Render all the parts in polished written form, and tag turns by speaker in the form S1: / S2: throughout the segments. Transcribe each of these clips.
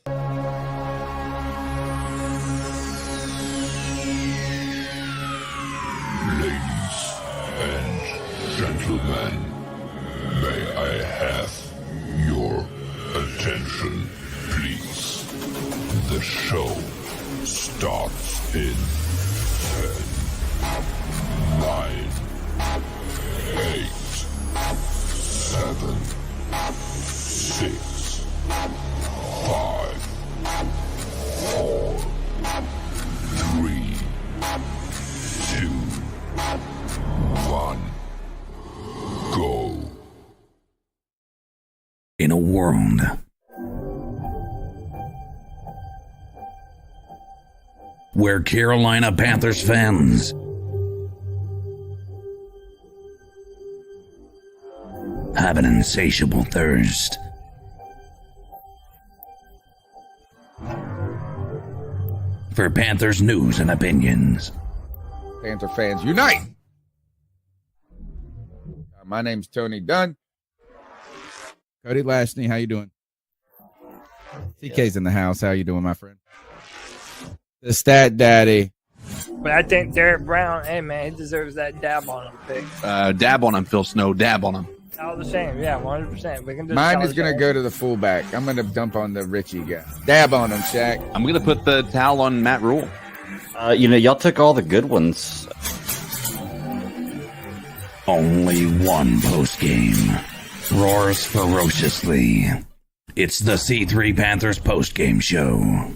S1: Ladies and gentlemen, may I have your attention, please? The show starts in 10, 9, 8, 7, 6, 5, 4, 3, 2, 1, go.
S2: In a world where Carolina Panthers fans have an insatiable thirst for Panthers news and opinions.
S3: Panther fans unite! My name's Tony Dunn. Cody Lashney, how you doing? TK's in the house. How you doing, my friend? The Stat Daddy.
S4: But I think Derek Brown, hey man, he deserves that dab on him pick.
S5: Dab on him, Phil Snow. Dab on him.
S4: All the same, yeah, 100%. We can just
S3: Mine is going to go to the fullback. I'm going to dump on the Richie guy. Dab on him, Shaq.
S5: I'm going to put the towel on Matt Rule.
S6: Y'all took all the good ones.
S2: Only one postgame roars ferociously. It's the C3 Panthers postgame show.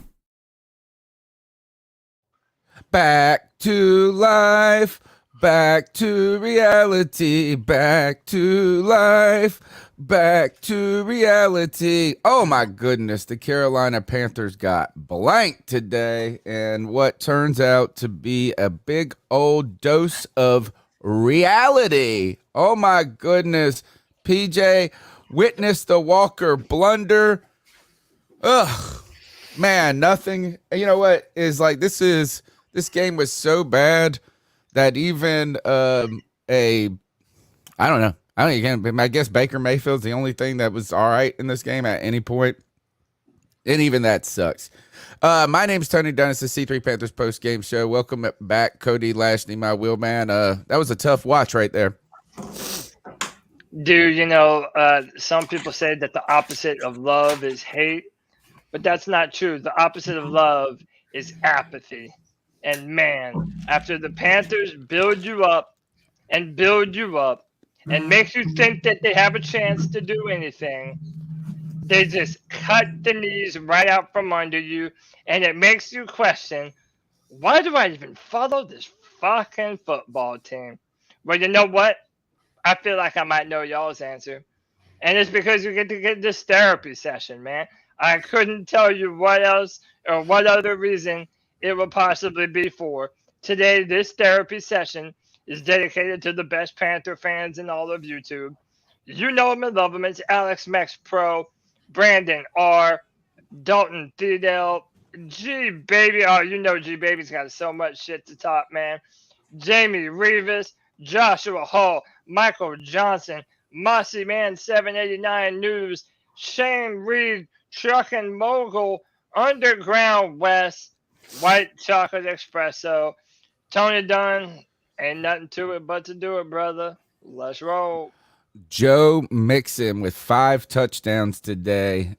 S3: Back to life. Back to reality. Back to life. Back to reality. Oh my goodness, the Carolina Panthers got blanked today, and what turns out to be a big old dose of reality. Oh my goodness. PJ witnessed the Walker blunder. Ugh. Man, nothing. You know what is like this game was so bad that even I don't know. I guess Baker Mayfield's the only thing that was all right in this game at any point. And even that sucks. My name's Tony Dunn. It's the C3 Panthers post-game show. Welcome back, Cody Lashney, my wheel man. That was a tough watch right there.
S4: Dude, some people say that the opposite of love is hate, but that's not true. The opposite of love is apathy. And man, after the Panthers build you up and make you think that they have a chance to do anything, they just cut the knees right out from under you, and it makes you question, why do I even follow this fucking football team? Well, you know what? I feel like I might know y'all's answer. And it's because you get to get this therapy session, man. I couldn't tell you what else or what other reason it would possibly be for. Today, this therapy session is dedicated to the best Panther fans in all of YouTube. You know them and love them. It's Alex Mex Pro, Brandon R, Dalton Thiedel, G Baby. Oh, you know G Baby's got so much shit to talk, man. Jamie Rivas, Joshua Hall, Michael Johnson, Mossy Man 789 News, Shane Reed, Truckin' Mogul, Underground West, White Chocolate Espresso, Tony Dunn. Ain't nothing to it but to do it, brother. Let's roll.
S3: Joe Mixon with 5 touchdowns today.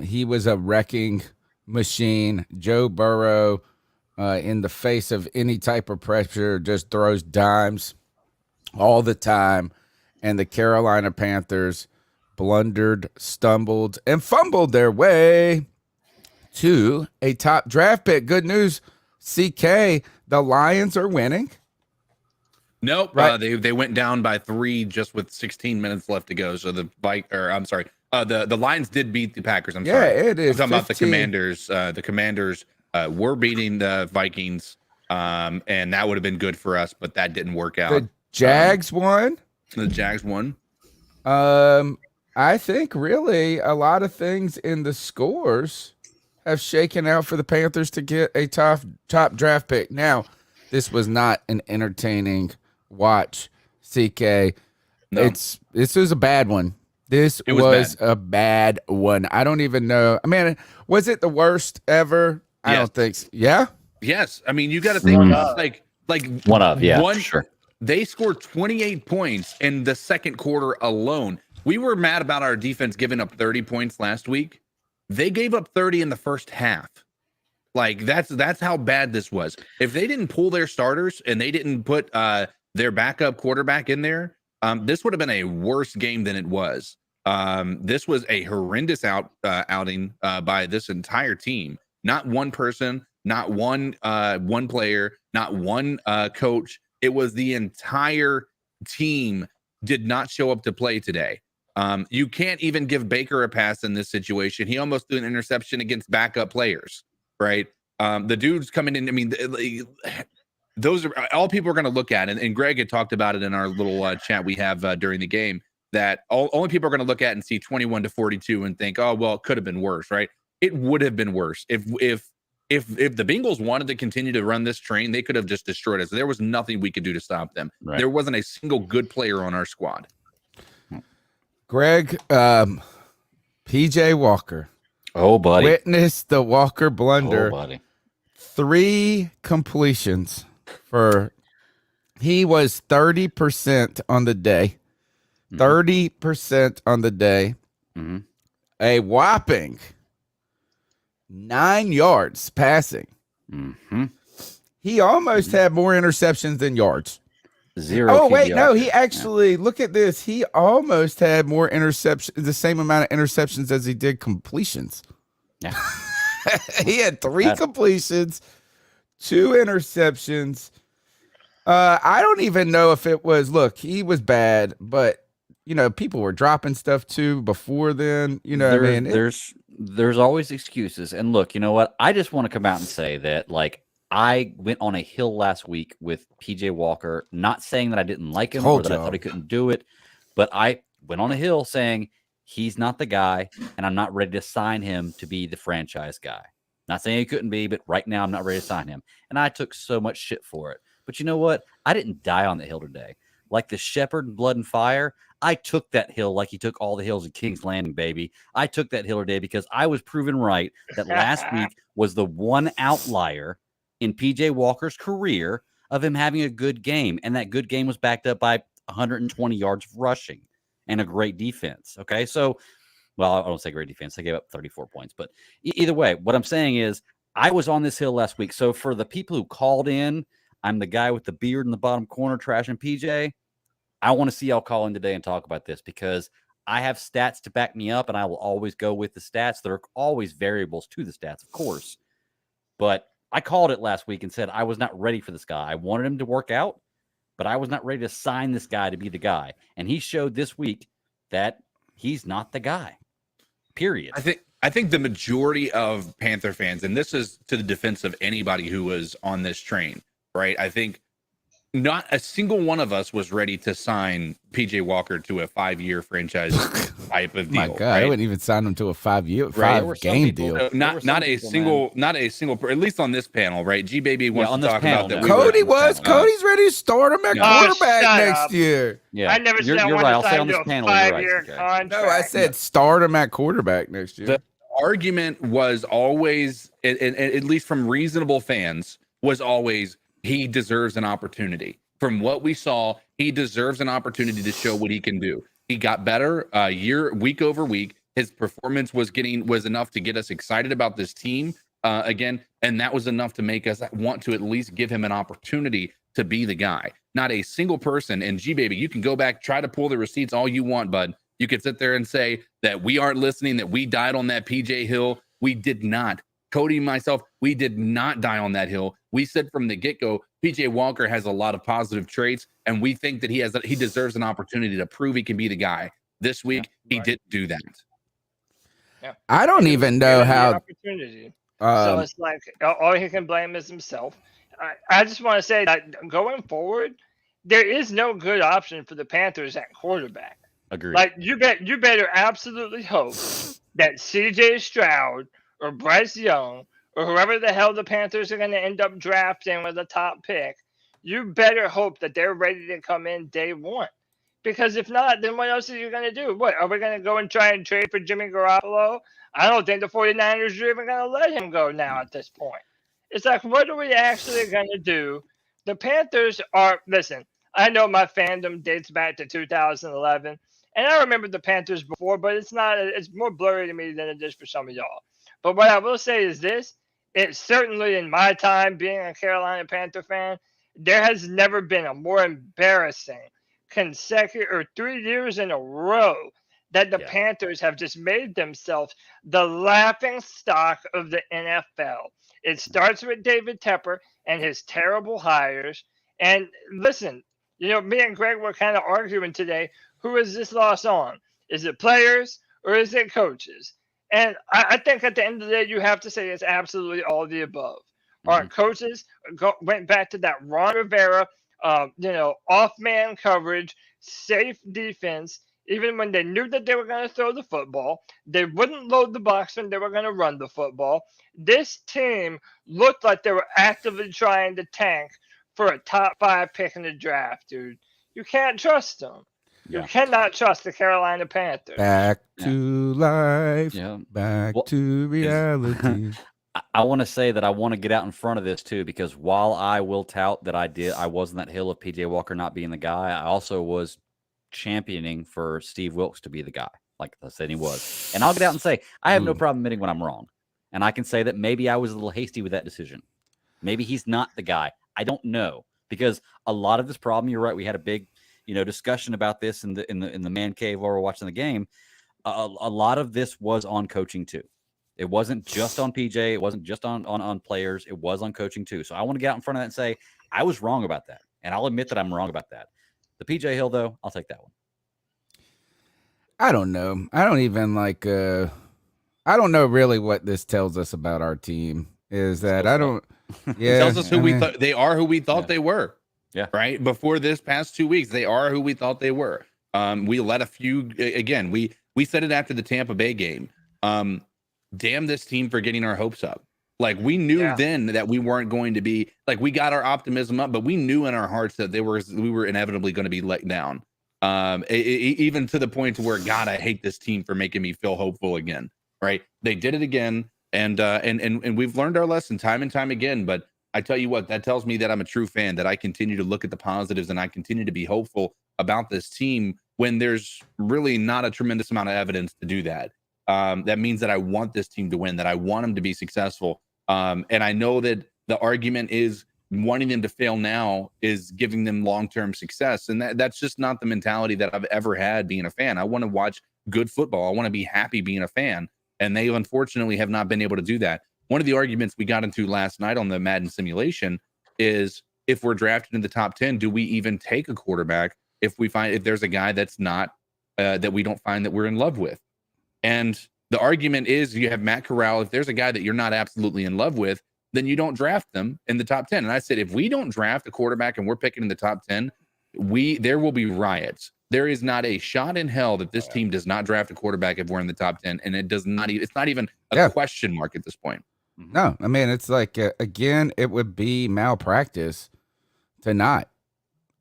S3: He was a wrecking machine. Joe Burrow, in the face of any type of pressure, just throws dimes all the time. And the Carolina Panthers blundered, stumbled, and fumbled their way to a top draft pick. Good news, CK, the Lions are winning.
S5: Nope,
S3: right.
S5: They went down by 3 just with 16 minutes left to go. So the Lions did beat the Packers. I'm sorry.
S3: Yeah, it is.
S5: I'm talking about the Commanders. The Commanders were beating the Vikings, and that would have been good for us, but that didn't work out.
S3: The Jags won.
S5: The Jags won.
S3: I think really a lot of things in the scores have shaken out for the Panthers to get a top draft pick. Now, this was not an entertaining watch, CK.
S5: No.
S3: This was a bad one. This
S5: It was
S3: a bad one. I don't even know. I mean, was it the worst ever? I
S5: Yes.
S3: don't think so. Yeah.
S5: Yes, I mean you got to think like
S6: for sure.
S5: They scored 28 points in the second quarter alone. We were mad about our defense giving up 30 points last week. They gave up 30 in the first half. Like that's how bad this was. If they didn't pull their starters and they didn't put their backup quarterback in there, this would have been a worse game than it was. This was a horrendous outing by this entire team. Not one person, not one player, not one coach. It was the entire team did not show up to play today. You can't even give Baker a pass in this situation. He almost threw an interception against backup players, right? The dude's coming in. I mean, those are all people are going to look at. And Greg had talked about it in our little chat we have during the game, that only people are going to look at and see 21-42 and think, oh, well, it could have been worse, right? It would have been worse. If the Bengals wanted to continue to run this train, they could have just destroyed us. There was nothing we could do to stop them. Right. There wasn't a single good player on our squad.
S3: Greg, PJ Walker.
S6: Oh, buddy.
S3: Witnessed the Walker blunder.
S6: Oh, buddy.
S3: 3 completions he was 30% on the day. 30% on the day.
S6: Mm-hmm.
S3: A whopping 9 yards passing.
S6: Mm-hmm.
S3: He almost had more interceptions than yards.
S6: 0.
S3: Oh, wait, no, he actually, look at this. He almost had more interceptions, the same amount of interceptions as he did completions.
S6: Yeah.
S3: He had 3 completions, 2 interceptions. I don't even know if it was, look, he was bad, but, you know, people were dropping stuff too before then. You know what I mean?
S6: There's always excuses. And look, you know what? I just want to come out and say that, like, I went on a hill last week with PJ Walker, not saying that I didn't like him or that I thought he couldn't do it, but I went on a hill saying he's not the guy, and I'm not ready to sign him to be the franchise guy. Not saying he couldn't be, but right now I'm not ready to sign him. And I took so much shit for it. But you know what? I didn't die on the hill today. Like the shepherd in Blood and Fire, I took that hill like he took all the hills in King's Landing, baby. I took that hill today because I was proven right that last week was the one outlier in PJ Walker's career of him having a good game. And that good game was backed up by 120 yards of rushing and a great defense. Okay. So, well, I don't say great defense. They gave up 34 points, but either way, what I'm saying is I was on this hill last week. So for the people who called in, I'm the guy with the beard in the bottom corner, trashing PJ. I want to see y'all call in today and talk about this because I have stats to back me up, and I will always go with the stats. There are always variables to the stats, of course. But I called it last week and said I was not ready for this guy. I wanted him to work out, but I was not ready to sign this guy to be the guy. And he showed this week that he's not the guy, period.
S5: I think the majority of Panther fans, and this is to the defense of anybody who was on this train, right? I think not a single one of us was ready to sign PJ Walker to a 5-year franchise type of deal.
S3: My God,
S5: right?
S3: I wouldn't even sign him to a 5-game deal.
S5: Not a single, at least on this panel, right? G Baby wants to talk about that.
S3: Cody was. Cody's ready to start him at quarterback next year.
S6: Yeah,
S4: I never said
S6: you're right. I'll say on this panel, you're right.
S4: Contract.
S3: No, I said start him at quarterback next year.
S5: The argument was always, at least from reasonable fans, was always he deserves an opportunity. From what we saw, he deserves an opportunity to show what he can do. He got better week over week. His performance was enough to get us excited about this team again, and that was enough to make us want to at least give him an opportunity to be the guy. Not a single person. And G Baby, you can go back, try to pull the receipts all you want, bud. You could sit there and say that we aren't listening, that we died on that PJ Hill. We did not. Cody and myself, we did not die on that hill. We said from the get-go, PJ Walker has a lot of positive traits, and we think that he deserves an opportunity to prove he can be the guy. This week, he didn't do that.
S4: Yeah.
S3: I don't even know how.
S4: Opportunity. So it's like all he can blame is himself. I just want to say that going forward, there is no good option for the Panthers at quarterback.
S6: Agreed.
S4: Like you better absolutely hope that CJ Stroud or Bryce Young or whoever the hell the Panthers are going to end up drafting with a top pick, you better hope that they're ready to come in day one. Because if not, then what else are you going to do? What, are we going to go and try and trade for Jimmy Garoppolo? I don't think the 49ers are even going to let him go now at this point. It's like, what are we actually going to do? The Panthers are, listen, I know my fandom dates back to 2011, and I remember the Panthers before, but it's more blurry to me than it is for some of y'all. But what I will say is this, it's certainly in my time being a Carolina Panther fan, there has never been a more embarrassing consecutive or 3 years in a row that the Panthers have just made themselves the laughing stock of the NFL. It starts with David Tepper and his terrible hires. And listen, me and Greg were kind of arguing today, who is this loss on? Is it players or is it coaches? And I think at the end of the day, you have to say it's absolutely all of the above. Our coaches went back to that Ron Rivera, off-man coverage, safe defense. Even when they knew that they were going to throw the football, they wouldn't load the box when they were going to run the football. This team looked like they were actively trying to tank for a top 5 pick in the draft, dude. You can't trust them. You cannot trust the Carolina Panthers.
S3: Back to life. Back to reality.
S6: I want to say that I want to get out in front of this too, because while I will tout that I was on that hill of PJ Walker not being the guy, I also was championing for Steve Wilkes to be the guy, like I said he was. And I'll get out and say I have no problem admitting when I'm wrong, and I can say that maybe I was a little hasty with that decision. Maybe he's not the guy. I don't know, because a lot of this problem, you're right, we had a big discussion about this in the man cave while we're watching the game. A lot of this was on coaching too. It wasn't just on PJ. It wasn't just on players. It was on coaching too. So I want to get out in front of that and say I was wrong about that, and I'll admit that I'm wrong about that. The PJ Hill, though, I'll take that one.
S3: I don't know. I don't even like. I don't know really what this tells us about our team. Is that I don't. Yeah,
S5: it tells us who we thought they are, who we thought they were.
S6: Yeah.
S5: Right. Before this past 2 weeks, they are who we thought they were. We let a few again. We said it after the Tampa Bay game. Damn this team for getting our hopes up. Like we knew then that we weren't going to be like, we got our optimism up, but we knew in our hearts that we were inevitably going to be let down. Even to the point where, God, I hate this team for making me feel hopeful again. Right. They did it again. And we've learned our lesson time and time again. But I tell you what, that tells me that I'm a true fan, that I continue to look at the positives and I continue to be hopeful about this team when there's really not a tremendous amount of evidence to do that. That means that I want this team to win, that I want them to be successful. And I know that the argument is wanting them to fail now is giving them long-term success. And that's just not the mentality that I've ever had being a fan. I want to watch good football. I want to be happy being a fan. And they unfortunately have not been able to do that. One of the arguments we got into last night on the Madden simulation is, if we're drafted in the top 10, do we even take a quarterback if there's a guy that's not that we don't find that we're in love with? And the argument is, you have Matt Corral. If there's a guy that you're not absolutely in love with, then you don't draft them in the top 10. And I said, if we don't draft a quarterback and we're picking in the top 10, there will be riots. There is not a shot in hell that this team does not draft a quarterback if we're in the top 10. And it's not even a question mark at this point.
S3: No, I mean, it's like, again, it would be malpractice to not,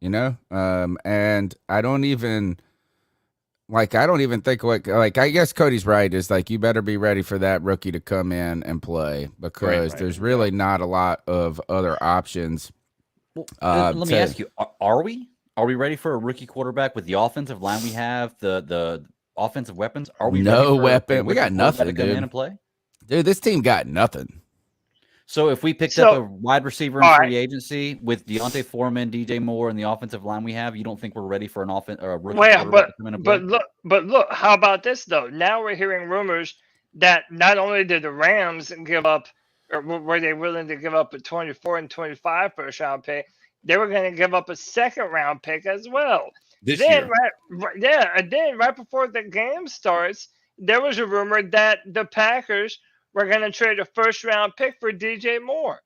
S3: and I don't even think I guess Cody's right. Is like, you better be ready for that rookie to come in and play, because there's really not a lot of other options.
S6: Let me ask you, are we ready for a rookie quarterback with the offensive line we have, the offensive weapons? Are we
S3: no weapon? We got nothing
S6: to come in and play?
S3: Dude, this team got nothing.
S6: So if we picked up a wide receiver in free agency with Deontay Foreman, DJ Moore, and the offensive line we have, you don't think we're ready for a rookie quarterback to come in and play?
S4: But look, how about this though? Now we're hearing rumors that not only did the Rams give up, or were they willing to give up a 24 and 25 first round pick, they were going to give up a second round pick as well.
S5: This year.
S4: And then right before the game starts, there was a rumor that the Packers were going to trade a first-round pick for DJ Moore.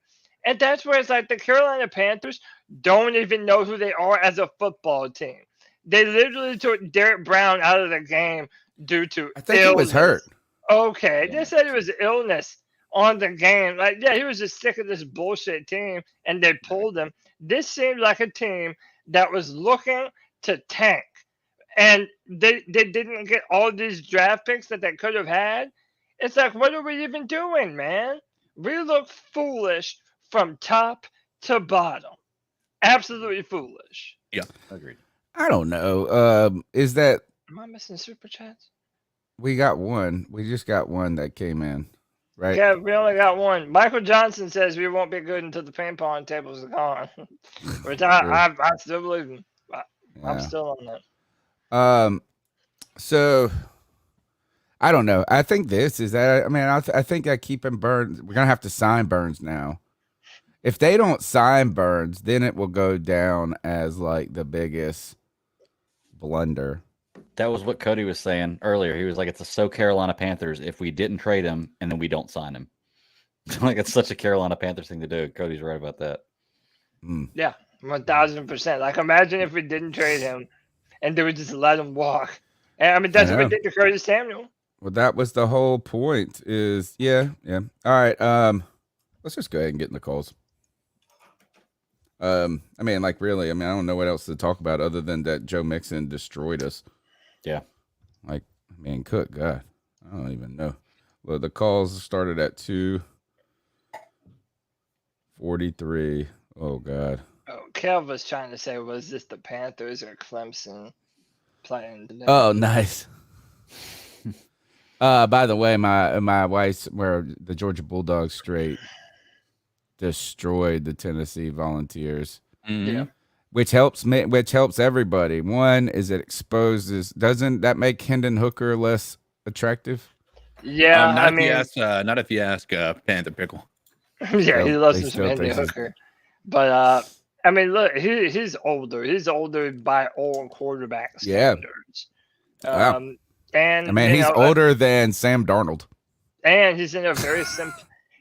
S4: And that's where it's like the Carolina Panthers don't even know who they are as a football team. They literally took Derek Brown out of the game due to
S3: I think he was hurt.
S4: Okay, they said it was illness on the game. Like, he was just sick of this bullshit team, and they pulled him. This seemed like a team that was looking to tank. and they didn't get all these draft picks that they could have had. It's like, what are we even doing, man? We look foolish from top to bottom. Absolutely foolish.
S5: Yeah,
S6: Agreed.
S3: I don't know. Is that
S4: Am I missing super chats?
S3: we got one? We just got one that came in, right?
S4: Yeah, we only got one. Michael Johnson says we won't be good until the ping pong tables are gone. Which I still believe him. I'm still on that.
S3: So I don't know. I think this is that. I mean, I think that keeping Burns. We're gonna have to sign Burns now. If they don't sign Burns, then it will go down as like the biggest blunder.
S6: That was what Cody was saying earlier. He was like, it's a Carolina Panthers if we didn't trade him and then we don't sign him. Like, it's such a Carolina Panthers thing to do. Cody's right about that.
S4: Yeah, 1,000%. Like, imagine if we didn't trade him and they would just let him walk. And I mean, that's what we did to Curtis Samuel.
S3: Well, that was the whole point. Is yeah. All right. Let's just go ahead and get in the calls. I mean, like, really. I mean, I don't know what else to talk about other than that Joe Mixon destroyed us.
S6: Yeah.
S3: Like, man, cook, God, I don't even know. Well, the calls started at 2:43. Oh, God.
S4: Oh, Kev was trying to say, was this the Panthers or Clemson playing today?
S3: Oh, nice. By the way, my wife's where the Georgia Bulldogs straight destroyed the Tennessee Volunteers.
S4: Yeah.
S3: Which helps me, which helps everybody. One is it exposes. Doesn't that make Hendon Hooker less attractive?
S4: Yeah,
S5: not
S4: I mean,
S5: if you ask Panther Pickle.
S4: Yeah, he loves
S3: They
S4: his
S3: still
S4: Hendon
S3: think he's-
S4: Hooker. But I mean, look, he's older. He's older by all quarterback
S3: Yeah.
S4: standards.
S3: Wow.
S4: And
S3: I mean,
S4: you
S3: he's
S4: know,
S3: older than Sam Darnold.
S4: and he's in a very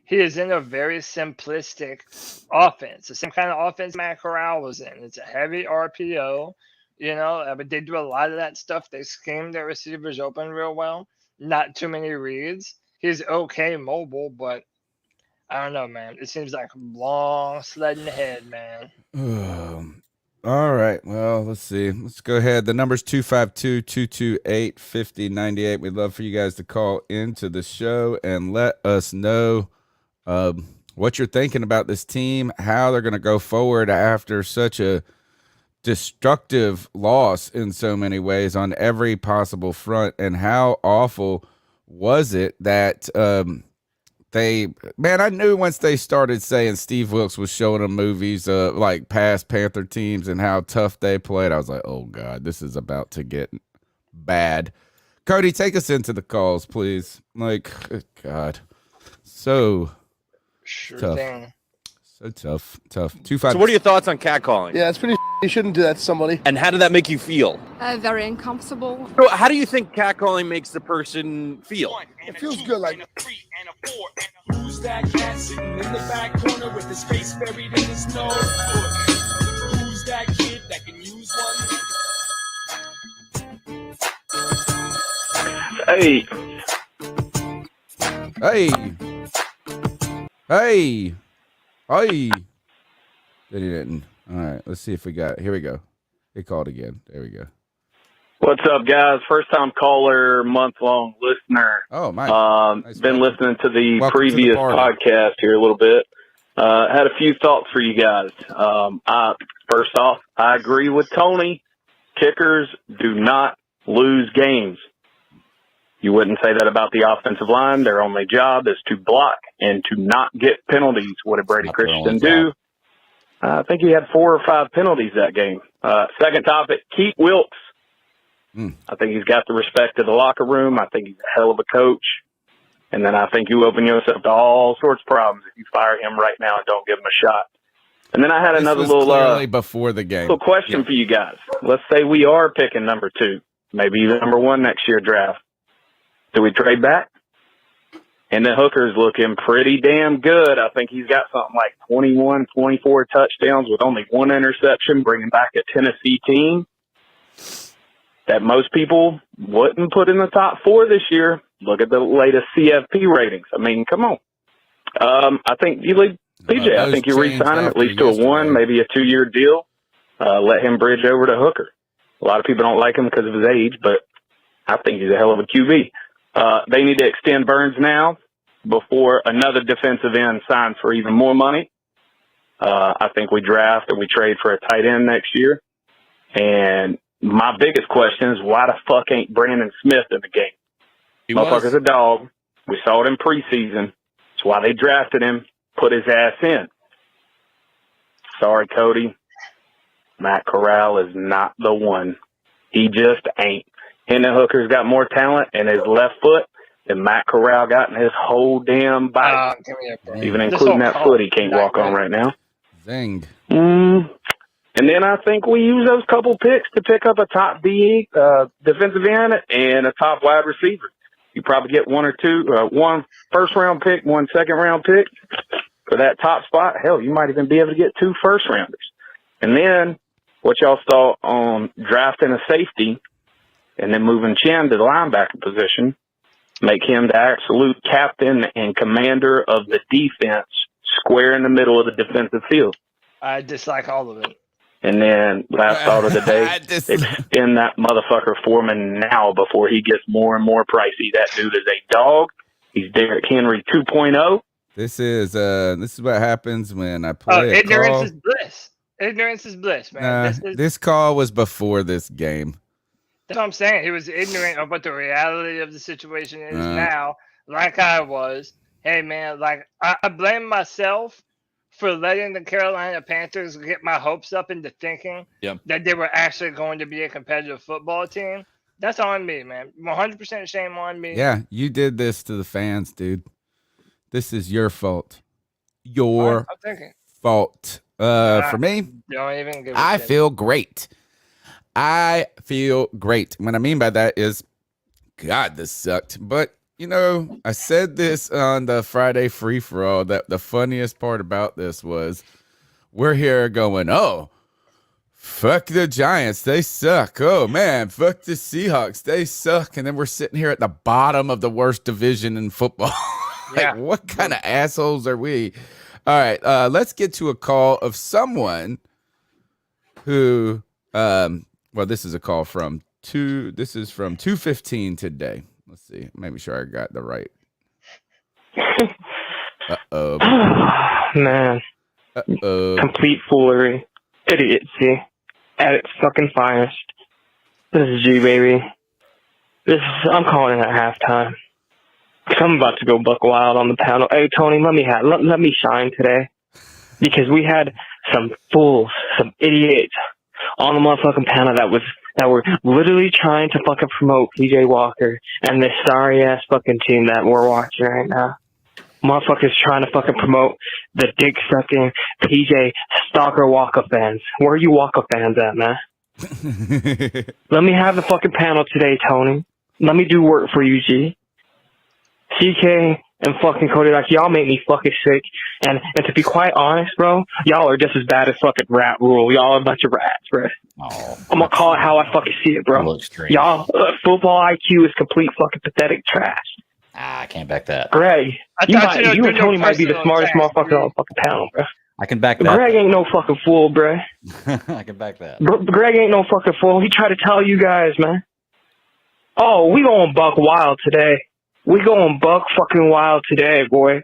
S4: he is in a very simplistic offense. The same kind of offense Matt Corral was in. It's a heavy RPO, you know, but they do a lot of that stuff. They scheme their receivers open real well. Not too many reads. He's okay mobile, but I don't know, man. It seems like long sledding ahead, man.
S3: All right. Well, let's see. Let's go ahead. The number's 252-228-5098. We'd love for you guys to call into the show and let us know what you're thinking about this team, how they're going to go forward after such a destructive loss in so many ways on every possible front, and how awful was it that I knew once they started saying Steve Wilkes was showing them movies like past Panther teams and how tough they played. I was like, oh, God, this is about to get bad. Cody, take us into the calls, please. Like, good God. So
S4: Sure
S3: tough.
S4: thing.
S3: So tough. 2-5.
S7: So what are your thoughts on catcalling?
S8: Yeah, it's pretty. You shouldn't do that to somebody.
S7: And how did that make you feel?
S9: Very uncomfortable.
S7: So how do you think catcalling makes the person feel?
S8: It feels good, like.
S10: Who's that cat sitting in the back corner with his face buried in his nose? Who's that kid that can use one?
S11: Hey.
S3: He didn't. All right, let's see if we got. Here we go. He called again. There we go.
S11: What's up, guys? First time caller, month-long listener.
S3: Oh, my. Nice
S11: Been listening to the
S3: Welcome to the
S11: previous
S3: party.
S11: podcast here a little bit. Had a few thoughts for you guys. First off, I agree with Tony. Kickers do not lose games. You wouldn't say that about the offensive line. Their only job is to block and to not get penalties. What did Brady Christian do? I think he had 4 or 5 penalties that game. Second topic, keep Wilkes. I think he's got the respect of the locker room. I think he's a hell of a coach. And then I think you open yourself to all sorts of problems if you fire him right now and don't give him a shot. And then I had another little
S3: clearly before the game.
S11: little question for you guys. Let's say we are picking number 2, maybe even number 1 next year draft. Do we trade back? And then Hooker's looking pretty damn good. I think he's got something like 21, 24 touchdowns with only 1 interception, bringing back a Tennessee team that most people wouldn't put in the top 4 this year. Look at the latest CFP ratings. I mean, come on. I think you leave PJ. I think you re-sign him at least to a 1, maybe a 2-year deal. Let him bridge over to Hooker. A lot of people don't like him because of his age, but I think he's a hell of a QB. They need to extend Burns now before another defensive end signs for even more money. I think we draft or we trade for a tight end next year. And my biggest question is, why the fuck ain't Brandon Smith in the game? Motherfucker's a dog. We saw it in preseason. That's why they drafted him, put his ass in. Sorry, Cody. Matt Corral is not the one. He just ain't. Hendon Hooker's got more talent in his left foot than Matt Corral got in his whole damn body. Even including that foot he can't walk on right now.
S3: Zing.
S11: And then I think we use those couple picks to pick up a top defensive end and a top wide receiver. You probably get one or two, one first-round pick, one second-round pick for that top spot. Hell, you might even be able to get 2 first-rounders. And then what y'all saw on drafting a safety and then moving Chin to the linebacker position, make him the absolute captain and commander of the defense, square in the middle of the defensive field.
S4: I dislike all of it.
S11: And then last thought of the day, extend that motherfucker Foreman now before he gets more and more pricey. That dude is a dog. He's Derrick Henry 2.0.
S3: This is what happens when I play.
S4: Ignorance is bliss. Ignorance is bliss, man.
S3: This call was before this game.
S4: That's what I'm saying. He was ignorant of what the reality of the situation is now, like I was. Hey, man, like I blame myself for letting the Carolina Panthers get my hopes up into thinking that they were actually going to be a competitive football team. That's on me, man. 100% shame on me.
S3: Yeah, you did this to the fans, dude. This is your fault. Your fault. For me,
S4: don't even give a
S3: I
S4: shit.
S3: feel great. I feel great. What I mean by that is, God, this sucked. But, you know, I said this on the Friday free-for-all, that the funniest part about this was we're here going, oh, fuck the Giants. They suck. Oh, man, fuck the Seahawks. They suck. And then we're sitting here at the bottom of the worst division in football. Like, what kind of assholes are we? All right, let's get to a call of someone who, well, this is a call from 2:15 today. Let's see. Maybe sure I got the right. Uh-oh.
S12: Man.
S3: Uh-oh.
S12: Complete foolery. Idiocy. At its fucking finest. This is G, baby. I'm calling it at halftime. Cause I'm about to go buck wild on the panel. Hey, Tony, let me shine today. Because we had some fools, some idiots on the motherfucking panel that were literally trying to fucking promote PJ Walker and this sorry ass fucking team that we're watching right now. Motherfuckers trying to fucking promote the dick sucking PJ Stalker Walker fans. Where are you Walker fans at, man? Let me have the fucking panel today, Tony. Let me do work for you, G. CK and fucking Cody, like, y'all make me fucking sick. And to be quite honest, bro, y'all are just as bad as fucking Rat Rule. Y'all are a bunch of rats, bro.
S6: Oh,
S12: I'm gonna call it how I fucking see it, bro. Y'all, football IQ is complete fucking pathetic trash.
S6: I can't back that.
S12: Greg, you and Tony might be the smartest motherfucker on the fucking panel, bro.
S6: I can back that.
S12: Greg ain't no fucking fool, bro.
S6: I can back that.
S12: Greg ain't no fucking fool. He tried to tell you guys, man. Oh, we going buck wild today. We going buck fucking wild today, boy.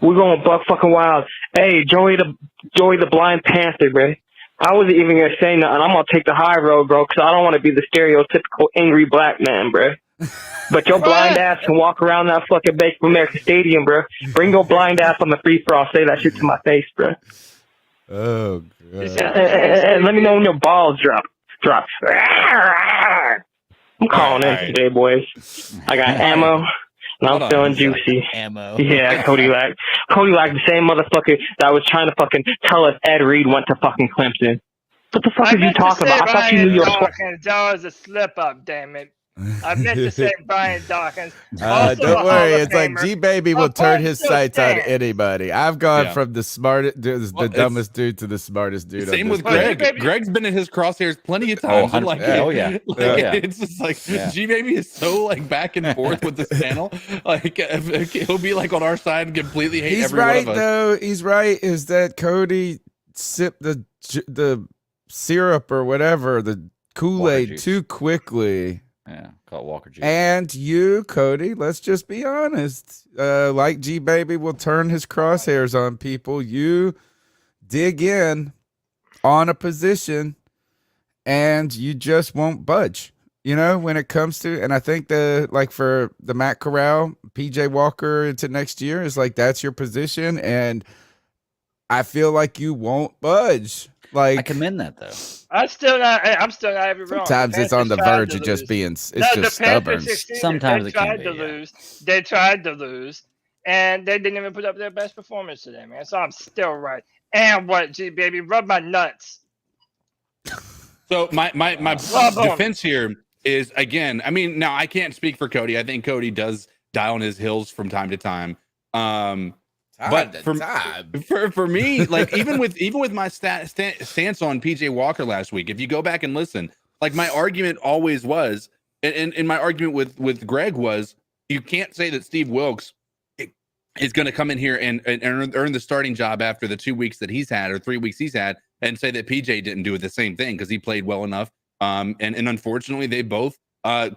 S12: We going buck fucking wild. Hey, Joey the Blind Panther, bro. I wasn't even gonna say nothing. I'm gonna take the high road, bro, because I don't want to be the stereotypical angry black man, bro. But your blind ass can walk around that fucking Bank of America Stadium, bro. Bring your blind ass on the free throw. I'll say that shit to my face, bro.
S3: Oh, God.
S12: And let me know when your balls drop. I'm calling in today, boys. I got ammo, and I'm feeling juicy.
S6: Ammo.
S12: Yeah, Cody like the same motherfucker that was trying to fucking tell us Ed Reed went to fucking Clemson. What the fuck are you talking about? I thought you knew your
S4: Dawkins. That was a slip up, damn it. I meant to say Brian Dawkins.
S3: Don't worry, it's like G Baby will turn his sights on anybody. I've gone from the smartest, the dumbest dude to the smartest dude.
S5: Same with Greg. Greg's been in his crosshairs plenty of times. It's just like G Baby is so like back and forth with this panel. Like he'll be like on our side and completely hate
S3: He's
S5: every
S3: right,
S5: one of us.
S3: though. He's right. Is that Cody sipped the syrup or whatever, the Kool-Aid too quickly.
S6: Yeah, call it Walker juice.
S3: And you, Cody, let's just be honest. Like G Baby will turn his crosshairs on people. You dig in on a position and you just won't budge. You know, when it comes to, and I think for the Matt Corral, PJ Walker into next year is like, that's your position. And I feel like you won't budge. Like,
S6: I commend that though.
S4: I'm still not every wrong.
S3: Sometimes it's on the verge of just being, it's just stubborn.
S6: Sometimes
S4: they tried to lose. They tried to lose, and they didn't even put up their best performance today, man. So I'm still right. And what, G Baby, rub my nuts.
S5: So my defense here is, again, I mean, now I can't speak for Cody. I think Cody does die on his heels from time to time. But for me, like even with my stance on PJ Walker last week, if you go back and listen, like my argument always was, and my argument with Greg was, you can't say that Steve Wilkes is going to come in here and earn the starting job after the 2 weeks that he's had or 3 weeks he's had, and say that PJ didn't do the same thing because he played well enough. And unfortunately, they both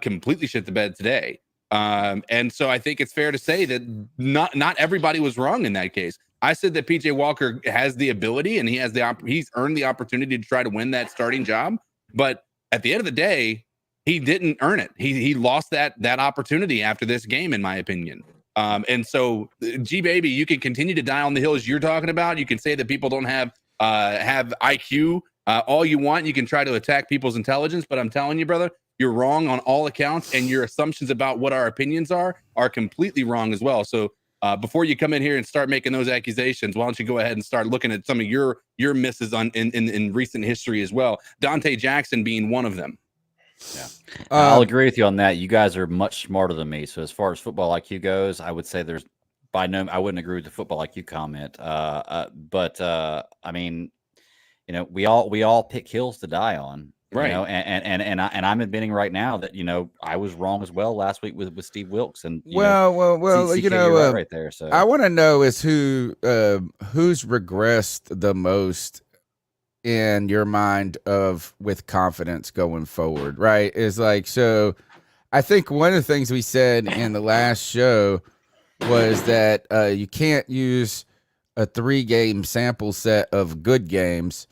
S5: completely shit the bed today. And so I think it's fair to say that not everybody was wrong in that case. I said that PJ Walker has the ability and he's earned the opportunity to try to win that starting job. But at the end of the day, he didn't earn it. He lost that opportunity after this game, in my opinion. And so, G Baby, you can continue to die on the hills you're talking about. You can say that people don't have IQ all you want. You can try to attack people's intelligence, but I'm telling you, brother, you're wrong on all accounts, and your assumptions about what our opinions are completely wrong as well. So before you come in here and start making those accusations, why don't you go ahead and start looking at some of your misses in recent history as well, Dante Jackson being one of them.
S6: Yeah, I'll agree with you on that. You guys are much smarter than me. So as far as football IQ goes, I would say there's I wouldn't agree with the football IQ comment. But I mean, you know, we all pick hills to die on.
S5: Right.
S6: You know, and I'm admitting right now that, you know, I was wrong as well last week with Steve Wilkes. And
S3: you know,
S6: right there. So
S3: I want to know is who's regressed the most in your mind with confidence going forward, right? Is like, so I think one of the things we said in the last show was that you can't use a 3-game sample set of good games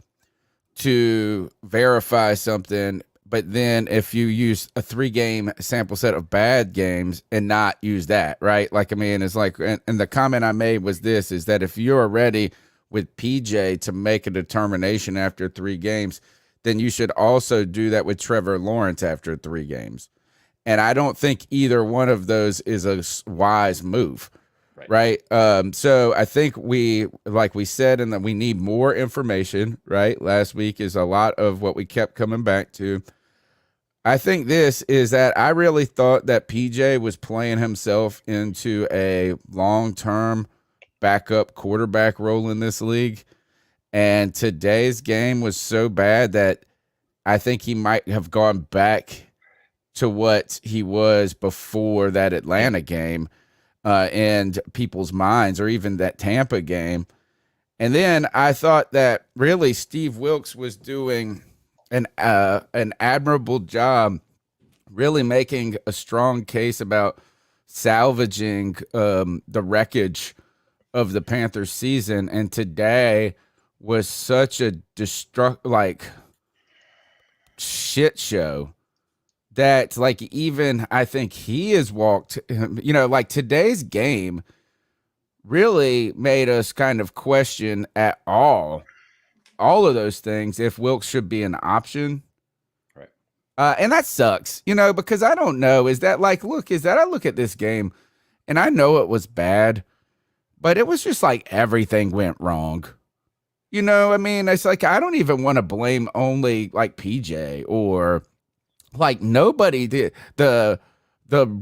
S3: to verify something, but then if you use a 3-game sample set of bad games and not use that, right? Like, I mean, it's like, and the comment I made was this, is that if you're ready with PJ to make a determination after 3 games, then you should also do that with Trevor Lawrence after 3 games. And I don't think either one of those is a wise move. Right. So I think like we said, and that we need more information, right? Last week is a lot of what we kept coming back to. I think this is that I really thought that PJ was playing himself into a long-term backup quarterback role in this league. And today's game was so bad that I think he might have gone back to what he was before that Atlanta game. In people's minds, or even that Tampa game. And then I thought that really Steve Wilkes was doing an admirable job, really making a strong case about salvaging the wreckage of the Panthers season. And today was such a shit show that, like, even I think he has walked, you know, like today's game really made us kind of question at all of those things, if Wilkes should be an option.
S6: Right.
S3: And that sucks, you know, because I don't know, is that like, I look at this game and I know it was bad, but it was just like everything went wrong. You know, I mean, it's like, I don't even want to blame only like PJ or like nobody did. The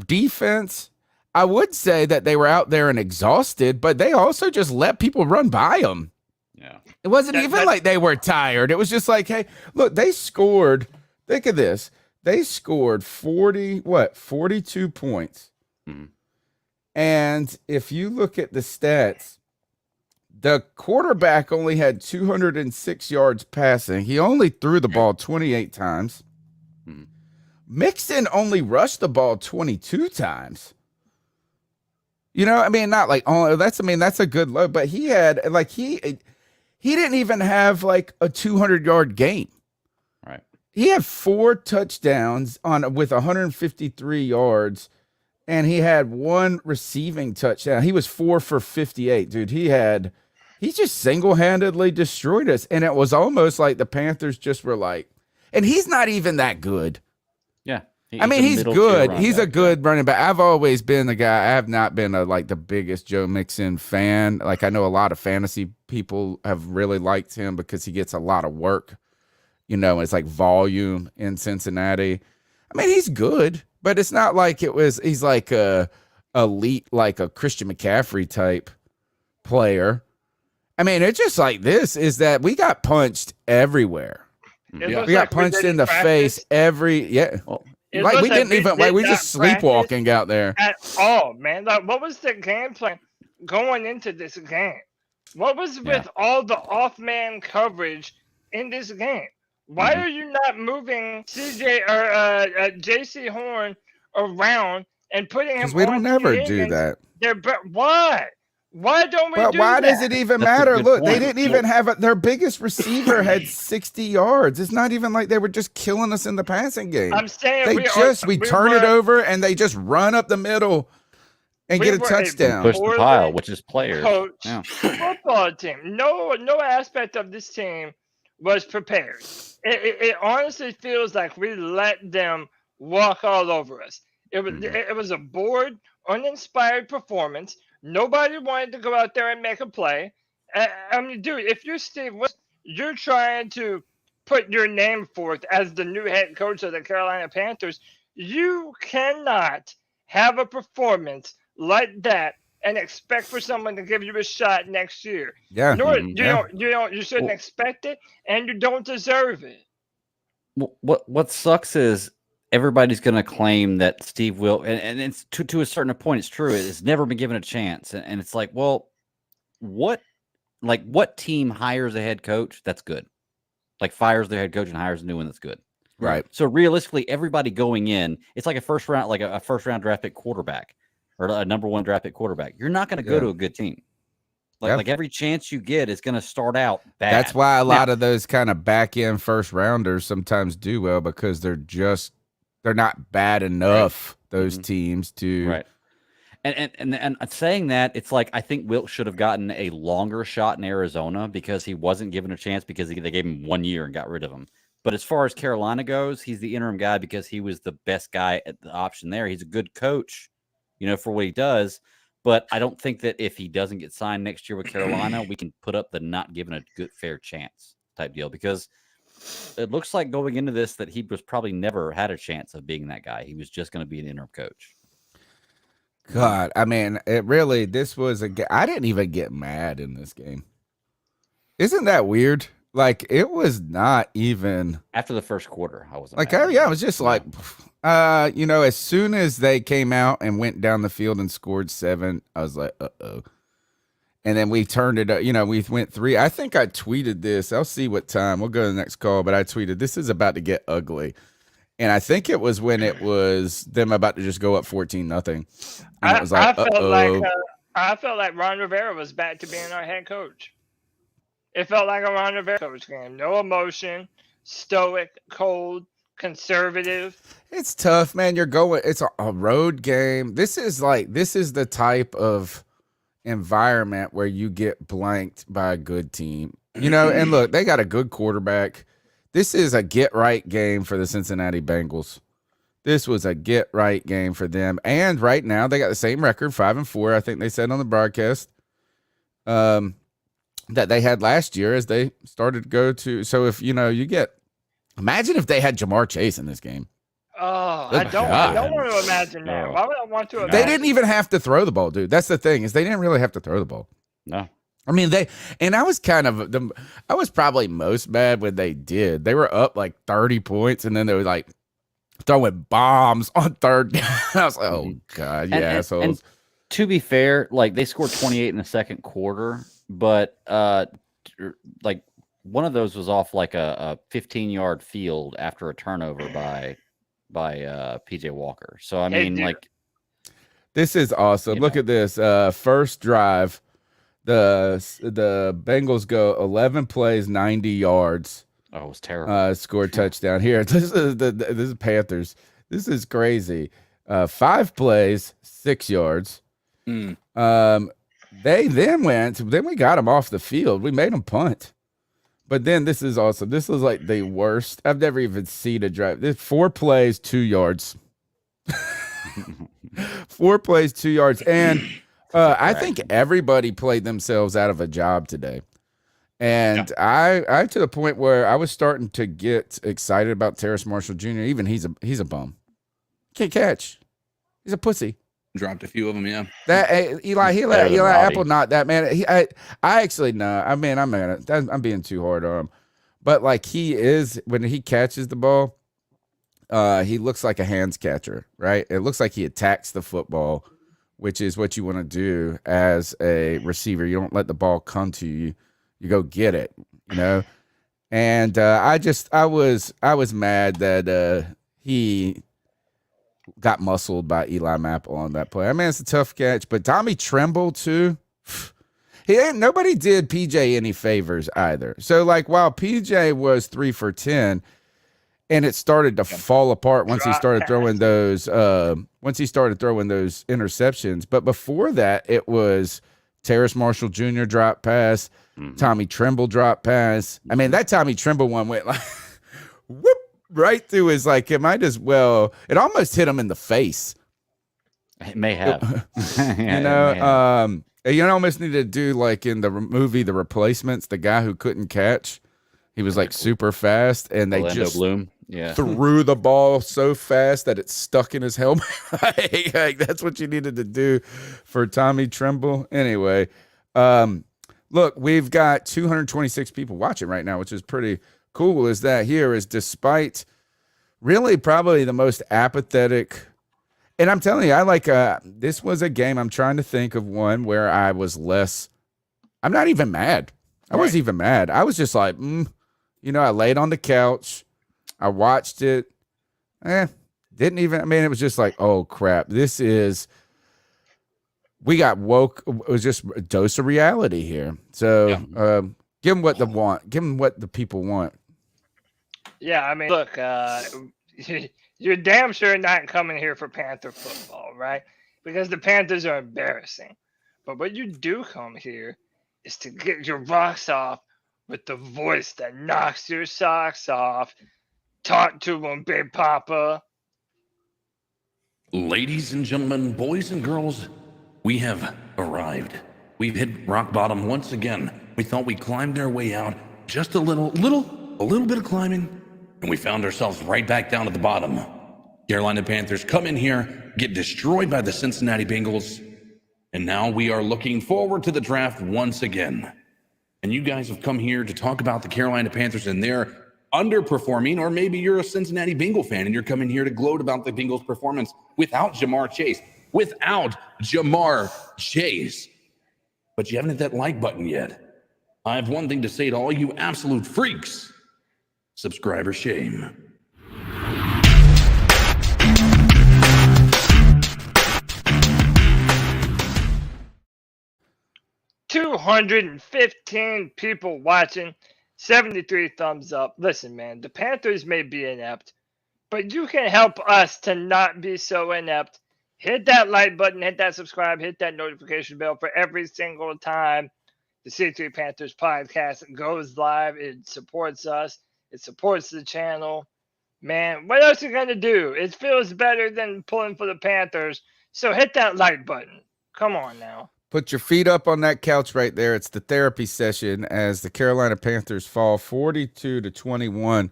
S3: defense, I would say that they were out there and exhausted, but they also just let people run by them.
S6: Yeah.
S3: It wasn't even like they were tired. It was just like, hey, look, they scored. Think of this. They scored 42 points.
S6: Mm-hmm.
S3: And if you look at the stats, the quarterback only had 206 yards passing. He only threw the ball 28 times. Mixon only rushed the ball 22 times. You know, I mean, not like only that's a good load, but he had like he didn't even have like a 200-yard game.
S6: Right.
S3: He had 4 touchdowns with 153 yards, and he had 1 receiving touchdown. He was 4 for 58, dude. He just single-handedly destroyed us, and it was almost like the Panthers just were like, and he's not even that good.
S6: Yeah.
S3: He's good. He's a good running back. I've always been the guy. I have not been the biggest Joe Mixon fan. Like, I know a lot of fantasy people have really liked him because he gets a lot of work. You know, it's like volume in Cincinnati. I mean, he's good, but it's not like he's like a elite, like a Christian McCaffrey type player. I mean, it's just like this is that we got punched everywhere. We got punched in the face we didn't even we just sleepwalking out there
S4: at all, man. Like, what was the game plan going into this game? What was with all the off-man coverage in this game? Why are you not moving CJ or JC Horn around and putting him? Because
S3: we don't ever do that.
S4: Why? Why don't we do that?
S3: Why does it even matter? Look, they didn't even have their biggest receiver had 60 yards. It's not even like they were just killing us in the passing game.
S4: I'm saying
S3: we turn it over and they just run up the middle and get a touchdown.
S6: Push the pile, which is players.
S4: Coach, football team. No aspect of this team was prepared. It honestly feels like we let them walk all over us. It was a bored, uninspired performance. Nobody wanted to go out there and make a play. I mean, dude, if you're Steve, you're trying to put your name forth as the new head coach of the Carolina Panthers. You cannot have a performance like that and expect for someone to give you a shot next year.
S3: Yeah.
S4: You shouldn't expect it, and you don't deserve it.
S6: What sucks is everybody's going to claim that Steve Wilkes, and it's to a certain point, it's true. It's never been given a chance. And it's like, well, what team hires a head coach that's good? Like fires their head coach and hires a new one that's good.
S3: Right.
S6: So realistically, everybody going in, it's like a first round draft pick quarterback or a number 1 draft pick quarterback. You're not going to go to a good team. Like every chance you get is going to start out bad.
S3: That's why a lot of those kind of back end first rounders sometimes do well because they're not bad enough, those teams to
S6: right. And saying that, it's like I think Wilkes should have gotten a longer shot in Arizona because he wasn't given a chance because they gave him 1 year and got rid of him. But as far as Carolina goes, he's the interim guy because he was the best guy at the option there. He's a good coach, for what he does. But I don't think that if he doesn't get signed next year with Carolina, we can put up the not given a good fair chance type deal because it looks like going into this that he was probably never had a chance of being that guy. He was just going to be an interim coach.
S3: God, I mean, this was I didn't even get mad in this game. Isn't that weird? Like, it was not even
S6: after the first quarter. I wasn't
S3: like, I was just like, as soon as they came out and went down the field and scored 7, I was like, uh-oh. And then we turned it up, we went 3. I think I tweeted this. I'll see what time. We'll go to the next call, but I tweeted, this is about to get ugly. And I think it was when it was them about to just go up 14-0. And it was like,
S4: I felt like Ron Rivera was back to being our head coach. It felt like a Ron Rivera coach game. No emotion, stoic, cold, conservative.
S3: It's tough, man. It's a road game. This is the type of environment where you get blanked by a good team. And look, they got a good quarterback. This is a get-right game for the Cincinnati Bengals. This was a get-right game for them. And right now, they got the same record, 5-4, I think they said on the broadcast, that they had last year as they started to go to. So if, imagine if they had Jamar Chase in this game.
S4: Oh, I don't want to imagine that. Why would I want to imagine?
S3: They didn't even have to throw the ball, dude. That's the thing, is they didn't really have to throw the ball.
S6: No.
S3: I mean, I was I was probably most mad when they did. They were up like 30 points, and then they were like throwing bombs on third down. I was like, oh, God, assholes.
S6: And to be fair, like they scored 28 in the second quarter, but like one of those was off like a 15-yard field after a turnover by PJ Walker. So I mean,
S3: this is awesome. Look at this. First drive, the Bengals go 11 plays, 90 yards.
S6: Oh, it was terrible.
S3: Scored touchdown here. This is Panthers. This is crazy. 5 plays, 6 yards. They then we got them off the field. We made them punt. But then this is awesome. This is like the worst. I've never even seen a drive. This 4 plays, 2 yards. 4 plays, 2 yards. And I think everybody played themselves out of a job today. And I to the point where I was starting to get excited about Terrace Marshall Jr. Even he's a bum. Can't catch. He's a pussy.
S5: Dropped a few of them, yeah.
S3: That Eli Apple, not that man. I actually no. I mean, I'm being too hard on him, but like he is when he catches the ball, he looks like a hands catcher, right? It looks like he attacks the football, which is what you want to do as a receiver. You don't let the ball come to you. You go get it, you know. And I was mad that he got muscled by Eli Apple on that play. I mean, it's a tough catch, but Tommy Tremble too. Nobody did PJ any favors either. So like while PJ was 3 for 10 and it started to fall apart once he started throwing those interceptions, but before that it was Terrace Marshall Jr. drop pass, Tommy Tremble drop pass. I mean, that Tommy Tremble one went like whoop right through his it might as well. It almost hit him in the face.
S6: It may have.
S3: You almost need to do like in the movie The Replacements, the guy who couldn't catch. He was like super fast, and they
S6: Orlando
S3: just
S6: Bloom. Yeah.
S3: threw the ball so fast that it stuck in his helmet. Like, that's what you needed to do for Tommy Tremble. Anyway, look, we've got 226 people watching right now, which is pretty cool. Is that here is despite really probably the most apathetic. And I'm telling you, this was a game. I'm trying to think of one where I was I'm not even mad. I wasn't even mad. I was just like, I laid on the couch. I watched it. Didn't even, it was just like, oh crap. We got woke. It was just a dose of reality here. So give them what they want. Give them what the people want.
S4: Yeah, I mean, look, you're damn sure not coming here for Panther football, right? Because the Panthers are embarrassing. But what you do come here is to get your rocks off with the voice that knocks your socks off. Talk to them, Big Papa.
S2: Ladies and gentlemen, boys and girls, we have arrived. We've hit rock bottom once again. We thought we climbed our way out, just a little bit of climbing, and we found ourselves right back down at the bottom. Carolina Panthers come in here, get destroyed by the Cincinnati Bengals, and now we are looking forward to the draft once again. And you guys have come here to talk about the Carolina Panthers and their underperforming, or maybe you're a Cincinnati Bengal fan and you're coming here to gloat about the Bengals' performance without Jamar Chase. But you haven't hit that like button yet. I have one thing to say to all you absolute freaks. Subscriber shame.
S4: $215 people watching, 73 thumbs up. Listen, man, the Panthers may be inept, but you can help us to not be so inept. Hit that like button, hit that subscribe, hit that notification bell for every single time the C3 Panthers podcast goes live. It supports us. It supports the channel. Man, what else are you going to do? It feels better than pulling for the Panthers. So hit that like button. Come on now.
S3: Put your feet up on that couch right there. It's the therapy session as the Carolina Panthers fall 42-21.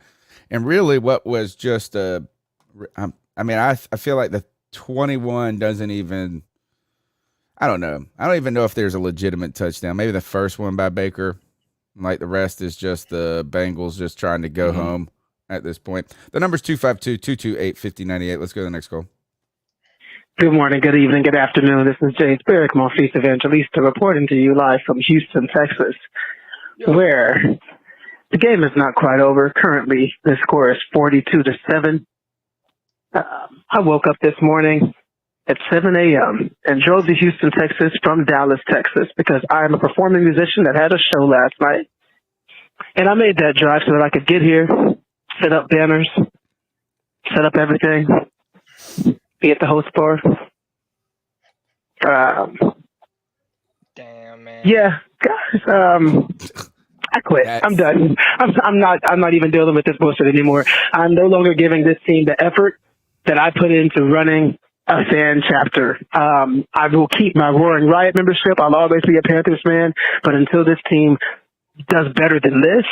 S3: And really what was just I feel like the 21 doesn't even, I don't know. I don't even know if there's a legitimate touchdown. Maybe the first one by Baker. Like the rest is just the Bengals just trying to go home at this point. The number's 252-228-5098. Let's go to the next call.
S12: Good morning, good evening, good afternoon. This is James Barrick, Monfils Evangelista, reporting to you live from Houston, Texas, where the game is not quite over. Currently, the score is 42-7. I woke up this morning at 7 a.m. and drove to Houston, Texas from Dallas, Texas, because I am a performing musician that had a show last night. And I made that drive so that I could get here, set up banners, set up everything, be at the host bar.
S4: Damn, man.
S12: Yeah, guys, I quit. I'm done. I'm not even dealing with this bullshit anymore. I'm no longer giving this team the effort that I put into running a fan chapter. I will keep my Roaring Riot membership. I'll always be a Panthers fan, but until this team does better than this,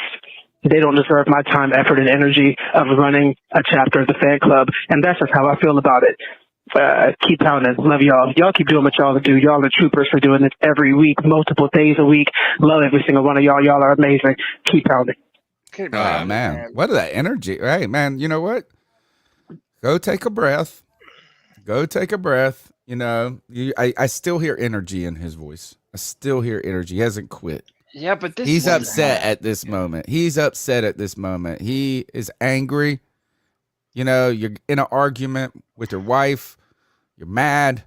S12: they don't deserve my time, effort, and energy of running a chapter of the fan club. And that's just how I feel about it. Keep pounding. Love y'all. Y'all keep doing what y'all do. Y'all are troopers for doing this every week, multiple days a week. Love every single one of y'all. Y'all are amazing. Keep pounding.
S3: Oh, man. What is that energy? Hey, man, you know what? Go take a breath. Go take a breath. You know, I still hear energy in his voice. I still hear energy. He hasn't quit.
S4: Yeah, but
S3: he's upset at this moment. He's upset at this moment. He is angry. You know, you're in an argument with your wife. You're mad.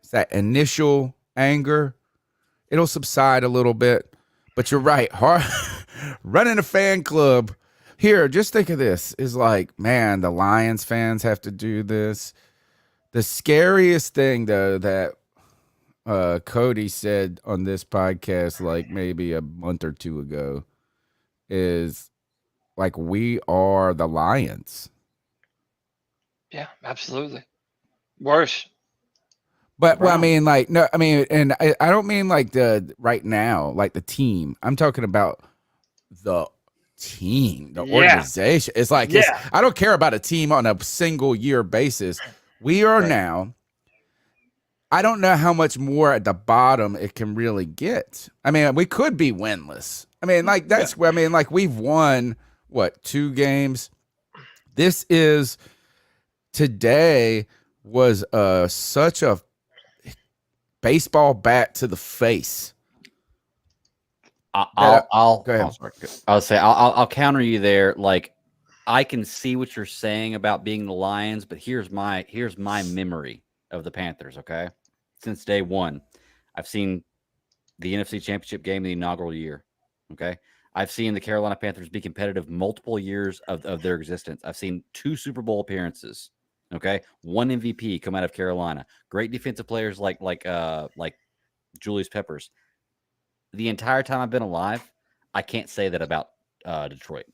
S3: It's that initial anger. It'll subside a little bit. But you're right. Running a fan club. Here, just think of this. Is like, man, the Lions fans have to do this. The scariest thing, though, that Cody said on this podcast, like maybe a month or two ago, is like, we are the Lions.
S4: Yeah, absolutely. Worse.
S3: But well, I mean, like, no, I mean, and I don't mean like the right now, like the team. I'm talking about the team, the organization. It's like, I don't care about a team on a single year basis. We are now. I don't know how much more at the bottom it can really get. I mean, we could be winless. I mean, like that's where I mean, like we've won what 2 games. This is today was such a baseball bat to the face.
S6: I'll
S3: go ahead.
S6: I'll counter you there. Like, I can see what you're saying about being the Lions, but here's my memory of the Panthers. Okay, since day one, I've seen the NFC Championship game in the inaugural year. Okay, I've seen the Carolina Panthers be competitive multiple years of their existence. I've seen 2 Super Bowl appearances. Okay, 1 MVP come out of Carolina. Great defensive players like Julius Peppers. The entire time I've been alive, I can't say that about Detroit.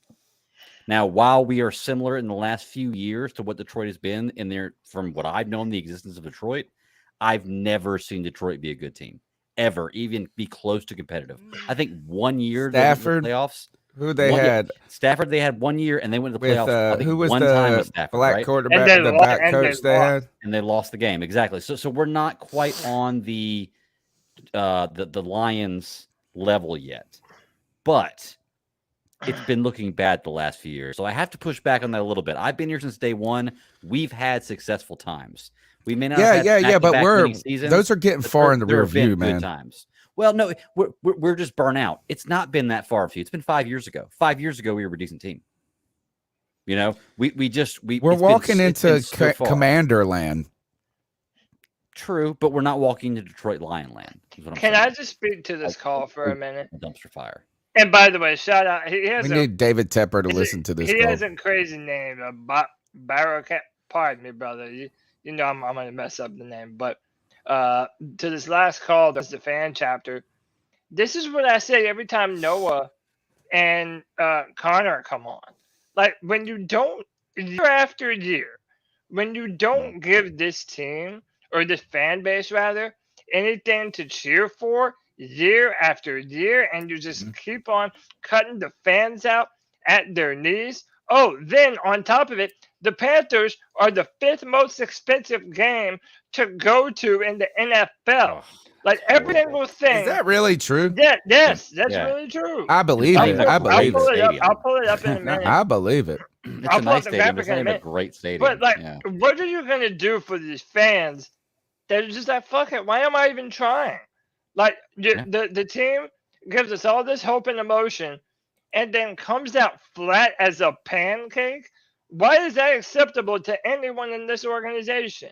S6: Now, while we are similar in the last few years to what Detroit has been in there, from what I've known the existence of Detroit, I've never seen Detroit be a good team, ever, even be close to competitive. I think 1 year
S3: Stafford,
S6: the playoffs.
S3: Who they had?
S6: Stafford, they had 1 year, and they went to the
S3: With,
S6: playoffs. I think
S3: who was
S6: one
S3: the
S6: time with Stafford,
S3: black
S6: right?
S3: quarterback, the back coach they had?
S6: And they lost the game, exactly. So we're not quite on the Lions level yet, but it's been looking bad the last few years. So I have to push back on that a little bit. I've been here since day one. We've had successful times. We may not have had
S3: but
S6: seasons,
S3: those are getting far in the rear view, man.
S6: Good times. Well, no, we're just burnt out. It's not been that far few. It's been 5 years ago. 5 years ago, we were a decent team. You know, we're
S3: walking into Commander land.
S6: True, but we're not walking into Detroit Lion land.
S4: Can I just speak to this call for a minute?
S6: Dumpster fire.
S4: And by the way, shout out. We
S3: need David Tepper to listen to this.
S4: He has a crazy name. Barocat. Pardon me, brother. You know I'm going to mess up the name. But to this last call, there's the fan chapter. This is what I say every time Noah and Connor come on. Like, when you don't, year after year, when you don't give this team, or this fan base rather, anything to cheer for year after year, and you just keep on cutting the fans out at their knees. Oh, then on top of it, the Panthers are the 5th most expensive game to go to in the NFL. Like, every single thing.
S3: Is that really true?
S4: Yeah, yes, that's really true.
S3: I believe it.
S4: I'll pull it up in a minute.
S3: I believe it.
S6: It's a nice stadium. It's not even a great stadium.
S4: But, like, what are you going to do for these fans that are just like, fuck it, why am I even trying? Like, the team gives us all this hope and emotion and then comes out flat as a pancake Why is that acceptable to anyone in this organization?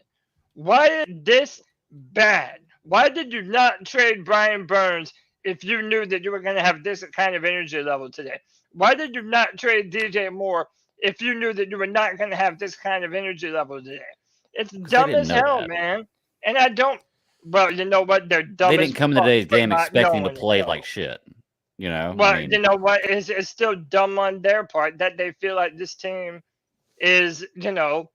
S4: Why is this bad? Why did you not trade Brian Burns if you knew that you were going to have this kind of energy level today? Why did you not trade DJ Moore if you knew that you were not going to have this kind of energy level today? It's dumb as hell, man. And I don't. Well, you know what? They're dumb.
S6: They didn't come in today's game expecting to play like shit. You know.
S4: But you know what? It's still dumb on their part that they feel like this team is, in a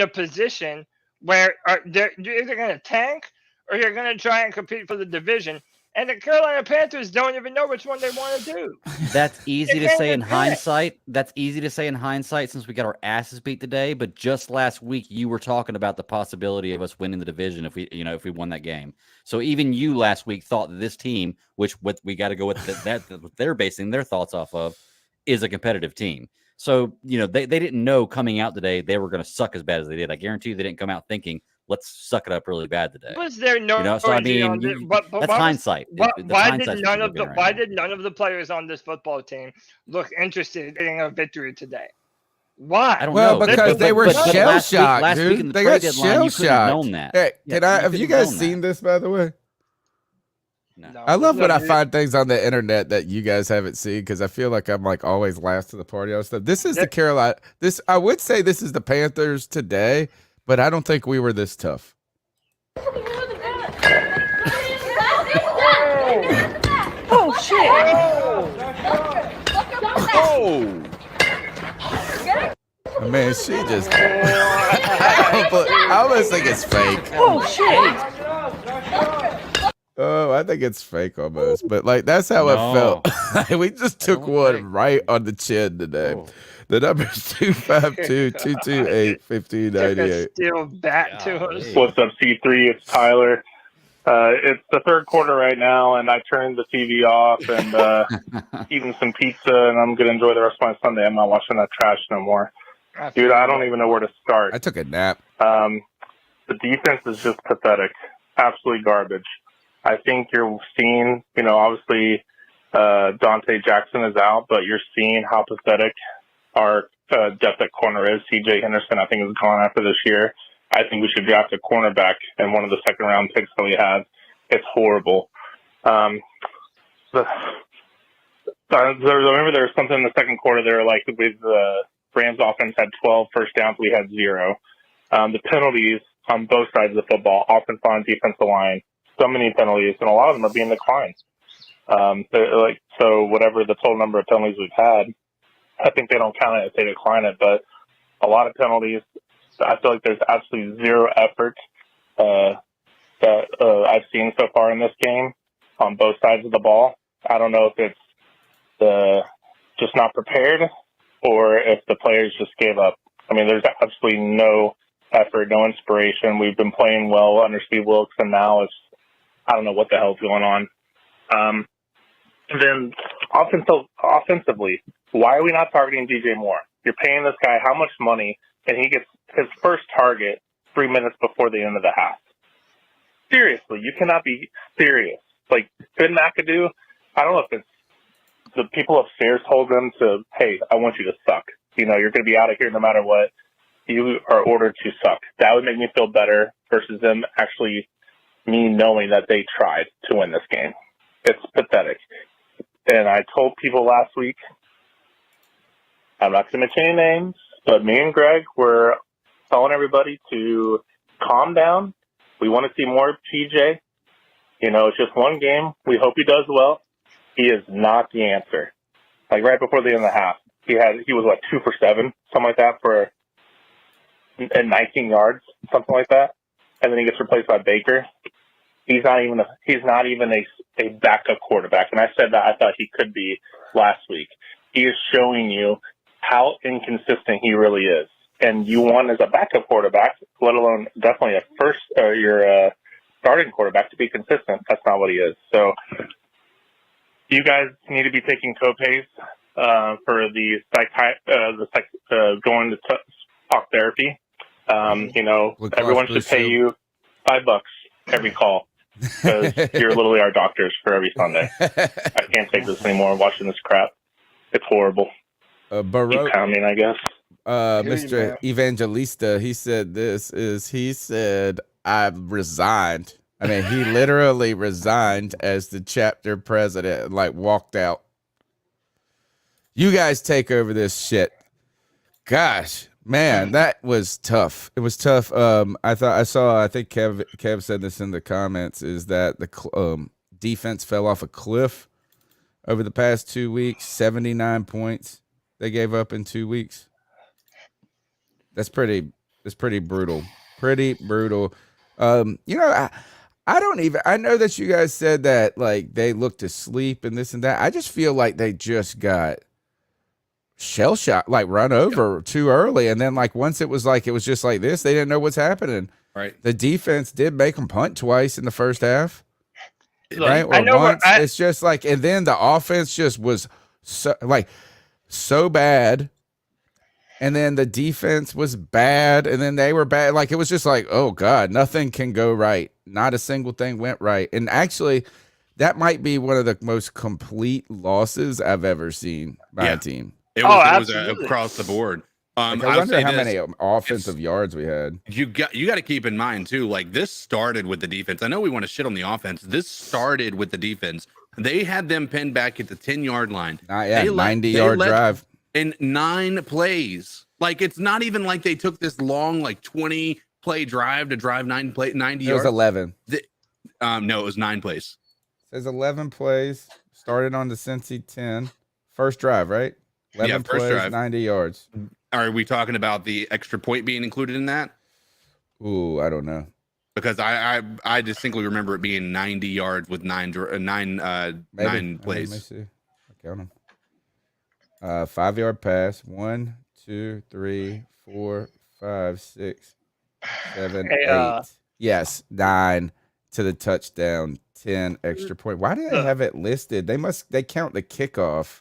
S4: position where you're either going to tank or you're going to try and compete for the division. And the Carolina Panthers don't even know which one they want to do.
S6: That's easy to say in hindsight. That's easy to say in hindsight since we got our asses beat today. But just last week, you were talking about the possibility of us winning the division if we won that game. So even you last week thought that this team, what we got to go with that they're basing their thoughts off of, is a competitive team. So they didn't know coming out today they were going to suck as bad as they did. I guarantee you they didn't come out thinking, let's suck it up really bad today.
S4: Was there no?
S6: So I mean, that's hindsight.
S4: Why did none of the players on this football team look interested in getting a victory today? Why?
S6: I don't know.
S3: Well, because they were shell shocked, dude. They got shell shocked. Hey, have you guys seen this, by the way?
S6: No.
S3: I love when I find things on the internet that you guys haven't seen because I feel like I'm like always last to the party on stuff. This is the Carolina. I would say this is the Panthers today. But I don't think we were this tough.
S10: Oh, shit.
S7: Oh.
S3: Man, she just... I almost think it's fake.
S10: Oh, shit.
S3: Oh, I think it's fake almost. But, that's how it felt. We just took one right on the chin today. Oh. The number is 252-228-1598.
S4: Still back to us.
S11: What's up, C3? It's Tyler. It's the third quarter right now, and I turned the TV off and eating some pizza, and I'm going to enjoy the rest of my Sunday. I'm not watching that trash no more. Dude, I don't even know where to start.
S3: I took a nap.
S11: The defense is just pathetic. Absolutely garbage. I think you're seeing, obviously Dante Jackson is out, but you're seeing how pathetic our depth at corner is. CJ Henderson, I think, is gone after this year. I think we should draft a cornerback and one of the second-round picks that we have. It's horrible. I remember there was something in the second quarter there, like with the Rams offense had 12 first downs, we had 0. The penalties on both sides of the football, offensive line, defensive line, so many penalties, and a lot of them are being declined. So whatever the total number of penalties we've had, I think they don't count it if they decline it, but a lot of penalties. I feel like there's absolutely zero effort that I've seen so far in this game on both sides of the ball. I don't know if it's just not prepared or if the players just gave up. I mean, there's absolutely no effort, no inspiration. We've been playing well under Steve Wilkes, and now I don't know what the hell's going on. And then offensively, why are we not targeting DJ Moore? You're paying this guy how much money, and he gets his first target 3 minutes before the end of the half. Seriously, you cannot be serious. Like, Ben McAdoo, I don't know if it's the people upstairs told them to, hey, I want you to suck. You're going to be out of here no matter what. You are ordered to suck. That would make me feel better versus them actually me knowing that they tried to win this game. It's pathetic. And I told people last week, I'm not going to mention any names, but me and Greg were telling everybody to calm down. We want to see more of TJ. It's just one game. We hope he does well. He is not the answer. Like right before the end of the half, he was 2 for 7, something like that, for 19 yards, something like that. And then he gets replaced by Baker. He's not even a backup quarterback. And I said that I thought he could be last week. He is showing you how inconsistent he really is. And you want as a backup quarterback, let alone definitely your starting quarterback, to be consistent. That's not what he is. So you guys need to be taking copays for the going to talk therapy. Everyone should pay you $5 every call because you're literally our doctors for every Sunday. I can't take this anymore. Watching this crap, it's horrible. Keep pounding, I guess.
S3: Mr. Evangelista, he said, I've resigned. I mean, he literally resigned as the chapter president and like walked out. You guys take over this shit. Gosh, man, that was tough. It was tough. I think Kev said this in the comments, is that the defense fell off a cliff over the past 2 weeks. 79 points they gave up in 2 weeks. That's pretty brutal. Pretty brutal. I know that you guys said that like they looked asleep and this and that. I just feel like they just got shell shocked, like run over too early. And then like once it was just like this, they didn't know what's happening.
S5: Right.
S3: The defense did make them punt twice in the first half.
S4: Look,
S3: right. Or once. It's just like, and then the offense just was so bad. And then the defense was bad, and then they were bad. Like, it was just like, oh, God, nothing can go right. Not a single thing went right. And actually, that might be one of the most complete losses I've ever seen by a team.
S5: It was across the board.
S3: I wonder how many offensive yards we had.
S5: You got to keep in mind, too, like, this started with the defense. I know we want to shit on the offense. This started with the defense. They had them pinned back at the 10-yard line.
S3: 90-yard drive.
S5: In 9 plays. Like, it's not even like they took this long, like 20-play drive to drive 90 yards.
S3: It was 11.
S5: No, it was 9 plays.
S3: It says 11 plays. Started on the Cincy 10. First drive, right? 11 plays, drive. 90 yards.
S5: Are we talking about the extra point being included in that?
S3: Ooh, I don't know.
S5: Because I distinctly remember it being 90 yards with nine plays.
S3: Let me see. I'll count them. 5-yard pass. 1, 2, 3, 4, 5, 6, 7, 8. Yes, 9 to the touchdown. 10 extra point. Why do they have it listed? They count the kickoff.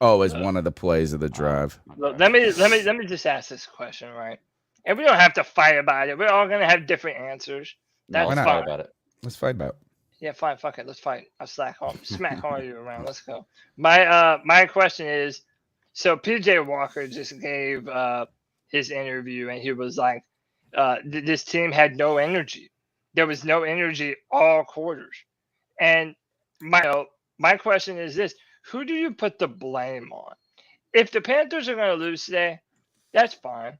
S3: As one of the plays of the drive.
S4: Look, let me just ask this question, right? And we don't have to fight about it. We're all gonna have different answers. That's
S3: Why not?
S4: fine.
S6: About it.
S3: Let's fight about it.
S4: Yeah, fine. Fuck it. Let's fight. I'll smack all you around. Let's go. My question is, so PJ Walker just gave his interview, and he was like, this team had no energy. There was no energy all quarters. And my question is this: who do you put the blame on? If the Panthers are going to lose today, that's fine.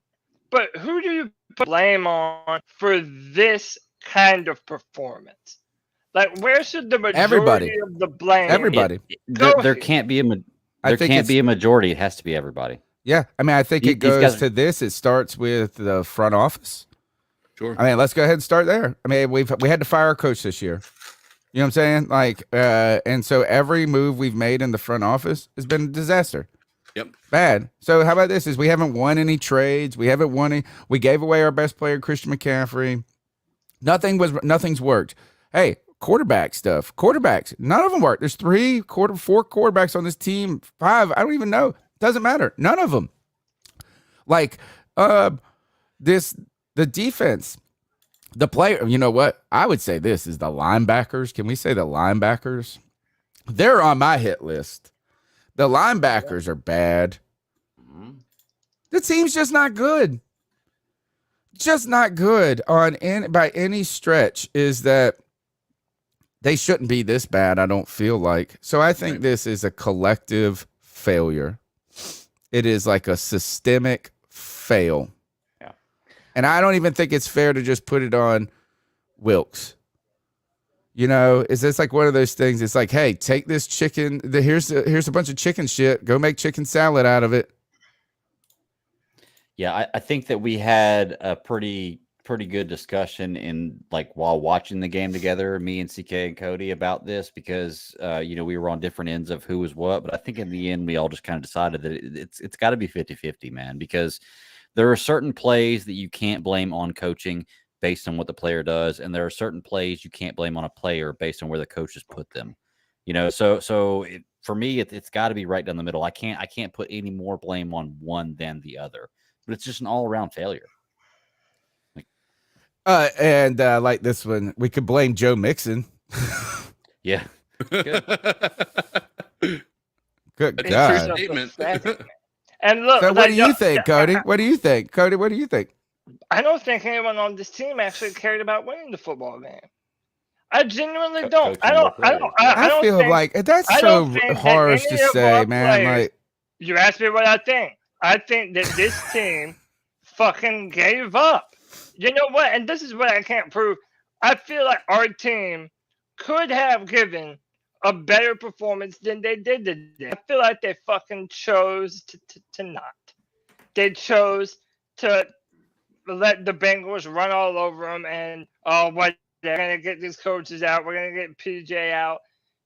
S4: But who do you put blame on for this kind of performance? Like, where should the majority of the blame?
S3: Everybody.
S6: There can't be a majority. It has to be everybody.
S3: Yeah, I mean, I think it goes to this. It starts with the front office.
S5: Sure.
S3: I mean, let's go ahead and start there. I mean, we had to fire our coach this year. You know what I'm saying? Like, and so every move we've made in the front office has been a disaster.
S5: Yep.
S3: Bad. So how about this? We haven't won any trades. We haven't won any. We gave away our best player, Christian McCaffrey. Nothing's worked. Hey, quarterback stuff. Quarterbacks. None of them work. There's 4 quarterbacks on this team. 5. I don't even know. Doesn't matter. None of them. Like, the defense. The player, you know what? I would say this is the linebackers. Can we say the linebackers? They're on my hit list. The linebackers are bad. The team's just not good. Just not good by any stretch. Is that they shouldn't be this bad, I don't feel like. So I think this is a collective failure. It is like a systemic fail. And I don't even think it's fair to just put it on Wilkes. You know, is this like one of those things? It's like, hey, take this chicken. Here's a bunch of chicken shit. Go make chicken salad out of it.
S6: Yeah, I think that we had a pretty good discussion while watching the game together, me and CK and Cody, about this, because we were on different ends of who was what. But I think in the end, we all just kind of decided that it's got to be 50-50, man, because there are certain plays that you can't blame on coaching based on what the player does, and there are certain plays you can't blame on a player based on where the coach has put them. For me, it's got to be right down the middle. I can't put any more blame on one than the other, but it's just an all-around failure.
S3: Like this one, we could blame Joe Mixon.
S6: Yeah.
S3: Good God.
S4: And look,
S3: So what
S4: like,
S3: do you think, Cody? What do you think, Cody? What do you think?
S4: I don't think anyone on this team actually cared about winning the football game. I genuinely don't. I
S3: feel
S4: think,
S3: like that's
S4: I
S3: so
S4: don't think
S3: harsh
S4: that
S3: to
S4: any of
S3: say,
S4: our
S3: man.
S4: players-
S3: Like,
S4: You asked me what I think. I think that this team fucking gave up. You know what? And this is what I can't prove. I feel like our team could have given a better performance than they did today. I feel like they fucking chose to not. They chose to let the Bengals run all over them and, they're going to get these coaches out. We're going to get PJ out.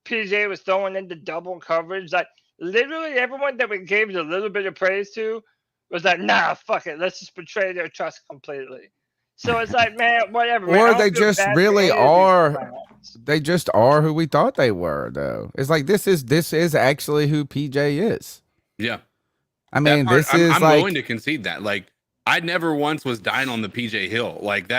S4: PJ was throwing into double coverage. Like, literally everyone that we gave a little bit of praise to was like, nah, fuck it. Let's just betray their trust completely. So it's like, man, whatever.
S3: or
S4: man,
S3: they just really are. They just are who we thought they were, though. It's like this is actually who PJ is.
S5: Yeah.
S3: I mean,
S5: That part,
S3: this is
S5: I'm
S3: like
S5: willing to concede that. Like, I never once was dying on the PJ Hill. Like,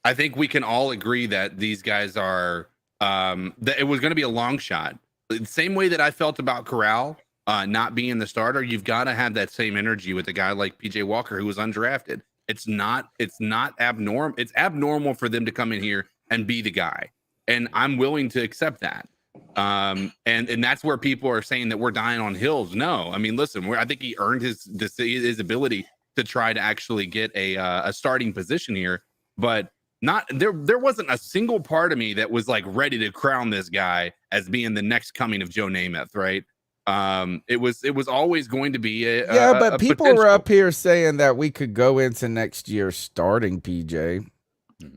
S5: I think we can all agree that these guys are. That it was going to be a long shot. The same way that I felt about Corral not being the starter. You've got to have that same energy with a guy like PJ Walker who was undrafted. It's not abnormal. It's abnormal for them to come in here and be the guy, and I'm willing to accept that. And that's where people are saying that we're dying on Hills. No, I mean, listen, I think he earned his ability to try to actually get a starting position here, but not there wasn't a single part of me that was like ready to crown this guy as being the next coming of Joe Namath, right? It was always going to be
S3: but people were up here saying that we could go into next year starting PJ.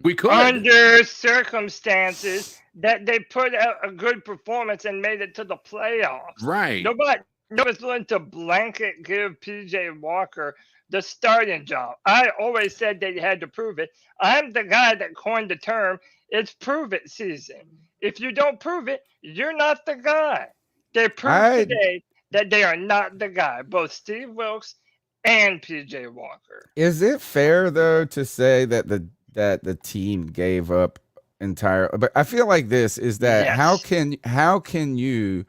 S5: We could,
S4: under circumstances that they put out a good performance and made it to the playoffs.
S5: Right.
S4: Nobody's willing to blanket give PJ Walker the starting job. I always said that you had to prove it. I'm the guy that coined the term, it's prove it season. If you don't prove it, you're not the guy. They proved today that they are not the guy, both Steve Wilkes and PJ Walker.
S3: Is it fair though to say that the team gave up entire? But I feel like this is that
S4: Yes.
S3: how can you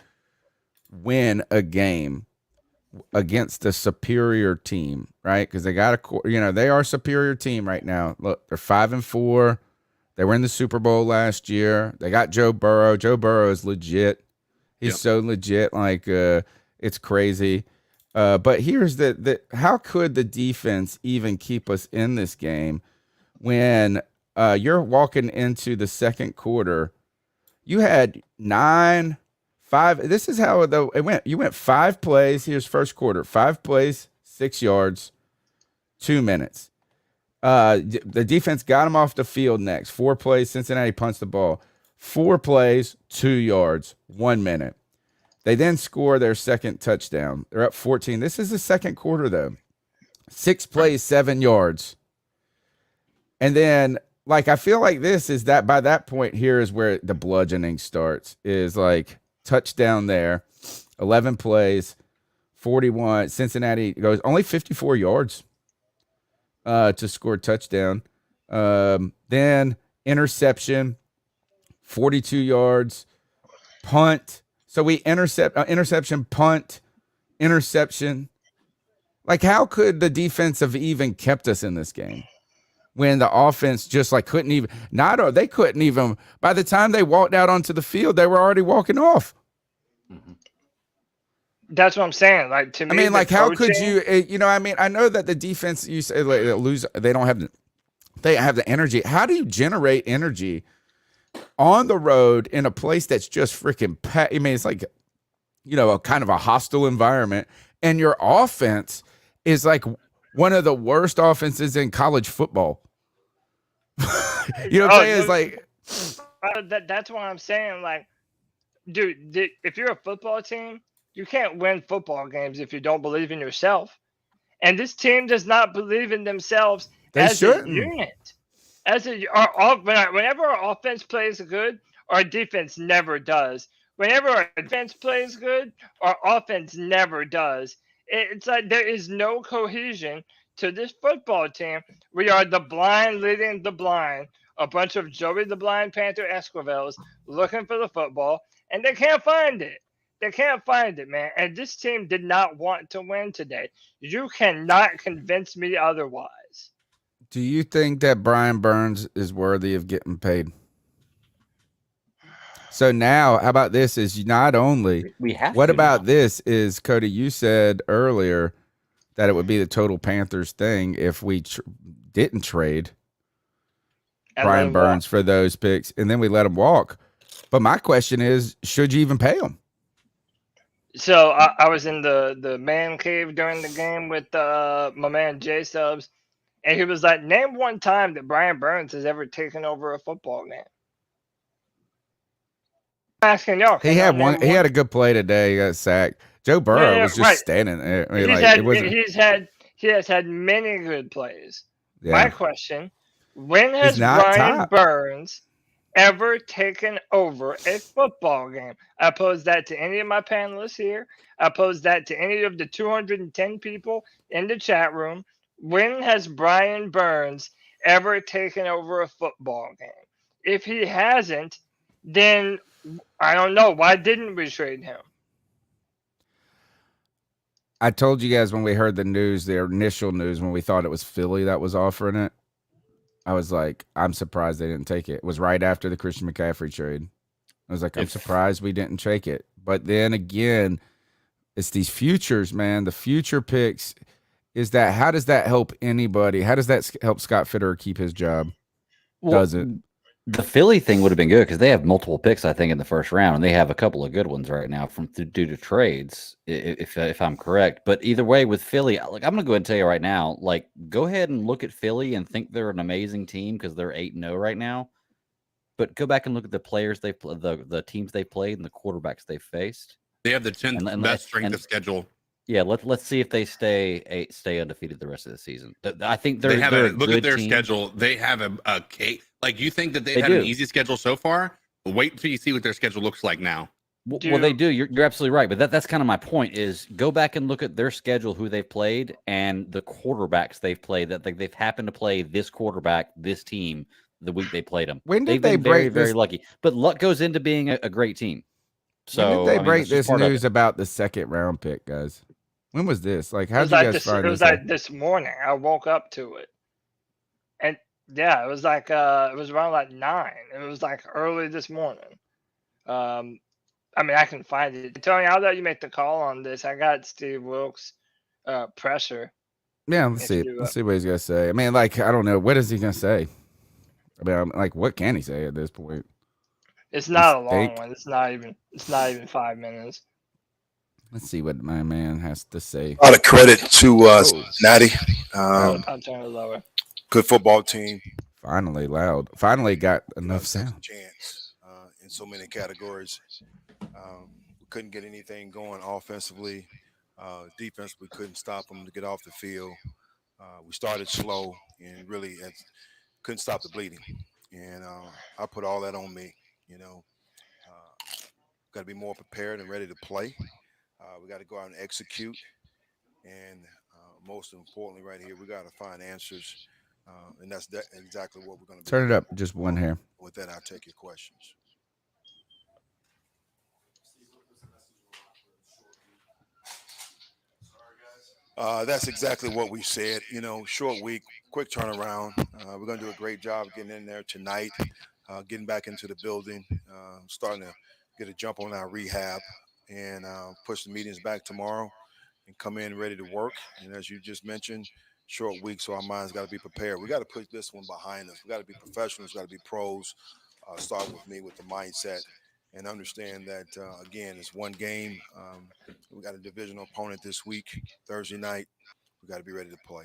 S3: win a game against a superior team, right? Because they got they are a superior team right now. Look, they're 5-4. They were in the Super Bowl last year. They got Joe Burrow. Joe Burrow is legit. He's so legit, like it's crazy. But here's the how could the defense even keep us in this game when you're walking into the second quarter? You had 5. This is how it went. You went 5 plays. Here's first quarter. 5 plays, 6 yards, 2 minutes. The defense got him off the field next. 4 plays. Cincinnati punched the ball. 4 plays, 2 yards, 1 minute. They then score their second touchdown. They're up 14. This is the second quarter, though. 6 plays, 7 yards. And then, like, I feel like this is that by that point here is where the bludgeoning starts. Is like touchdown there, 11 plays, 41. Cincinnati goes only 54 yards to score a touchdown. Then interception, 42 yards, punt. So we interception, punt, interception. Like, how could the defense have even kept us in this game when the offense just like couldn't even? They couldn't even. By the time they walked out onto the field, they were already walking off.
S4: That's what I'm saying. Like, to me,
S3: I mean, like, how could you? I mean, I know that the defense, you say like, they lose. They don't have the energy. How do you generate energy on the road in a place that's just freaking packed? I mean, it's like, a kind of a hostile environment, and your offense is like one of the worst offenses in college football. You know what I'm saying? It's like
S4: that's why I'm saying, like, dude, if you're a football team, you can't win football games if you don't believe in yourself. And this team does not believe in themselves as a unit. Whenever our offense plays good, our defense never does. Whenever our defense plays good, our offense never does. It's like there is no cohesion to this football team. We are the blind leading the blind. A bunch of Joey the Blind Panther Esquivels looking for the football, and they can't find it. They can't find it, man. And this team did not want to win today. You cannot convince me otherwise.
S3: Do you think that Brian Burns is worthy of getting paid? So now, how about this? Is not only
S6: We have.
S3: what
S6: to
S3: about
S6: now.
S3: this? Is Cody? You said earlier that it would be the total Panthers thing if we didn't trade Brian Burns for those picks, and then we let him walk. But my question is, should you even pay him?
S4: So I was in the man cave during the game with my man J Subs, and he was like, "Name one time that Brian Burns has ever taken over a football game." I'm asking y'all.
S3: He had one. He had a good play today. He got sacked. Joe Burrow was just standing there. I mean,
S4: he has had many good plays.
S3: Yeah.
S4: My question: when has Brian Burns ever taken over a football game? I pose that to any of my panelists here. I pose that to any of the 210 people in the chat room. When has Brian Burns ever taken over a football game? If he hasn't, then I don't know. Why didn't we trade him?
S3: I told you guys when we heard the news, the initial news, when we thought it was Philly that was offering it, I was like, I'm surprised they didn't take it. It was right after the Christian McCaffrey trade. I was like, I'm surprised we didn't take it. But then again, it's these futures, man. The future picks is that. How does that help anybody? How does that help Scott Fitterer keep his job?
S6: Well,
S3: does it?
S6: The Philly thing would have been good because they have multiple picks, I think, in the first round, and they have a couple of good ones right now due to trades, if I'm correct. But either way, with Philly, like I'm going to go ahead and tell you right now, like go ahead and look at Philly and think they're an amazing team because they're 8-0 right now. But go back and look at the players the teams they played and the quarterbacks they faced.
S5: They have the 10th best strength of schedule.
S6: Yeah, let's see if they stay undefeated the rest of the season. I think
S5: they have
S6: they're
S5: look at their
S6: team.
S5: schedule. They have a cake. Like you think that they've
S6: They
S5: had
S6: do.
S5: an easy schedule so far? Wait until you see what their schedule looks like now.
S6: Well, they do. You're absolutely right. But that's kind of my point is go back and look at their schedule, who they've played, and the quarterbacks they've played. That they've happened to play this quarterback, this team, the week they played them.
S3: When did
S6: they've
S3: they
S6: been
S3: break
S6: very lucky. But luck goes into being a great team. So
S3: when did they break this news about the second round pick, guys? When was this? Like, how did you guys find this?
S4: It was like this morning. I woke up to it, and yeah, it was like it was around like 9. It was like early this morning. I mean, I can find it. Tony, I'll let you make the call on this. I got Steve Wilkes pressure.
S3: Yeah, let's see. Let's see what he's gonna say. I mean, like, I don't know. What is he gonna say? I mean, like, what can he say at this point?
S4: It's not a long one. It's not even 5 minutes.
S3: Let's see what my man has to say.
S13: A lot of credit to Cincinnati.
S4: I'll turn it lower.
S13: Good football team.
S3: Finally loud. Finally got enough sound.
S13: Chance in so many categories. We couldn't get anything going offensively. Defense, we couldn't stop them to get off the field. We started slow and really couldn't stop the bleeding. And I put all that on me. Got to be more prepared and ready to play. We got to go out and execute. And most importantly right here, we got to find answers. And that's exactly what we're going to do.
S3: Turn it up just one hair.
S13: With that, I'll take your questions. That's exactly what we said. Short week, quick turnaround. We're going to do a great job getting in there tonight, getting back into the building, starting to get a jump on our rehab, and push the meetings back tomorrow and come in ready to work. And as you just mentioned, short week, so our minds got to be prepared. We got to put this one behind us. We got to be professionals, got to be pros. Start with me with the mindset and understand that, again, it's one game. We got a divisional opponent this week, Thursday night. We got to be ready to play.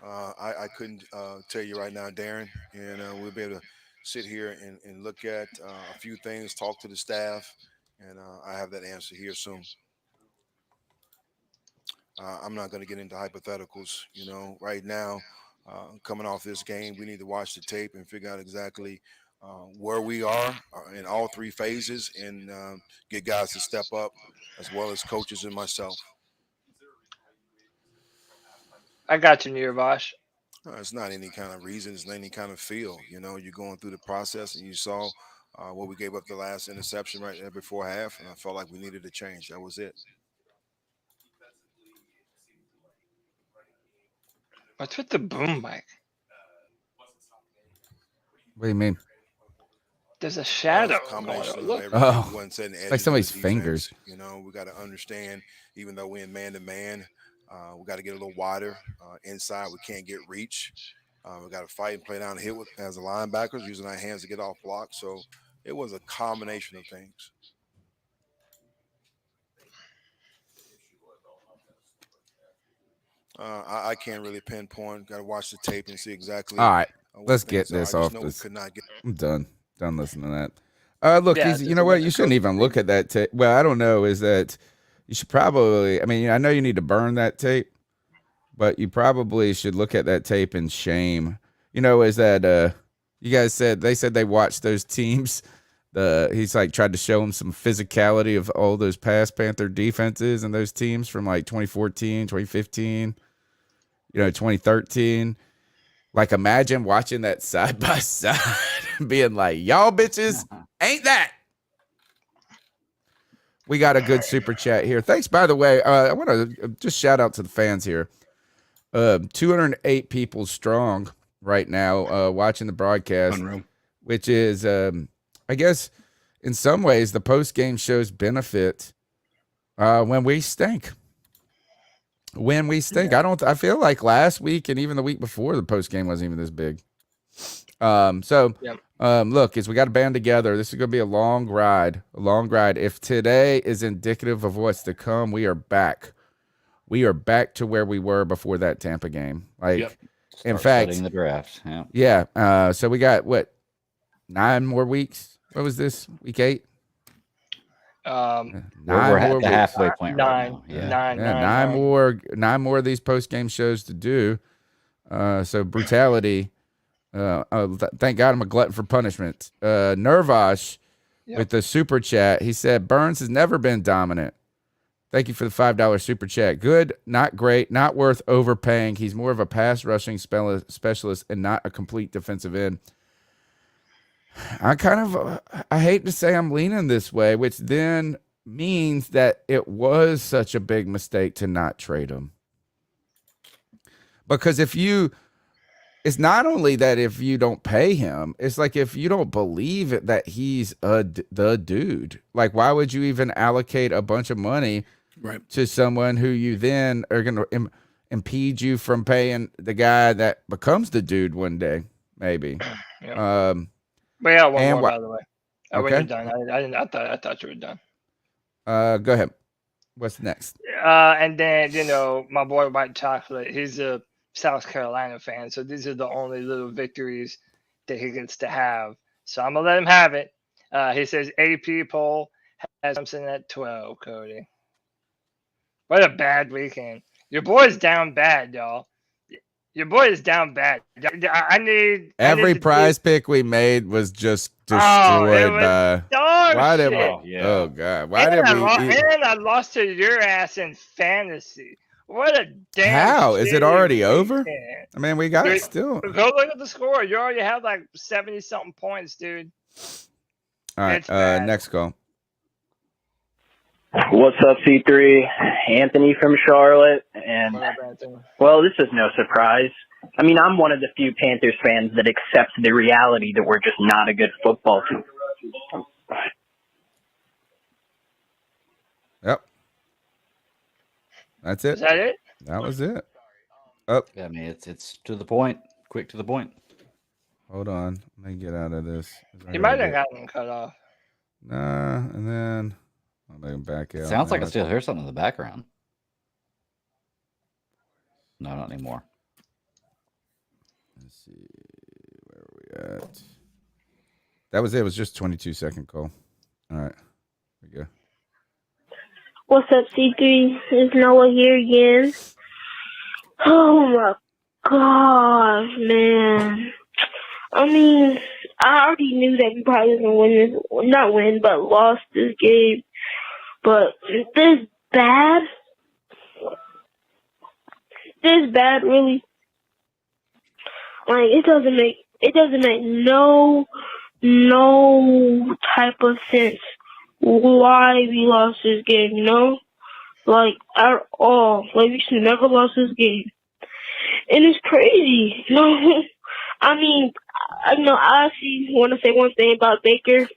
S13: I couldn't tell you right now, Darren, and we'll be able to sit here and look at a few things, talk to the staff, and I have that answer here soon. I'm not going to get into hypotheticals. Right now, coming off this game, we need to watch the tape and figure out exactly where we are in all three phases and get guys to step up, as well as coaches and myself.
S4: I got you, Nirvash.
S13: It's not any kind of reason. It's not any kind of feel. You're going through the process, and you saw Where we gave up the last interception right there before half, and I felt like we needed a change. That was it.
S4: What's with the boom mic?
S3: What do you mean?
S4: There's a shadow.
S13: It's a combination of
S4: Look.
S13: everything.
S3: Oh,
S13: He wasn't setting
S3: it's like somebody's
S13: edges on the defense.
S3: fingers.
S13: You know, we got to understand, even though we're in man-to-man, we got to get a little wider inside. We can't get reach. We got to fight and play down the hill as the linebackers, using our hands to get off blocks. So it was a combination of things. I can't really pinpoint. Got to watch the tape and see exactly.
S3: All right,
S13: what
S3: let's
S13: things
S3: get
S13: are. I
S3: this
S13: just
S3: off
S13: know we
S3: this.
S13: could not get.
S3: I'm done. Done listening to that. Look,
S4: Yeah,
S3: you know what? You shouldn't even look at that tape. Well, I don't know. Is that you should probably? I mean, I know you need to burn that tape, but you probably should look at that tape in shame. You know, is that you guys said they watched those teams. He's like tried to show them some physicality of all those past Panther defenses and those teams from like 2014, 2015, 2013. Like, imagine watching that side by side and being like, y'all bitches ain't that. We got a good super chat here. Thanks, by the way. I want to just shout out to the fans here. 208 people strong right now watching the broadcast, which is, I guess, in some ways, the post-game shows benefit when we stink. When we stink. Yeah. I feel like last week and even the week before, the post-game wasn't even this big. Look, as we got to band together, this is going to be a long ride. If today is indicative of what's to come, we are back. We are back to where we were before that Tampa game. In fact,
S6: the draft.
S3: Yeah. So we got 9 more weeks. What was this? Week 8?
S6: We're at the halfway point right now.
S3: Nine more of these post-game shows to do. So brutality. Thank God I'm a glutton for punishment. Nervash with the super chat. He said Burns has never been dominant. Thank you for the $5 super chat. Good, not great, not worth overpaying. He's more of a pass rushing specialist and not a complete defensive end. I hate to say I'm leaning this way, which then means that it was such a big mistake to not trade him. Because it's not only that if you don't pay him, it's like if you don't believe that he's the dude, like why would you even allocate a bunch of money to someone who you then are going to impede you from paying the guy that becomes the dude one day, maybe.
S4: But yeah, one more, by the way.
S3: Okay.
S4: When you're done, I thought you were done.
S3: Go ahead. What's next?
S4: And then, my boy White Chocolate, he's a South Carolina fan, so these are the only little victories that he gets to have. So I'm going to let him have it. He says AP poll has Thompson at 12, Cody. What a bad weekend. Your boy's down bad, y'all. Your boy is down bad. I need
S3: every prize pick we made was just destroyed by.
S4: Why did
S3: Oh God!
S4: And I lost to your ass in fantasy. What a damn!
S3: How is it already over? I mean, we got it still.
S4: Go look at the score. You already have like 70-something points, dude.
S3: All right. Next call.
S12: What's up, C3? Anthony from Charlotte. And, well, this is no surprise. I mean, I'm one of the few Panthers fans that accepts the reality that we're just not a good football team.
S3: Yep. That's it.
S4: Is that it?
S3: That was it. Oh.
S6: I mean, it's to the point. Quick to the point.
S3: Hold on. Let me get out of this.
S4: He might have gotten cut off.
S3: Nah, and then I'll make him back out.
S6: Sounds like I still hear something in the background. No, not anymore.
S3: Let's see. Where are we at? That was it. It was just 22-second call. All right. Here we go.
S14: What's up, C3? It's Noah here again. Oh, my gosh, man. I mean, I already knew that we probably was going to win this. Not win, but lost this game. But this bad? This bad, really? Like, it doesn't make no no type of sense why we lost this game, you know? Like, at all. Like, we should never lost this game. And it's crazy, you know? I mean, I actually want to say one thing about Baker.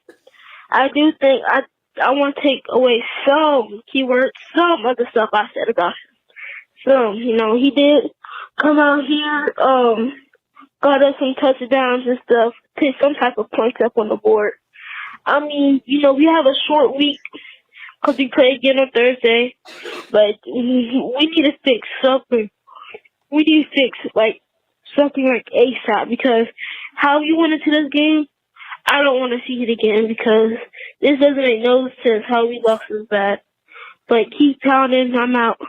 S14: I do think I want to take away some keywords, some of the stuff I said about him. Some, you know, he did come out here, got us some touchdowns and stuff, put some type of points up on the board. I mean, you know, we have a short week because we play again on Thursday, but we need to fix something. We need to fix, like, something like ASAP, because how we went into this game, I don't want to see it again, because this doesn't make no sense how we lost this bad. But keep pounding. I'm out.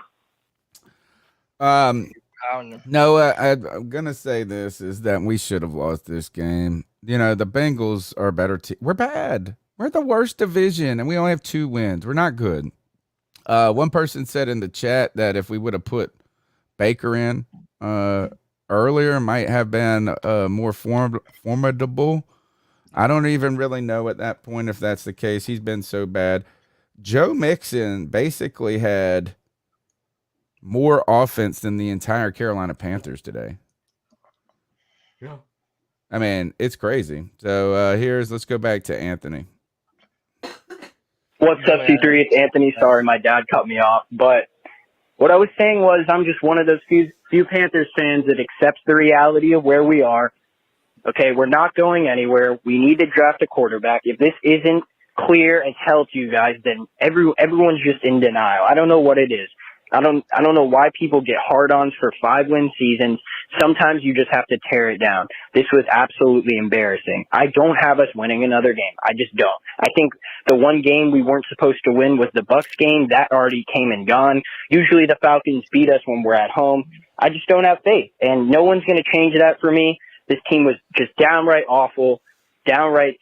S3: Noah, I'm going to say this, is that we should have lost this game. You know, the Bengals are a better team. We're bad. We're the worst division, and we only have 2 wins. We're not good. One person said in the chat that if we would have put Baker in earlier, might have been more formidable. I don't even really know at that point if that's the case. He's been so bad. Joe Mixon basically had more offense than the entire Carolina Panthers today.
S2: Yeah.
S3: I mean, it's crazy. So let's go back to Anthony.
S12: What's up, C3? It's Anthony. Sorry, my dad cut me off. But what I was saying was I'm just one of those few Panthers fans that accepts the reality of where we are. Okay, we're not going anywhere. We need to draft a quarterback. If this isn't clear as hell to you guys, then everyone's just in denial. I don't know what it is. I don't know why people get hard-ons for 5-win seasons. Sometimes you just have to tear it down. This was absolutely embarrassing. I don't have us winning another game. I just don't. I think the one game we weren't supposed to win was the Bucs game. That already came and gone. Usually the Falcons beat us when we're at home. I just don't have faith, and no one's going to change that for me. This team was just downright awful. Downright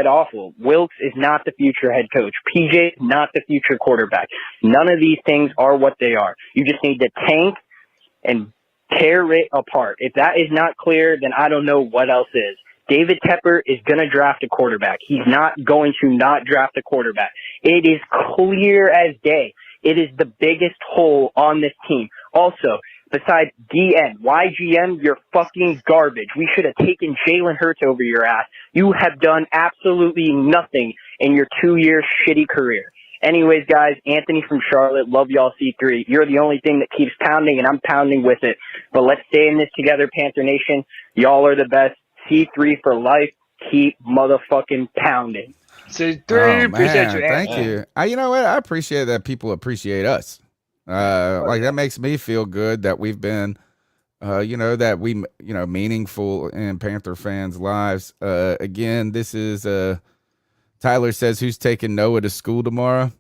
S12: awful. Wilkes is not the future head coach. PJ is not the future quarterback. None of these things are what they are. You just need to tank and tear it apart. If that is not clear, then I don't know what else is. David Tepper is going to draft a quarterback. He's not going to not draft a quarterback. It is clear as day. It is the biggest hole on this team. Also, besides DN, YGM, you're fucking garbage. We should have taken Jalen Hurts over your ass. You have done absolutely nothing in your 2-year shitty career. Anyways, guys, Anthony from Charlotte. Love y'all, C3. You're the only thing that keeps pounding, and I'm pounding with it. But let's stay in this together, Panther Nation. Y'all are the best. C3 for life. Keep motherfucking pounding.
S4: C3, appreciate you.
S3: Thank you. You know what? I appreciate that people appreciate us. Like that makes me feel good that we've been, meaningful in Panther fans' lives. Again, this is Tyler says, who's taking Noah to school tomorrow?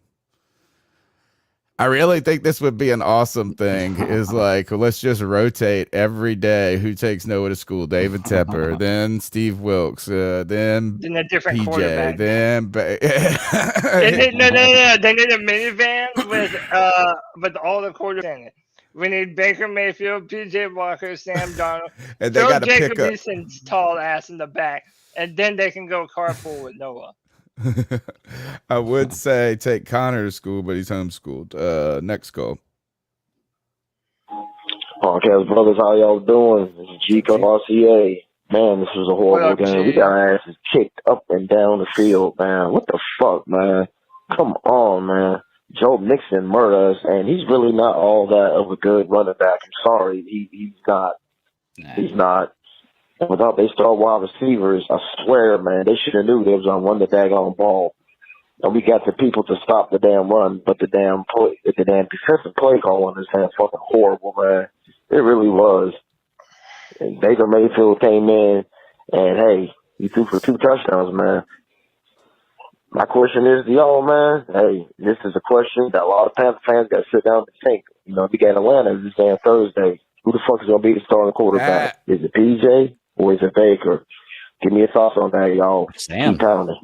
S3: I really think this would be an awesome thing. Is like, let's just rotate every day who takes Noah to school. David Tepper, then Steve Wilkes, then
S4: a different
S3: PJ,
S4: quarterback.
S3: then
S4: No. They need a minivan with all the quarterbacks in it. We need Baker Mayfield, PJ Walker, Sam Darnold,
S3: and they got to pick
S4: Jacob
S3: up
S4: Eason's tall ass in the back, and then they can go carpool with Noah.
S3: I would say take Connor to school, but he's homeschooled. Next call.
S15: Podcast brothers, how y'all doing? This is Chico RCA. Man, this was a horrible game. We got our asses kicked up and down the field, man. What the fuck, man? Come on, man. Joe Mixon murdered us, and he's really not all that of a good running back. I'm sorry, he's not. He's not. And without they star wide receivers, I swear, man, they should have knew they was going to run the daggone ball. And we got the people to stop the damn run, but the damn defensive play call on this had fucking horrible, man. It really was. And Baker Mayfield came in, and hey, he threw for 2 touchdowns, man. My question is to y'all, man. Hey, this is a question that a lot of Panther fans got to sit down and think. You know, we got Atlanta this damn Thursday. Who the fuck is going to be the starting quarterback? Is it PJ or is it Baker? Give me your thoughts on that, y'all.
S6: Sam.
S15: Keep pounding.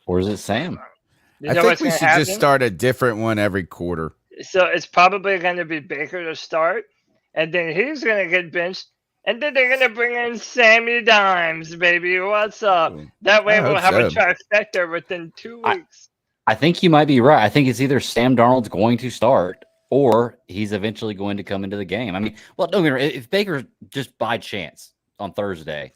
S6: Or is it Sam?
S3: I think we should just start a different one every quarter.
S4: So it's probably going to be Baker to start, and then he's going to get benched, And then they're gonna bring in Sammy Dimes, baby. What's up? That way
S3: I
S4: we'll
S3: hope
S4: have a
S3: so.
S4: trifecta within 2 weeks.
S6: I think you might be right. I think it's either Sam Darnold's going to start or he's eventually going to come into the game. I mean, well, don't get me wrong, if Baker just by chance on Thursday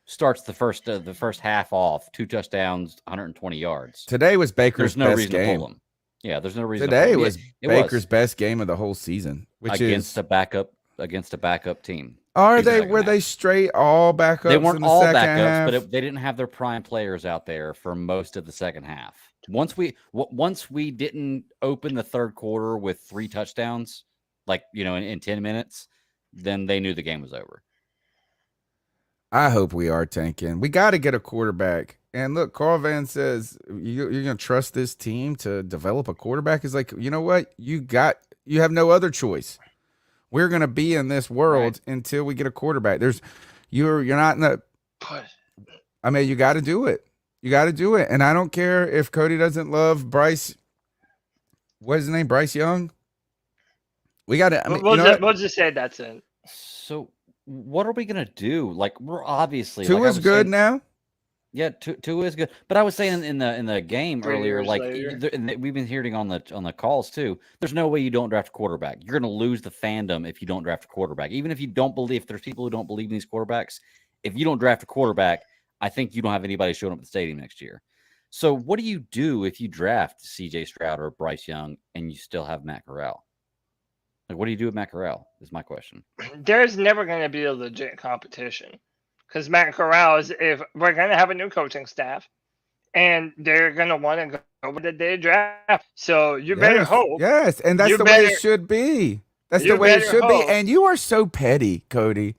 S6: starts the first half off, 2 touchdowns, 120 yards.
S3: Today was Baker's
S6: There's no
S3: best
S6: reason
S3: game.
S6: to pull him. Yeah, there's no reason.
S3: Today
S6: to pull him.
S3: was
S6: It
S3: Baker's best game of the whole season, which
S6: against
S3: is
S6: a backup team.
S3: Were they straight all backups?
S6: They weren't
S3: in the
S6: all
S3: second
S6: backups,
S3: half?
S6: but they didn't have their prime players out there for most of the second half. Once we didn't open the third quarter with 3 touchdowns, like in 10 minutes, then they knew the game was over.
S3: I hope we are tanking. We got to get a quarterback. And look, Carl Van says you're going to trust this team to develop a quarterback. Is like, you know what? You have no other choice. We're going to be in this world until we get a quarterback. You're not in the. I mean, you got to do it. You got to do it. And I don't care if Cody doesn't love Bryce. What is his name? Bryce Young. We got to. I mean,
S4: we'll just say that's it.
S6: So what are we gonna do? Like, we're obviously
S3: Tua's good now.
S6: Yeah, Tua is good. But I was saying in the game
S4: 3
S6: earlier,
S4: years
S6: like
S4: later.
S6: and we've been hearing on the calls too. There's no way you don't draft a quarterback. You're gonna lose the fandom if you don't draft a quarterback. Even if you don't believe, if there's people who don't believe in these quarterbacks, if you don't draft a quarterback, I think you don't have anybody showing up at the stadium next year. So what do you do if you draft CJ Stroud or Bryce Young and you still have Matt Corral? Like, what do you do with Matt Corral is my question.
S4: There's never going to be a legit competition because Matt Corral if we're going to have a new coaching staff and they're going to want to go with the day draft. So you better hope.
S3: Yes, and that's the way it should be. That's the way it should be. And you are so petty, Cody.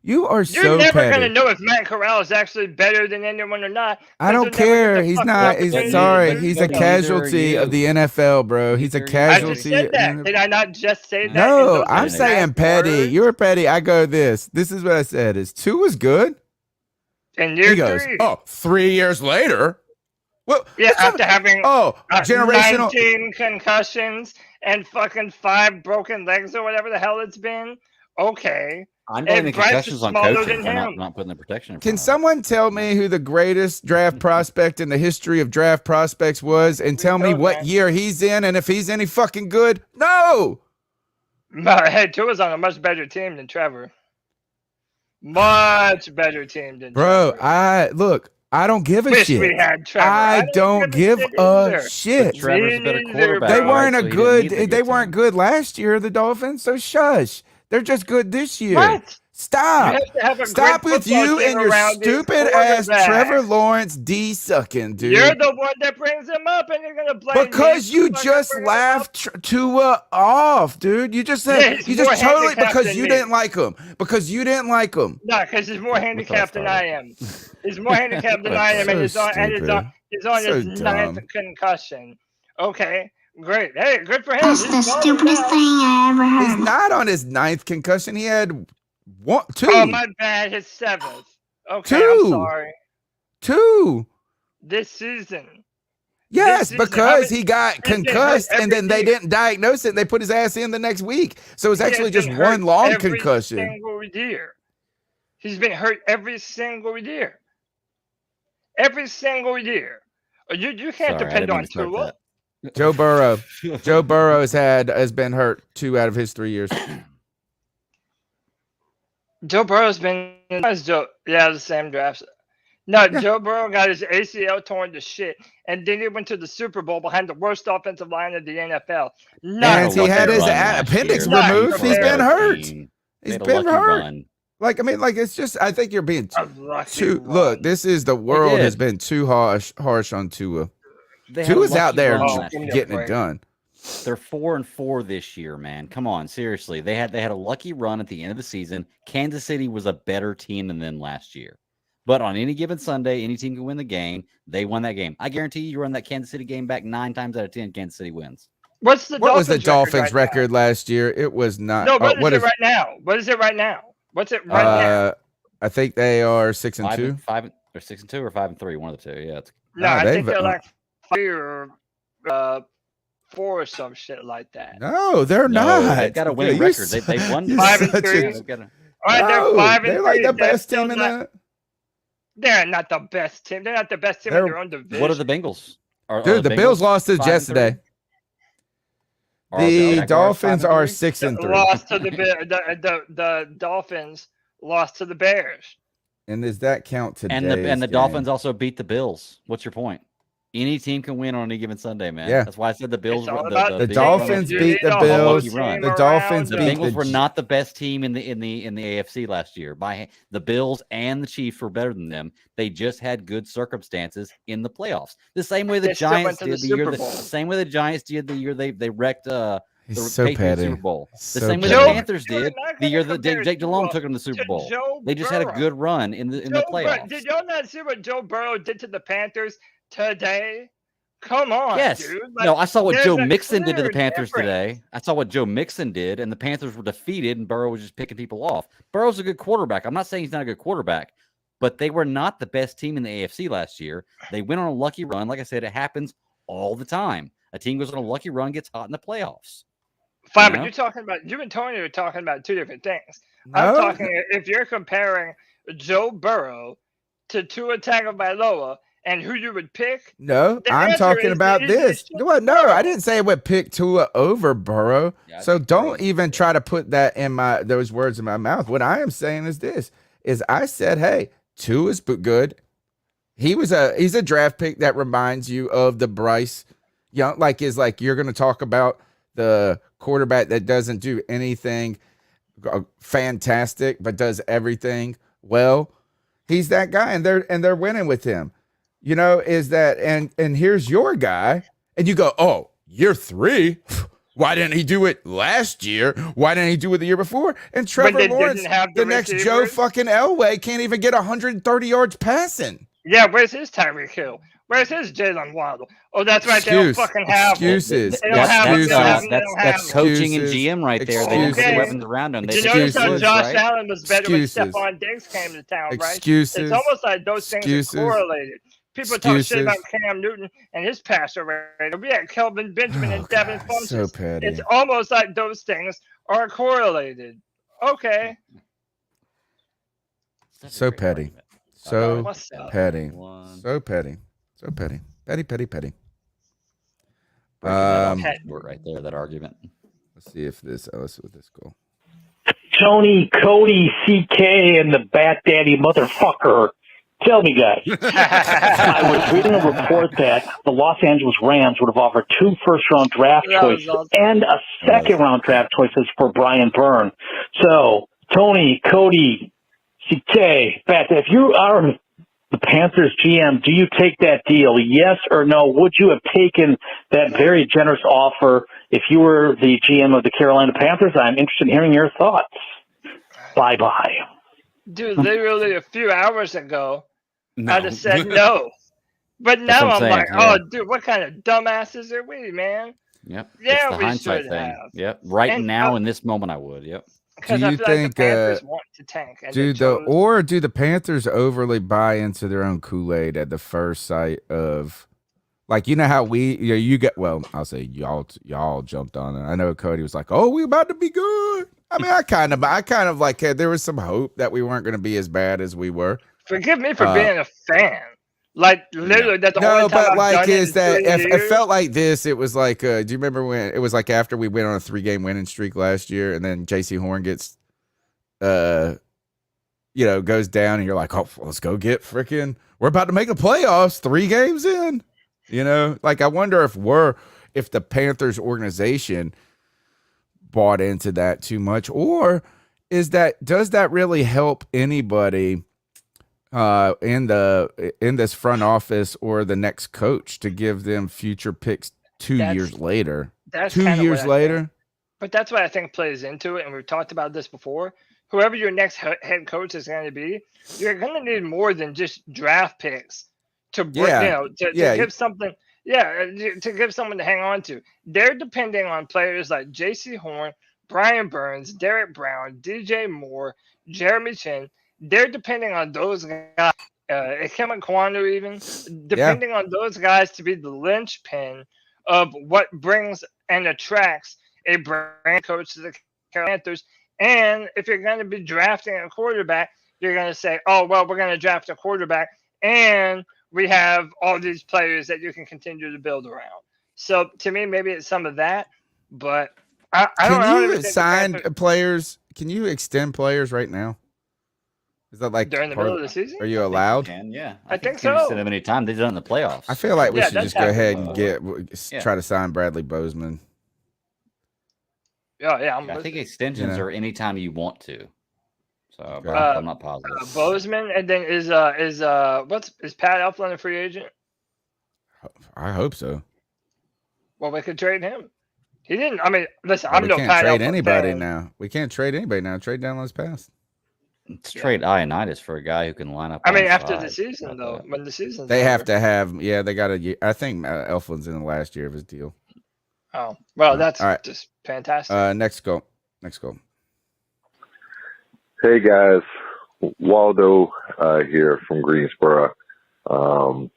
S3: You are so petty.
S4: You're never going to know if Matt Corral is actually better than anyone or not.
S3: I don't care. He's not. He's sorry. He's a casualty of the NFL, bro. He's a casualty.
S4: I just said that. Did I not just say that?
S3: No, I'm saying petty. You're petty. I go this. This is what I said. Is 2 is good.
S4: And
S3: he goes, 3 years later. Well,
S4: yeah, after having
S3: generational
S4: 19 concussions and fucking 5 broken legs or whatever the hell it's been. Okay.
S6: I'm blaming concussions on coaching for not putting the protection in front
S3: Can someone tell me who the greatest draft prospect in the history of draft prospects was and tell me what year he's in and if he's any fucking good? No!
S4: Hey, Tua's on a much better team than Trevor. Much better team than
S3: Trevor. I don't give a shit.
S4: We had Trevor.
S3: I don't give a shit.
S6: Trevor's a better quarterback.
S3: They weren't they weren't good last year, the Dolphins, so shush. They're just good this year.
S4: What?
S3: Stop. Stop with you and your stupid ass Trevor Lawrence D sucking, dude.
S4: You're the one that brings him up and you're going to blame
S3: because you just laughed Tua off, dude. You just said you just totally because you didn't like him. Because you didn't like him.
S4: No, because he's more handicapped than I am. He's more handicapped than I am and he's on his 9th concussion. Okay. Great. Hey, good for him.
S14: That's the stupidest thing I ever heard.
S3: He's not on his 9th concussion. He had 2.
S4: Oh, my bad. His 7th. Okay,
S3: 2.
S4: I'm sorry.
S3: 2.
S4: This season.
S3: Yes, because he got concussed and then they didn't diagnose it. And they put his ass in the next week. So it's actually just one long concussion.
S4: Single year. He's been hurt every single year. Every single year. You can't depend on Tua.
S3: Joe Burrow. Joe Burrow has been hurt 2 out of his 3 years.
S4: Joe Burrow's been the same drafts. No, Joe Burrow got his ACL torn to shit, and then he went to the Super Bowl behind the worst offensive line of the NFL.
S3: And he had his appendix removed. He's been hurt. He's been hurt. It's just. I think you're being too. Look, this is the world has been too harsh on Tua. Tua's out there getting it done.
S6: They're 4-4 this year, man. Come on, seriously. They had a lucky run at the end of the season. Kansas City was a better team than them last year. But on any given Sunday, any team can win the game. They won that game. I guarantee you run that Kansas City game back 9 times out of 10, Kansas City wins.
S3: What was the Dolphins' record last year? It was not.
S4: No, what is it right now? What is it right now? What's it right now?
S3: I think they are 6-2.
S6: 5 or 6-2 or 5-3, one of the two. Yeah.
S4: No, I think they're like 5 or 4 or some shit like that.
S3: No, they're not.
S6: They've got a winning record. They've won
S4: 5-3. All right, they're
S3: No,
S4: 5-3.
S3: they're like the
S4: They're
S3: best
S4: still
S3: team in
S4: not-
S3: the.
S4: They're not the best team. They're not the best team in their own division.
S6: What are the Bengals?
S3: Dude, the Bills lost to the Jets
S6: 5-3?
S3: today.
S6: Are
S3: The
S6: Jaguars
S3: Dolphins
S6: 5-3?
S3: are 6-3.
S4: Lost to the Dolphins lost to the Bears.
S3: And does that count today?
S6: And the Dolphins also beat the Bills. What's your point? Any team can win on any given Sunday, man.
S3: Yeah.
S6: That's why I said the Bills.
S4: It's all about
S3: The
S6: Bills
S3: Dolphins
S4: You
S3: beat
S4: need
S3: the
S4: a
S3: Bills.
S4: whole
S6: The
S4: team
S3: Dolphins
S6: The
S4: around
S3: beat
S6: Bengals
S3: the
S6: were not the best team in the AFC last year. The Bills and the Chiefs were better than them. They just had good circumstances in the playoffs. The same way the
S4: They still went
S6: Giants
S4: to
S6: did
S4: the
S6: the year.
S4: Super
S6: The
S4: Bowl.
S6: same way the Giants did the year they wrecked the
S3: He's so
S6: Patriots
S3: petty.
S6: Super Bowl. The
S3: So
S6: same way
S3: petty.
S6: the Panthers
S4: You're
S6: did
S4: not
S6: the year
S4: gonna
S6: that
S4: compare
S6: Jake Delhomme
S4: Tua
S6: took them to the Super
S4: to
S6: Bowl.
S4: Joe
S6: They just had a
S4: Burrow.
S6: good run in the playoffs.
S4: Did y'all not see what Joe Burrow did to the Panthers today? Come on,
S6: Yes.
S4: dude.
S6: No, I saw what
S4: there's
S6: Joe
S4: a
S6: Mixon did to the
S4: clear
S6: Panthers
S4: difference.
S6: today. I saw what Joe Mixon did, and the Panthers were defeated, and Burrow was just picking people off. Burrow's a good quarterback. I'm not saying he's not a good quarterback, but they were not the best team in the AFC last year. They went on a lucky run. Like I said, it happens all the time. A team goes on a lucky run, gets hot in the playoffs.
S4: Fine,
S6: You
S4: but
S6: know?
S4: you're talking about you and Tony are talking about two different things.
S3: No.
S4: I'm talking if you're comparing Joe Burrow to Tua Tagovailoa and who you would pick.
S3: No,
S4: The
S3: I'm
S4: answer
S3: talking
S4: is
S3: about
S4: it's
S3: this.
S4: Joe
S3: Well, no,
S4: Burrow.
S3: I didn't say I would pick Tua over Burrow.
S6: Yeah, I
S3: So
S6: think
S3: don't
S6: Burrow's
S3: even try to put that in those words in my mouth. What I am saying is this: is I said, hey, Tua's good. He's a draft pick that reminds you of the Bryce Young, like you're going to talk about the quarterback that doesn't do anything fantastic but does everything well. He's that guy, and they're winning with him. You know, is that and here's your guy, and you go, oh, year 3. Why didn't he do it last year? Why didn't he do it the year before? And Trevor
S4: they
S3: Lawrence,
S4: didn't have
S3: the
S4: the
S3: next Joe
S4: receivers?
S3: fucking Elway, can't even get 130 yards passing.
S4: Yeah, where's his Tyreek Hill? Where's his Jalen Waddle? Oh, that's right. They don't
S3: Excuse.
S4: fucking have them.
S3: Excuses.
S4: They don't have them. They don't have them. They don't have
S6: That's
S4: them.
S6: coaching and
S3: Excuses.
S6: GM right there. They didn't put the
S4: Okay.
S6: weapons around them. They
S4: Did you notice how
S3: Excuses,
S4: Josh
S6: right?
S4: Allen was better when
S3: Excuses.
S4: Stephon Diggs came to town, right?
S3: Excuses.
S4: It's almost like those things
S3: Excuses.
S4: are correlated. People talk shit about
S3: Excuses.
S4: Cam Newton and his passer rating. We had Kelvin Benjamin and Devin Funchess.
S3: So petty.
S4: It's almost like those things are correlated. Okay.
S3: So petty. So
S4: What's up?
S3: petty.
S6: One.
S3: So petty. So petty. Petty, petty, petty.
S6: Short right there, that argument.
S3: Let's see if this. Let's see what this goal.
S16: Tony, Cody, CK, and the Bat Daddy motherfucker. Tell me, guys. I was reading a report that the Los Angeles Rams would have offered 2 first-round draft
S4: That was
S16: choices
S4: awesome.
S16: and a second-round draft choices for Brian Byrne. So, Tony, Cody, CK, Bat, if you are the Panthers GM, do you take that deal? Yes or no? Would you have taken that very generous offer if you were the GM of the Carolina Panthers? I'm interested in hearing your thoughts. Bye-bye.
S4: Dude, literally a few hours ago,
S5: No.
S4: I'd have said no. But
S6: That's
S4: now
S6: what
S4: I'm
S6: I'm
S4: like,
S6: saying, yeah.
S4: oh, dude, what kind of dumbasses are we, man?
S6: Yep.
S4: Yeah,
S6: it's the
S4: we
S6: hindsight
S4: should
S6: thing.
S4: have.
S6: Yep. Right
S4: And,
S6: now in this moment, I would. Yep.
S4: Because
S3: Do
S4: I
S3: you
S4: feel like
S3: think,
S4: the Panthers want to tank. And they chose-
S3: do the Panthers overly buy into their own Kool-Aid at the first sight of, like, you know how you get, well, I'll say y'all jumped on it. I know Cody was like, oh, we about to be good. I mean, I kind of like, there was some hope that we weren't going to be as bad as we were.
S4: Forgive me for being a fan. Like, literally, that's the
S3: No,
S4: only time
S3: but
S4: I've
S3: like,
S4: done
S3: is
S4: it
S3: that
S4: in 3
S3: it
S4: years.
S3: felt like this? It was like, do you remember when it was like after we went on a 3-game winning streak last year, and then JC Horn gets, goes down, and you're like, oh, let's go get freaking. We're about to make the playoffs 3 games in. You know, like I wonder if the Panthers organization bought into that too much, or does that really help anybody in this front office or the next coach to give them future picks 2 years later?
S4: That's
S3: 2
S4: kinda
S3: years
S4: what I
S3: later.
S4: think. But that's what I think plays into it, and we've talked about this before. Whoever your next head coach is going to be, you're going to need more than just draft picks to bring, to give something. Yeah, to give someone to hang on to. They're depending on players like J.C. Horn, Brian Burns, Derek Brown, DJ Moore, Jeremy Chin. They're depending on those guys, Kevin Kwanu even, depending on those guys to be the linchpin of what brings and attracts a brand coach to the Carolina Panthers And if you're going to be drafting a quarterback, you're going to say, oh, well, we're going to draft a quarterback, and we have all these players that you can continue to build around. So to me, maybe it's some of that, but I don't know.
S3: Can you sign players? Can you extend players right now? Is that like
S4: during the middle of the season?
S3: Are you allowed?
S4: I think
S6: so.
S4: so.
S6: Send them anytime. They've done it in the playoffs.
S3: I feel like we should just go ahead and
S6: Yeah.
S3: try to sign Bradley Bozeman.
S4: Yeah,
S6: I think extensions are anytime you want to. So but I'm not positive.
S4: Bozeman, and then is Pat Elflein a free agent?
S3: I hope so.
S4: Well, we could trade him. He didn't. I mean, listen,
S3: Well,
S4: I'm no
S3: we
S4: Pat
S3: can't trade
S4: Elflein
S3: anybody
S4: fan.
S3: now. We can't trade anybody now. Trade downloads passed.
S6: Let's trade Ionitis for a guy who can line up.
S4: I mean,
S6: on
S4: after
S6: side.
S4: the season, though, when the season's
S3: They
S4: over.
S3: have to have. Yeah, they got a. I think Elflin's in the last year of his deal.
S4: Oh, well, that's
S3: all right.
S4: just fantastic.
S3: Next go.
S15: Hey guys, Waldo here from Greensboro. Love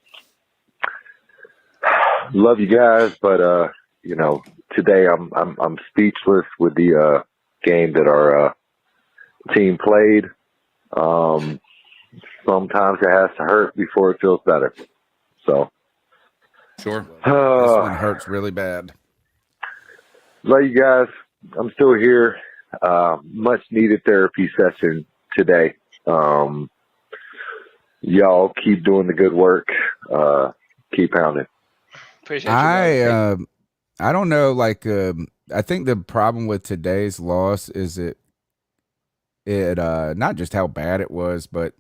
S15: you guys, but today I'm speechless with the game that our team played. Sometimes it has to hurt before it feels better. So
S2: sure,
S3: this one hurts really bad.
S15: Love you guys. I'm still here. Much needed therapy session today. Y'all keep doing the good work. Keep pounding.
S4: Appreciate you.
S3: I don't know. Like, I think the problem with today's loss is it not just how bad it was, but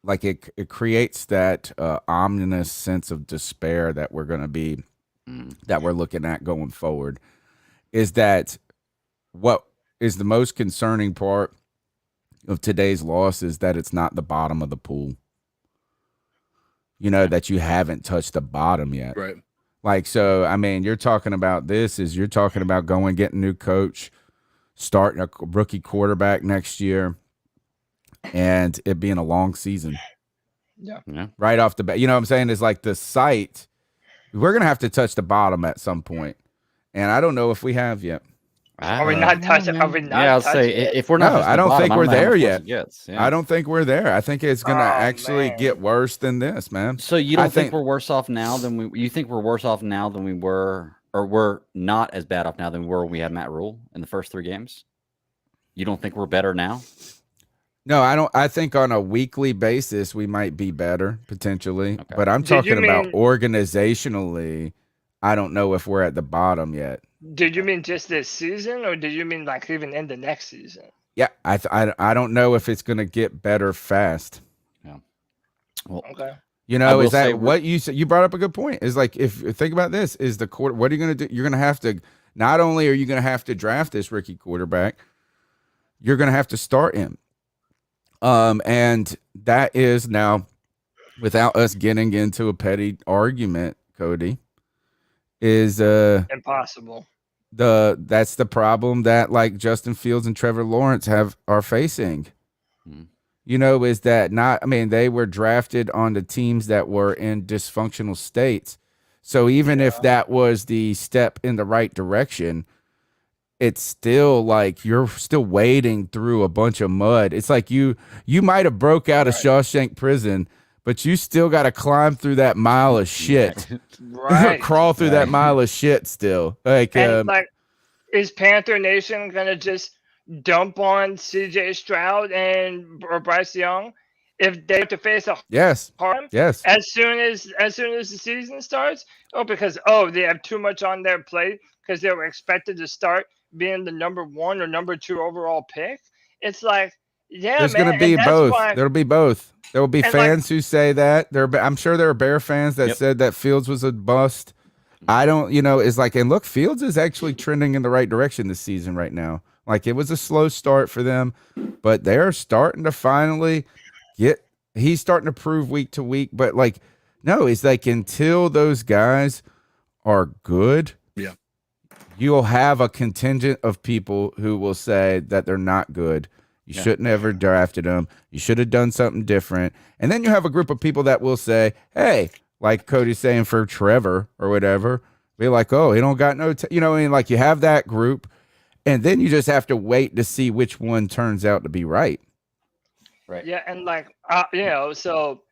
S3: like it creates that ominous sense of despair that we're going to be that we're looking at going forward. Is that what is the most concerning part of today's loss is that it's not the bottom of the pool. That you haven't touched the bottom yet.
S2: Right.
S3: Like, so, I mean, you're talking about you're talking about going, getting a new coach, starting a rookie quarterback next year, and it being a long season.
S4: Yeah.
S3: Right off the bat. You know what I'm saying? It's like the site, we're going to have to touch the bottom at some point. And I don't know if we have yet.
S4: Are we not touching? Are we not?
S6: Yeah, I'll say if we're not.
S3: No, I don't think we're there yet.
S6: Yeah.
S3: I don't think we're there. I think it's going to actually get worse than this, man.
S6: So you don't think we're worse off now than you think we're worse off now than we were, or we're not as bad off now than we were when we had Matt Rule in the first 3 games? You don't think we're better now?
S3: No, I don't. I think on a weekly basis we might be better potentially, okay. But I'm talking about organizationally. I don't know if we're at the bottom yet.
S4: Did you mean just this season, or did you mean like even in the next season?
S3: Yeah, I don't know if it's going to get better fast.
S6: Yeah. Well,
S4: okay.
S3: Is that what you said? You brought up a good point. Is like if think about this: is the quarter? What are you going to do? You're going to have to. Not only are you going to have to draft this rookie quarterback, you're going to have to start him. And that is now, without us getting into a petty argument, Cody, is
S4: impossible.
S3: That's the problem that like Justin Fields and Trevor Lawrence are facing. Is that not? I mean, they were drafted on the teams that were in dysfunctional states. So even if that was the step in the right direction, it's still like you're still wading through a bunch of mud. It's like you might have broke out of Shawshank prison, but you still got to climb through that mile of shit.
S4: Right.
S3: Crawl through that mile of shit still.
S4: Is Panther Nation going to just dump on CJ Stroud or Bryce Young if they have to face a hard
S3: yes
S4: as soon as the season starts? Because they have too much on their plate because they were expected to start being the number 1 or number 2 overall pick. It's like,
S3: there's going to be both. There'll be both. There will be fans who say that. I'm sure there are Bear fans that said that Fields was a bust. I don't, it's like, and look, Fields is actually trending in the right direction this season right now. Like, it was a slow start for them, but they're starting to finally he's starting to prove week to week. But like, no, it's like until those guys are good, you'll have a contingent of people who will say that they're not good. You shouldn't have ever drafted them. You should have done something different. And then you have a group of people that will say, hey, like Cody's saying for Trevor or whatever, be like, oh, he don't got no, like you have that group. And then you just have to wait to see which one turns out to be right.
S6: Right.
S4: Yeah, and like so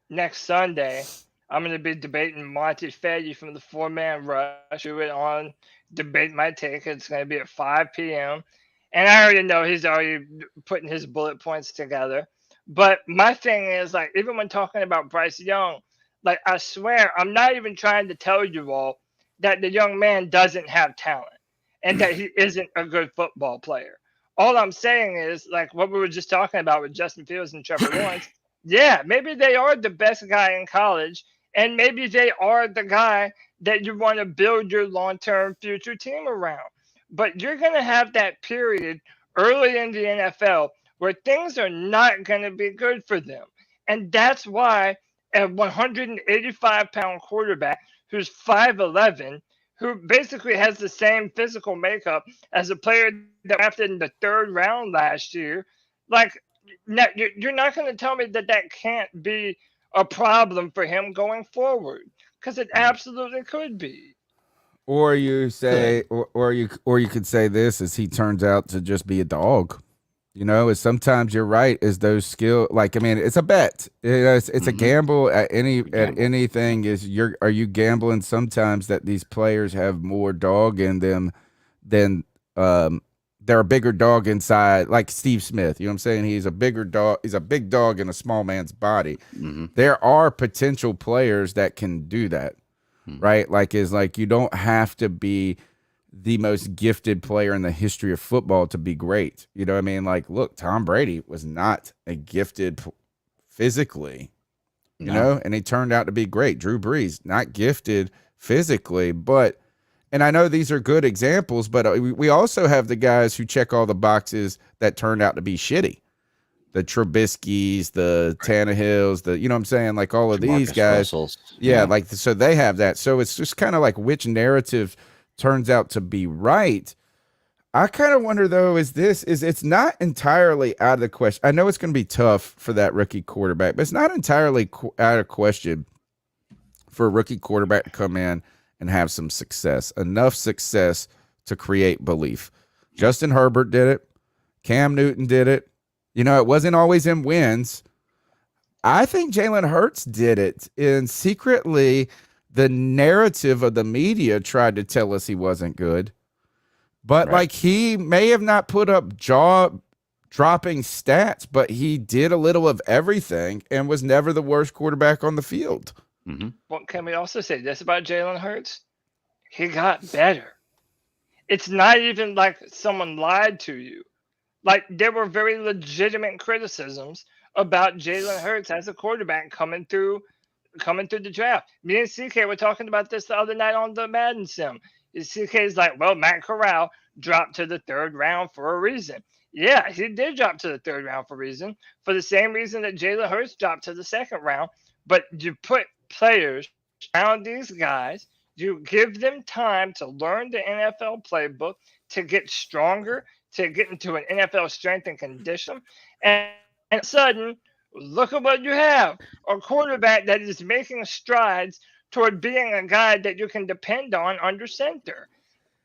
S4: next Sunday I'm going to be debating Monty Fetty from the 4-Man Rush. Do it on Debate My Take. It's going to be at 5 p.m. And I already know he's already putting his bullet points together. But my thing is, like, even when talking about Bryce Young, like, I swear I'm not even trying to tell you all that the young man doesn't have talent and that he isn't a good football player. All I'm saying is, like what we were just talking about with Justin Fields and Trevor Lawrence, yeah, maybe they are the best guy in college, and maybe they are the guy that you want to build your long-term future team around. But you're going to have that period early in the NFL where things are not going to be good for them. And that's why a 185-pound quarterback who's 5'11", who basically has the same physical makeup as a player that drafted in the 3rd round last year, like, you're not going to tell me that that can't be a problem for him going forward, because it absolutely could be.
S3: Or you say, or you could say this: is he turns out to just be a dog? You know, is sometimes you're right. Is those skill, like, I mean, it's a bet. It's a gamble at anything. Are you gambling sometimes that these players have more dog in them than they're a bigger dog inside, like Steve Smith. You know what I'm saying? He's a bigger dog. He's a big dog in a small man's body. There are potential players that can do that, right? Like, you don't have to be the most gifted player in the history of football to be great. You know what I mean? Like, look, Tom Brady was not a gifted physically, you know, and he turned out to be great. Drew Brees, not gifted physically, but, and I know these are good examples, but we also have the guys who check all the boxes that turned out to be shitty. The Trubiskys, the Tannehills, you know what I'm saying? Like, all of these guys.
S6: Russells.
S3: Yeah, like, so they have that. So it's just kind of like which narrative turns out to be right. I kind of wonder, though, it's not entirely out of the question. I know it's going to be tough for that rookie quarterback, but it's not entirely out of question for a rookie quarterback to come in and have some success, enough success to create belief. Justin Herbert did it. Cam Newton did it. You know, it wasn't always in wins. I think Jalen Hurts did it, and secretly the narrative of the media tried to tell us he wasn't good. But like, he may have not put up jaw-dropping stats, but he did a little of everything and was never the worst quarterback on the field.
S4: Well, can we also say this about Jalen Hurts? He got better. It's not even like someone lied to you. Like, there were very legitimate criticisms about Jalen Hurts as a quarterback coming through the draft. Me and CK were talking about this the other night on the Madden Sim. CK's like, well, Matt Corral dropped to the 3rd round for a reason. Yeah, he did drop to the 3rd round for a reason, for the same reason that Jalen Hurts dropped to the 2nd round. But you put players around these guys, you give them time to learn the NFL playbook, to get stronger, to get into an NFL strength and condition, and all of a sudden, look at what you have. A quarterback that is making strides toward being a guy that you can depend on under center.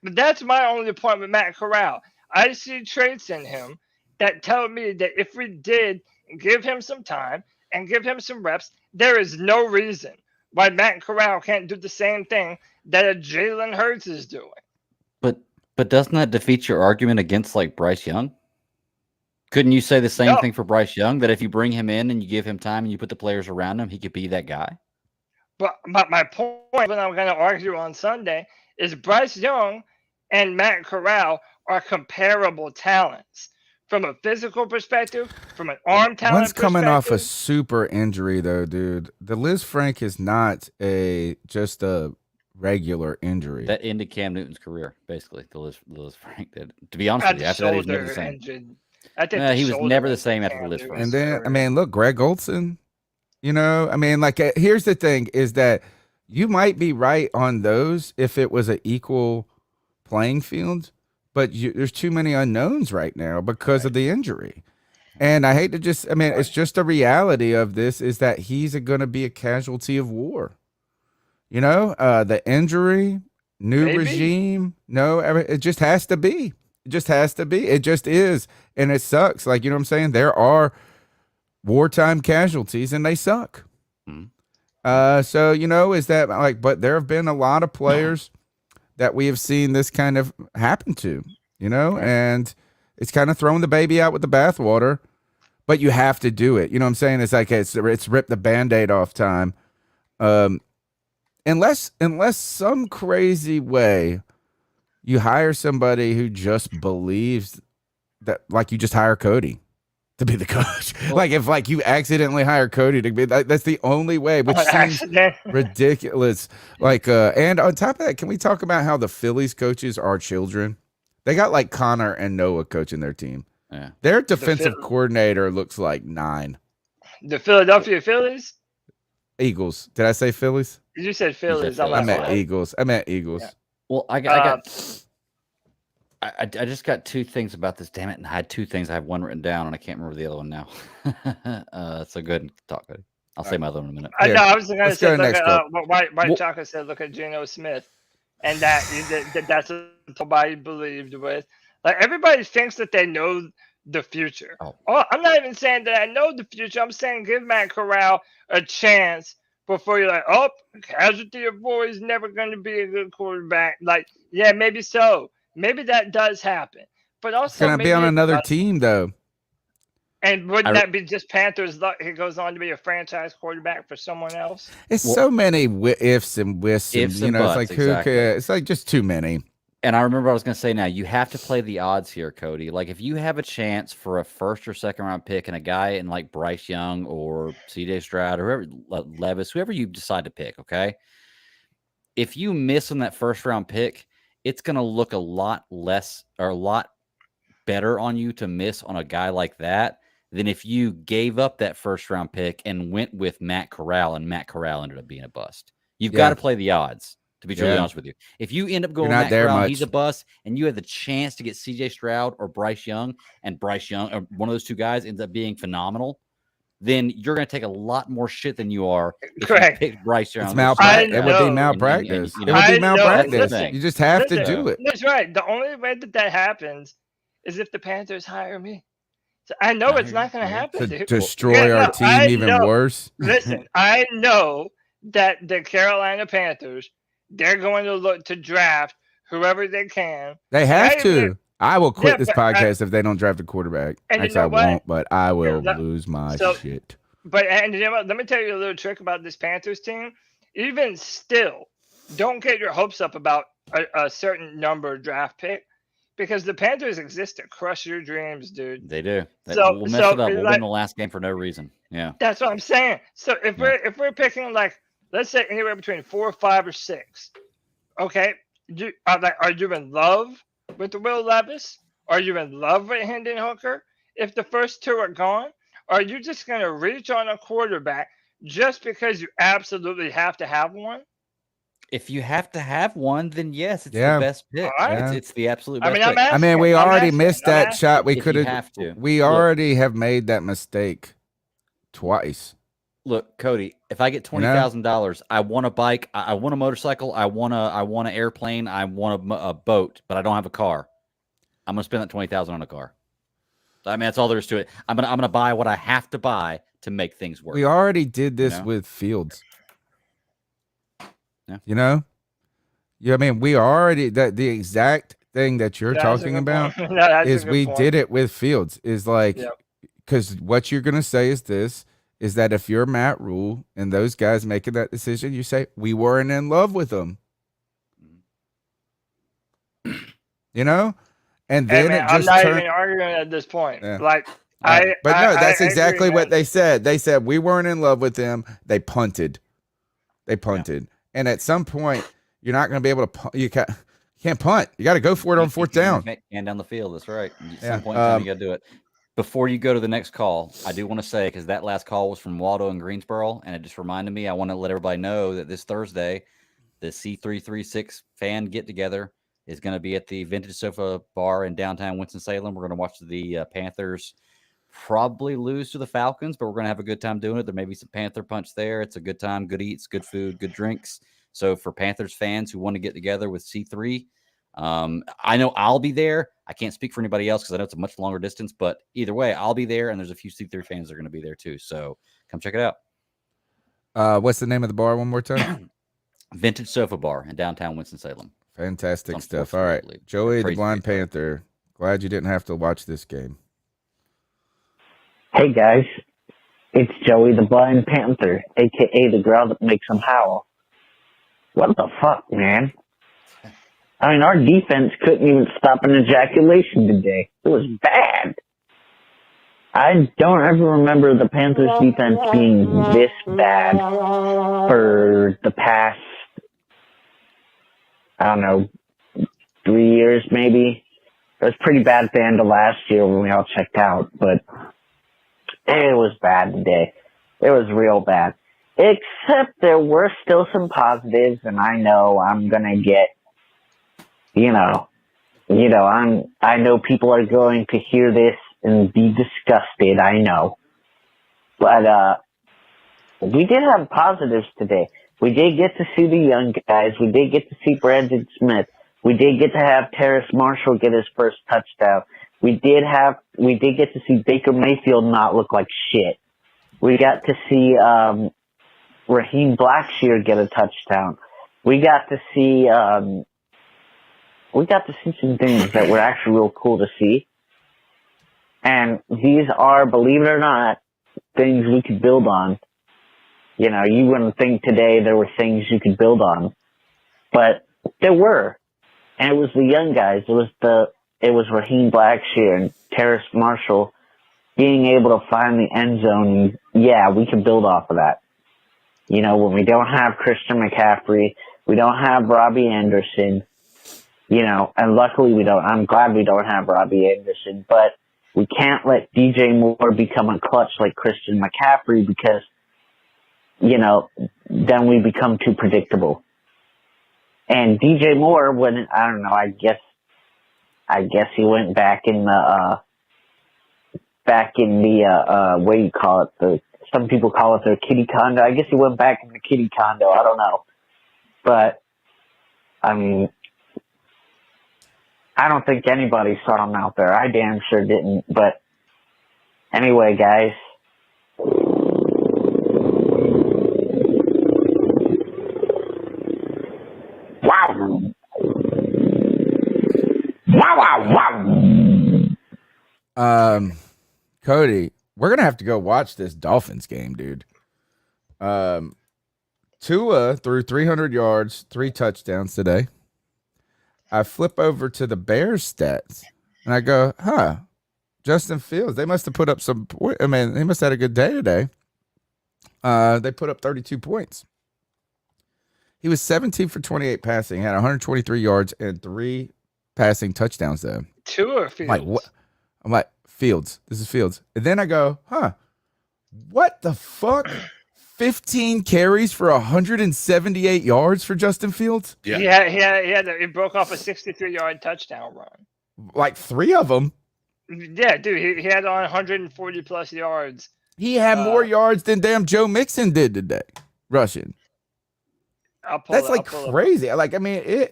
S4: But that's my only point with Matt Corral. I see traits in him that tell me that if we did give him some time and give him some reps, there is no reason why Matt Corral can't do the same thing that a Jalen Hurts is doing.
S6: But doesn't that defeat your argument against, like, Bryce Young? Couldn't you say the same thing for Bryce Young, that if you bring him in and you give him time and you put the players around him, he could be that guy?
S4: But my point, when I'm going to argue on Sunday, is Bryce Young and Matt Corral are comparable talents from a physical perspective, from an arm talent
S3: One's coming off a
S4: perspective.
S3: super injury, though, dude. The Liz Frank is not just a regular injury.
S6: That ended Cam Newton's career, basically. The Liz Frank did. To be honest with you, after that, he was never the same.
S4: I think
S6: he was never the same after the Liz Frank.
S3: And then, I mean, look, Greg Olson, you know, I mean, like, here's the thing is that you might be right on those if it was an equal playing field, but there's too many unknowns right now because of the injury. And I hate to it's just a reality of this is that he's going to be a casualty of war. You know, the injury, new regime, it just has to be. just has to be. It just is. And it sucks. Like, you know what I'm saying? There are wartime casualties and they suck. So, you know, is that like, but there have been a lot of players that we have seen this kind of happen to, you know, and it's kind of throwing the baby out with the bathwater, but you have to do it. You know what I'm saying? It's like, it's rip the Band-Aid off time. Unless some crazy way you hire somebody who just believes that, like you just hire Cody to be the coach. Like if like you accidentally hire Cody to be that's the only way, which seems ridiculous. Like and on top of that, can we talk about how the Phillies coaches are children? They got like Connor and Noah coaching their team.
S6: Yeah.
S3: Their defensive coordinator looks like 9.
S4: The Philadelphia Phillies?
S3: Eagles. Did I say Phillies?
S4: You said Phillies.
S3: I meant Eagles.
S6: Yeah. Well, I just got 2 things about this. Damn it! And I had 2 things. I have one written down, and I can't remember the other one now. So go ahead and talk, Cody. I'll say my other one in a minute.
S4: I know. I was going to say, look at White Chocolate said, look at Geno Smith, and that's what somebody believed with. Like everybody thinks that they know the future. Oh, I'm not even saying that I know the future. I'm saying give Matt Corral a chance before you're like, oh, casualty of war is never going to be a good quarterback. Like, yeah, maybe so. Maybe that does happen. But also,
S3: it's going to be on another team, though.
S4: And wouldn't that be just Panthers luck? He goes on to be a franchise quarterback for someone else.
S3: It's so many ifs and wisps. And, you know,
S6: buts,
S3: it's like who cares? It's like just too many.
S6: And I remember I was going to say now, you have to play the odds here, Cody. Like if you have a chance for a 1st or 2nd round pick and a guy in like Bryce Young or CJ Stroud or whoever, Levis, whoever you decide to pick, okay? If you miss on that 1st round pick, it's going to look a lot less or a lot better on you to miss on a guy like that than if you gave up that 1st round pick and went with Matt Corral and Matt Corral ended up being a bust. You've got to play the odds. To be truly honest with you, if you end up going Matt Corral, he's a bust, and you have the chance to get CJ Stroud or Bryce Young, and Bryce Young or one of those 2 guys ends up being phenomenal, then you're going to take a lot more shit than you are if you pick Bryce Young.
S3: It's malpractice. It would be malpractice. It would be malpractice. You just have to do it.
S4: That's right. The only way that happens is if the Panthers hire me. So I know it's not going to happen.
S3: To destroy our team even worse.
S4: Listen, I know that the Carolina Panthers, they're going to look to draft whoever they can.
S3: They have to. I will quit this podcast if they don't draft a quarterback. Actually, I won't, but I will lose my shit.
S4: But and you know what? Let me tell you a little trick about this Panthers team. Even still, don't get your hopes up about a certain number draft pick because the Panthers exist to crush your dreams, dude.
S6: They do. We'll mess it up. We'll win the last game for no reason. Yeah.
S4: That's what I'm saying. So if we're picking like, let's say anywhere between 4, 5, or 6. Okay, are you in love with Will Levis? Are you in love with Hendon Hooker? If the first 2 are gone, are you just going to reach on a quarterback just because you absolutely have to have one?
S6: If you have to have one, then yes, it's the best pick.
S4: Right.
S6: It's the absolute best pick.
S3: I mean, we already missed that shot. We could have. We already have made that mistake twice.
S6: Look, Cody, if I get $20,000, I want a bike, I want a motorcycle, I want an airplane, I want a boat, but I don't have a car. I'm gonna spend that $20,000 on a car. I mean, that's all there is to it. I'm gonna buy what I have to buy to make things work.
S3: We already did this with Fields.
S6: Yeah.
S3: You know, I mean, we already the exact thing that you're talking about is we did it with Fields. Is like because what you're gonna say is this. Is that if you're Matt Rule and those guys making that decision, you say, we weren't in love with them. You know? And then it just
S4: I'm not even arguing at this point.
S3: Yeah.
S4: Like,
S3: but no, that's exactly what they said. They said, we weren't in love with them. They punted. And at some point, you're not going to be able to you can't punt. You got to go for it on 4th down.
S6: And down the field. That's right. At some point in time, you got to do it. Before you go to the next call, I do want to say, because that last call was from Waldo in Greensboro, and it just reminded me, I want to let everybody know that this Thursday, the C336 fan get-together is going to be at the Vintage Sofa Bar in downtown Winston-Salem. We're going to watch the Panthers probably lose to the Falcons, but we're going to have a good time doing it. There may be some Panther punch there. It's a good time, good eats, good food, good drinks. So for Panthers fans who want to get together with C3, I know I'll be there. I can't speak for anybody else because I know it's a much longer distance, but either way, I'll be there, and there's a few C3 fans that are going to be there too. So come check it out.
S3: What's the name of the bar one more time?
S6: Vintage Sofa Bar in downtown Winston-Salem.
S3: Fantastic stuff. All right, Joey the Blind Panther. Glad you didn't have to watch this game.
S17: Hey guys, it's Joey the Blind Panther, aka the girl that makes them howl. What the fuck, man? I mean, our defense couldn't even stop an ejaculation today. It was bad. I don't ever remember the Panthers defense being this bad for the past, I don't know, 3 years maybe. It was pretty bad at the end of last year when we all checked out, but it was bad today. It was real bad. Except there were still some positives, and I know I'm gonna get, I know people are going to hear this and be disgusted, I know. But we did have positives today. We did get to see the young guys. We did get to see Brandon Smith. We did get to have Terrace Marshall get his first touchdown. We did get to see Baker Mayfield not look like shit. We got to see Raheem Blackshear get a touchdown. We got to see some things that were actually real cool to see. And these are, believe it or not, things we could build on. You wouldn't think today there were things you could build on, but there were. And it was the young guys. It was Raheem Blackshear and Terrace Marshall being able to find the end zone. Yeah, we can build off of that. When we don't have Christian McCaffrey, we don't have Robbie Anderson, and luckily we don't. I'm glad we don't have Robbie Anderson, but we can't let DJ Moore become a clutch like Christian McCaffrey because, then we become too predictable. And DJ Moore, I don't know, I guess he went back in the what do you call it? Some people call it their kitty condo. I guess he went back in the kitty condo. I don't know. But, I mean, I don't think anybody saw him out there. I damn sure didn't. But anyway, guys. Wow.
S3: Cody, we're gonna have to go watch this Dolphins game, dude. Tua threw 300 yards, 3 touchdowns today. I flip over to the Bears stats, and I go, Justin Fields, they must have put up some point. I mean, they must have had a good day today. They put up 32 points. He was 17 for 28 passing, had 123 yards and 3 passing touchdowns though.
S4: Tua or Fields?
S3: I'm like, what? I'm like, Fields. This is Fields. And then I go, what the fuck? 15 carries for 178 yards for Justin Fields?
S4: Yeah. He broke off a 63-yard touchdown run.
S3: Like 3 of them.
S4: Yeah, dude, he had on 140 plus yards.
S3: He had more yards than damn Joe Mixon did today, rushing. That's like crazy. Like, I mean,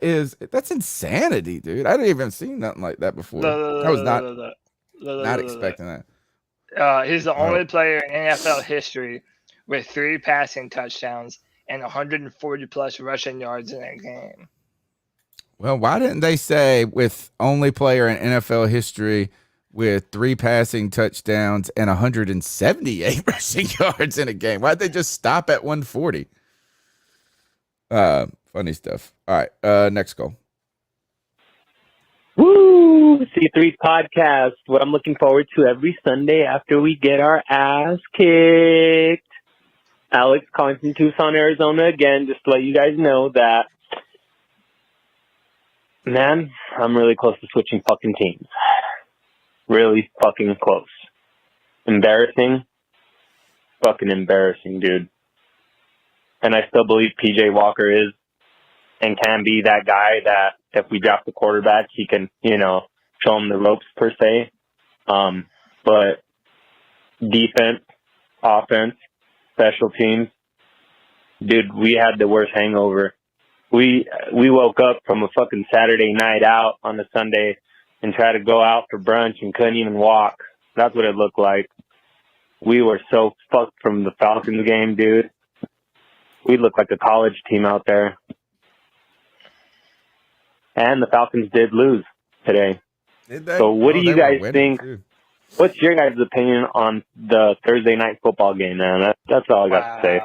S3: that's insanity, dude. I didn't even see nothing like that before. I was not expecting that.
S4: He's the only player in NFL history with 3 passing touchdowns and 140 plus rushing yards in a game.
S3: Well, why didn't they say with only player in NFL history with 3 passing touchdowns and 178 rushing yards in a game? Why'd they just stop at 140? Funny stuff. All right, next goal.
S12: Woo! C3 Podcast. What I'm looking forward to every Sunday after we get our ass kicked. Alex calling from Tucson, Arizona again, just to let you guys know that, man, I'm really close to switching fucking teams. Really fucking close. Embarrassing. Fucking embarrassing, dude. And I still believe PJ Walker is and can be that guy that if we draft the quarterback, he can, show him the ropes per se. But defense, offense, special teams, dude, we had the worst hangover We woke up from a fucking Saturday night out on a Sunday and tried to go out for brunch and couldn't even walk. That's what it looked like. We were so fucked from the Falcons game, dude. We looked like a college team out there. And the Falcons did lose today.
S3: Did they?
S12: So what do you guys think?
S3: Too.
S12: What's your guys' opinion on the Thursday night football game, man? That's all I got to say.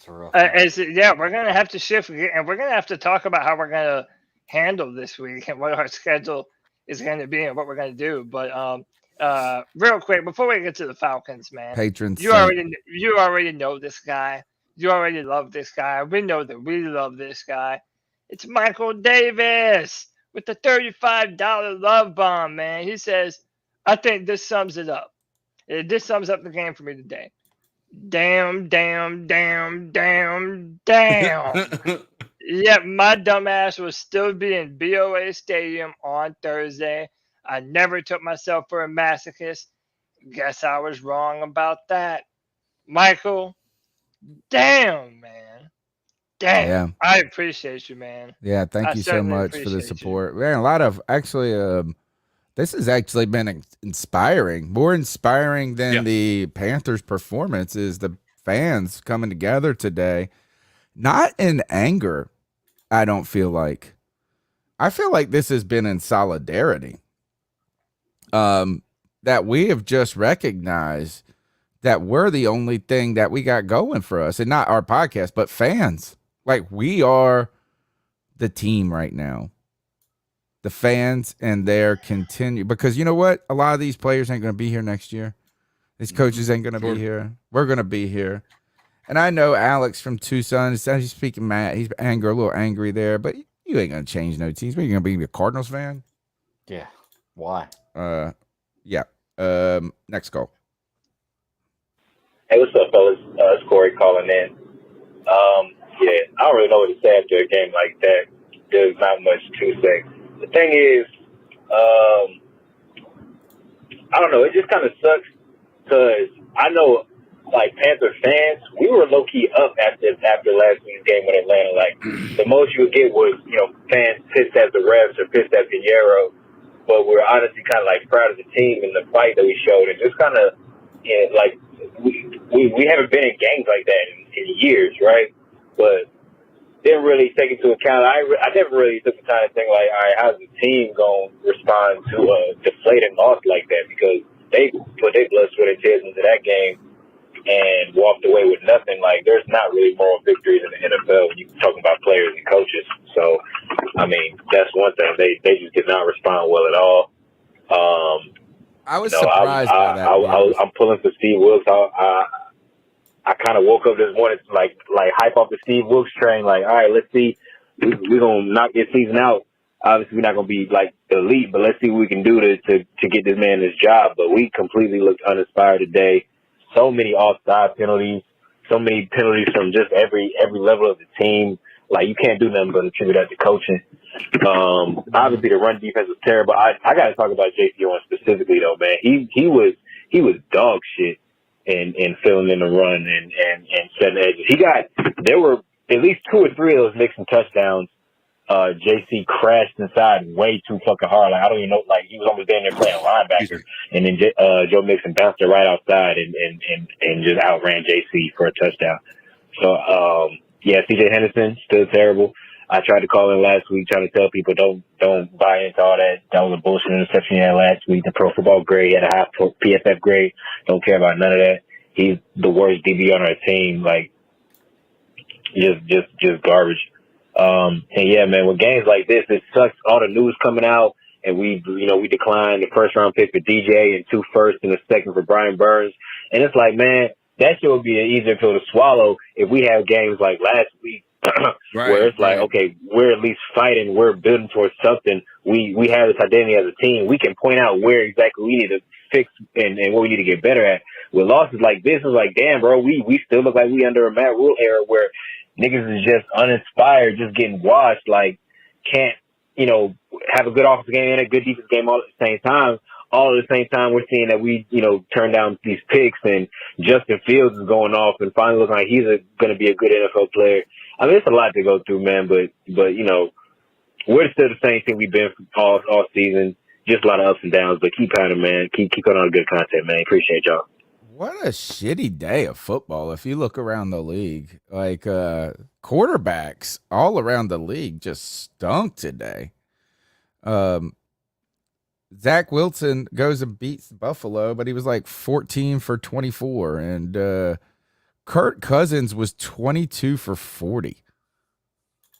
S4: We're going to have to shift, and we're going to have to talk about how we're going to handle this week and what our schedule is going to be and what we're going to do. But real quick, before we get to the Falcons, man, you already know this guy. You already love this guy. We know that we love this guy. It's Michael Davis with the $35 love bomb, man. He says, I think this sums it up. This sums up the game for me today. Damn. Yep, my dumbass will still be in BOA Stadium on Thursday. I never took myself for a masochist. Guess I was wrong about that. Michael, damn, man. Damn.
S3: Yeah.
S4: I appreciate you, man.
S3: Yeah, thank you so much for the support. Man, a lot of actually this has actually been inspiring. More inspiring than the Panthers' performance is the fans coming together today. Not in anger, I don't feel like. I feel like this has been in solidarity. That we have just recognized that we're the only thing that we got going for us. And not our podcast, but fans. Like, we are the team right now. The fans and their continue. Because you know what? A lot of these players ain't going to be here next year. These coaches ain't going to be here. We're going to be here. And I know Alex from Tucson, he's speaking mad. He's a little angry there. But you ain't going to change no teams. What, you going to be a Cardinals fan?
S6: Yeah. Why?
S3: Yeah. Next call.
S18: Hey, what's up, fellas? It's Corey calling in. Yeah, I don't really know what to say after a game like that. There's not much to say. The thing is, I don't know. It just kind of sucks because I know, like, Panther fans, we were low-key up after last week's game with Atlanta. Like, the most you would get was, fans pissed at the refs or pissed at Pinheiro. But we're honestly kind of, like, proud of the team and the fight that we showed. And just kind of, we haven't been in games like that in years, right? But didn't really take into account. I never really took the time to think, like, all right, how's the team going to respond to a deflating loss like that? Because they put their blood, sweat, and tears into that game and walked away with nothing. Like, there's not really moral victories in the NFL when you're talking about players and coaches. So, I mean, that's one thing. They just did not respond well at all.
S3: I was surprised by that.
S18: I'm pulling for Steve Wilkes. I kind of woke up this morning like hype off the Steve Wilkes train. Like, all right, let's see. We're going to knock this season out. Obviously, we're not going to be like elite, but let's see what we can do to get this man his job. But we completely looked uninspired today. So many offside penalties, so many penalties from just every level of the team. Like, you can't do nothing but attribute that to coaching. Obviously, the run defense was terrible. I got to talk about J.C. Horn specifically, though, man. He was dog shit in filling in the run and setting edges. There were at least 2 or 3 of those Mixon touchdowns. J.C. crashed inside way too fucking hard. Like, I don't even know. Like, he was almost down there playing linebacker, and then Joe Mixon bounced it right outside and just outran J.C. for a touchdown. So, yeah, C.J. Henderson still terrible. I tried to call in last week trying to tell people don't buy into all that. That was a bullshit interception he had last week. The Pro Football grade, he had a high PFF grade. Don't care about none of that. He's the worst DB on our team. Like, just garbage. And yeah, man, with games like this, it sucks. All the news coming out, and we declined the first round pick for DJ and 2 firsts and a second for Brian Burns. And it's like, man, that shit would be an easier pill to swallow if we have games like last week. Where it's like, okay, we're at least fighting, we're building towards something. We have this identity as a team. We can point out where exactly we need to fix and what we need to get better at. With losses like this, it's like, damn, bro, we still look like we under a Matt Rule era where niggas is just uninspired, just getting washed, like can't, have a good offensive game and a good defense game all at the same time. all at the same time, we're seeing that we, turn down these picks, and Justin Fields is going off and finally looking like he's going to be a good NFL player. I mean, it's a lot to go through, man, but we're still the same thing we've been all season. Just a lot of ups and downs, but keep pounding, man. Keep putting on good content, man. Appreciate y'all.
S3: What a shitty day of football. If you look around the league, like quarterbacks all around the league just stunk today. Zach Wilson goes and beats Buffalo, but he was like 14 for 24. And Kirk Cousins was 22 for 40.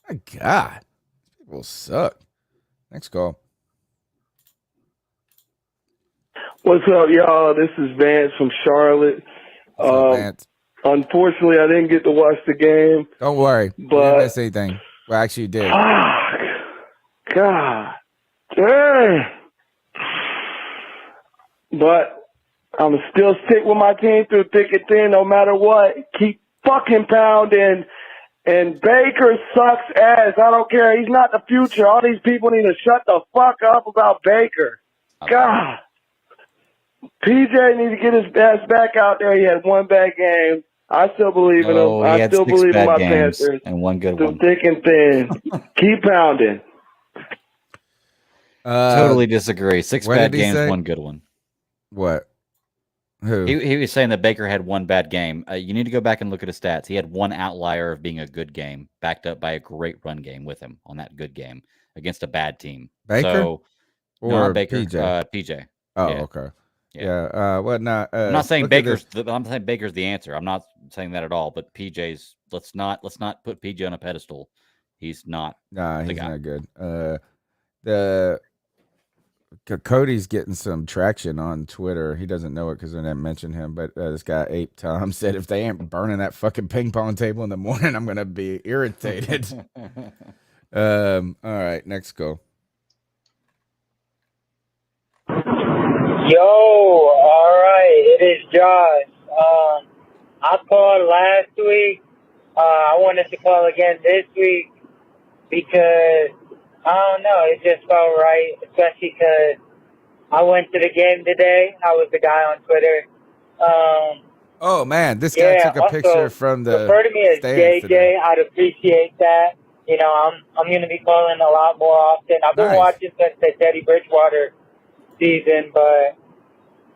S3: My God. People suck. Next call.
S19: What's up, y'all? This is Vance from Charlotte.
S3: What's up, Vance?
S19: Unfortunately, I didn't get to watch the game.
S3: Don't worry. You didn't miss anything. Well, actually, you did.
S19: Fuck. God. Dang. But I'm still stick with my team through thick and thin, no matter what. Keep fucking pounding. And Baker sucks ass. I don't care. He's not the future. All these people need to shut the fuck up about Baker. God. PJ needs to get his ass back out there. He had one bad game. I still believe in him. I still believe in my Panthers.
S6: And one good
S19: through
S6: one.
S19: thick and thin. Keep pounding.
S6: Totally disagree. Six
S3: what
S6: bad
S3: did he
S6: games,
S3: say?
S6: one good one.
S3: What? Who?
S6: He was saying that Baker had one bad game. You need to go back and look at his stats. He had one outlier of being a good game, backed up by a great run game with him on that good game against a bad team.
S3: Baker?
S6: So,
S3: Or
S6: no, not Baker,
S3: PJ?
S6: PJ.
S3: Oh,
S6: Yeah.
S3: okay. Yeah. I'm not
S6: saying Baker's. I'm saying Baker's the answer. I'm not saying that at all. But PJ's. Let's not put PJ on a pedestal. He's not.
S3: Nah,
S6: the
S3: he's
S6: guy.
S3: not good. The Cody's getting some traction on Twitter. He doesn't know it because I didn't mention him. But this guy Ape Tom said, if they ain't burning that fucking ping pong table in the morning, I'm gonna be irritated. All right, next go.
S20: Yo, all right, it is Josh. I called last week. I wanted to call again this week because, I don't know, it just felt right, especially because I went to the game today. I was the guy on Twitter.
S3: Oh, man, this guy took a picture from the
S20: refer to me as
S3: stands
S20: JJ.
S3: today.
S20: I'd appreciate that. I'm going to be calling a lot more often. I've been
S3: Nice.
S20: watching since the Teddy Bridgewater season, but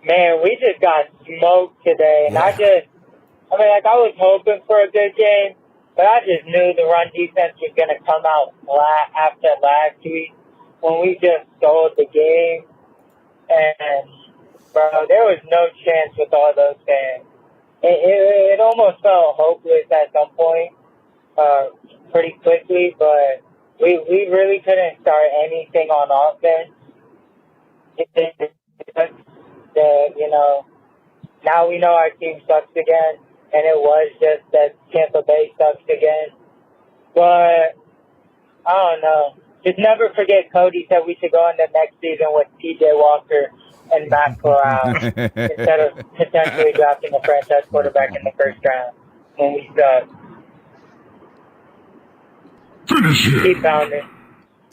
S20: man, we just got smoked today. And I was hoping for a good game, but I just knew the run defense was going to come out after last week when we just stole the game. And, bro, there was no chance with all those fans. It almost felt hopeless at some point, pretty quickly, but we really couldn't start anything on offense. Now we know our team sucks again, and it was just that Tampa Bay sucks again. But I don't know. Just never forget Cody said we should go into next season with PJ Walker and Matt Corral instead of potentially drafting a franchise quarterback in the first round when we suck. Keep pounding.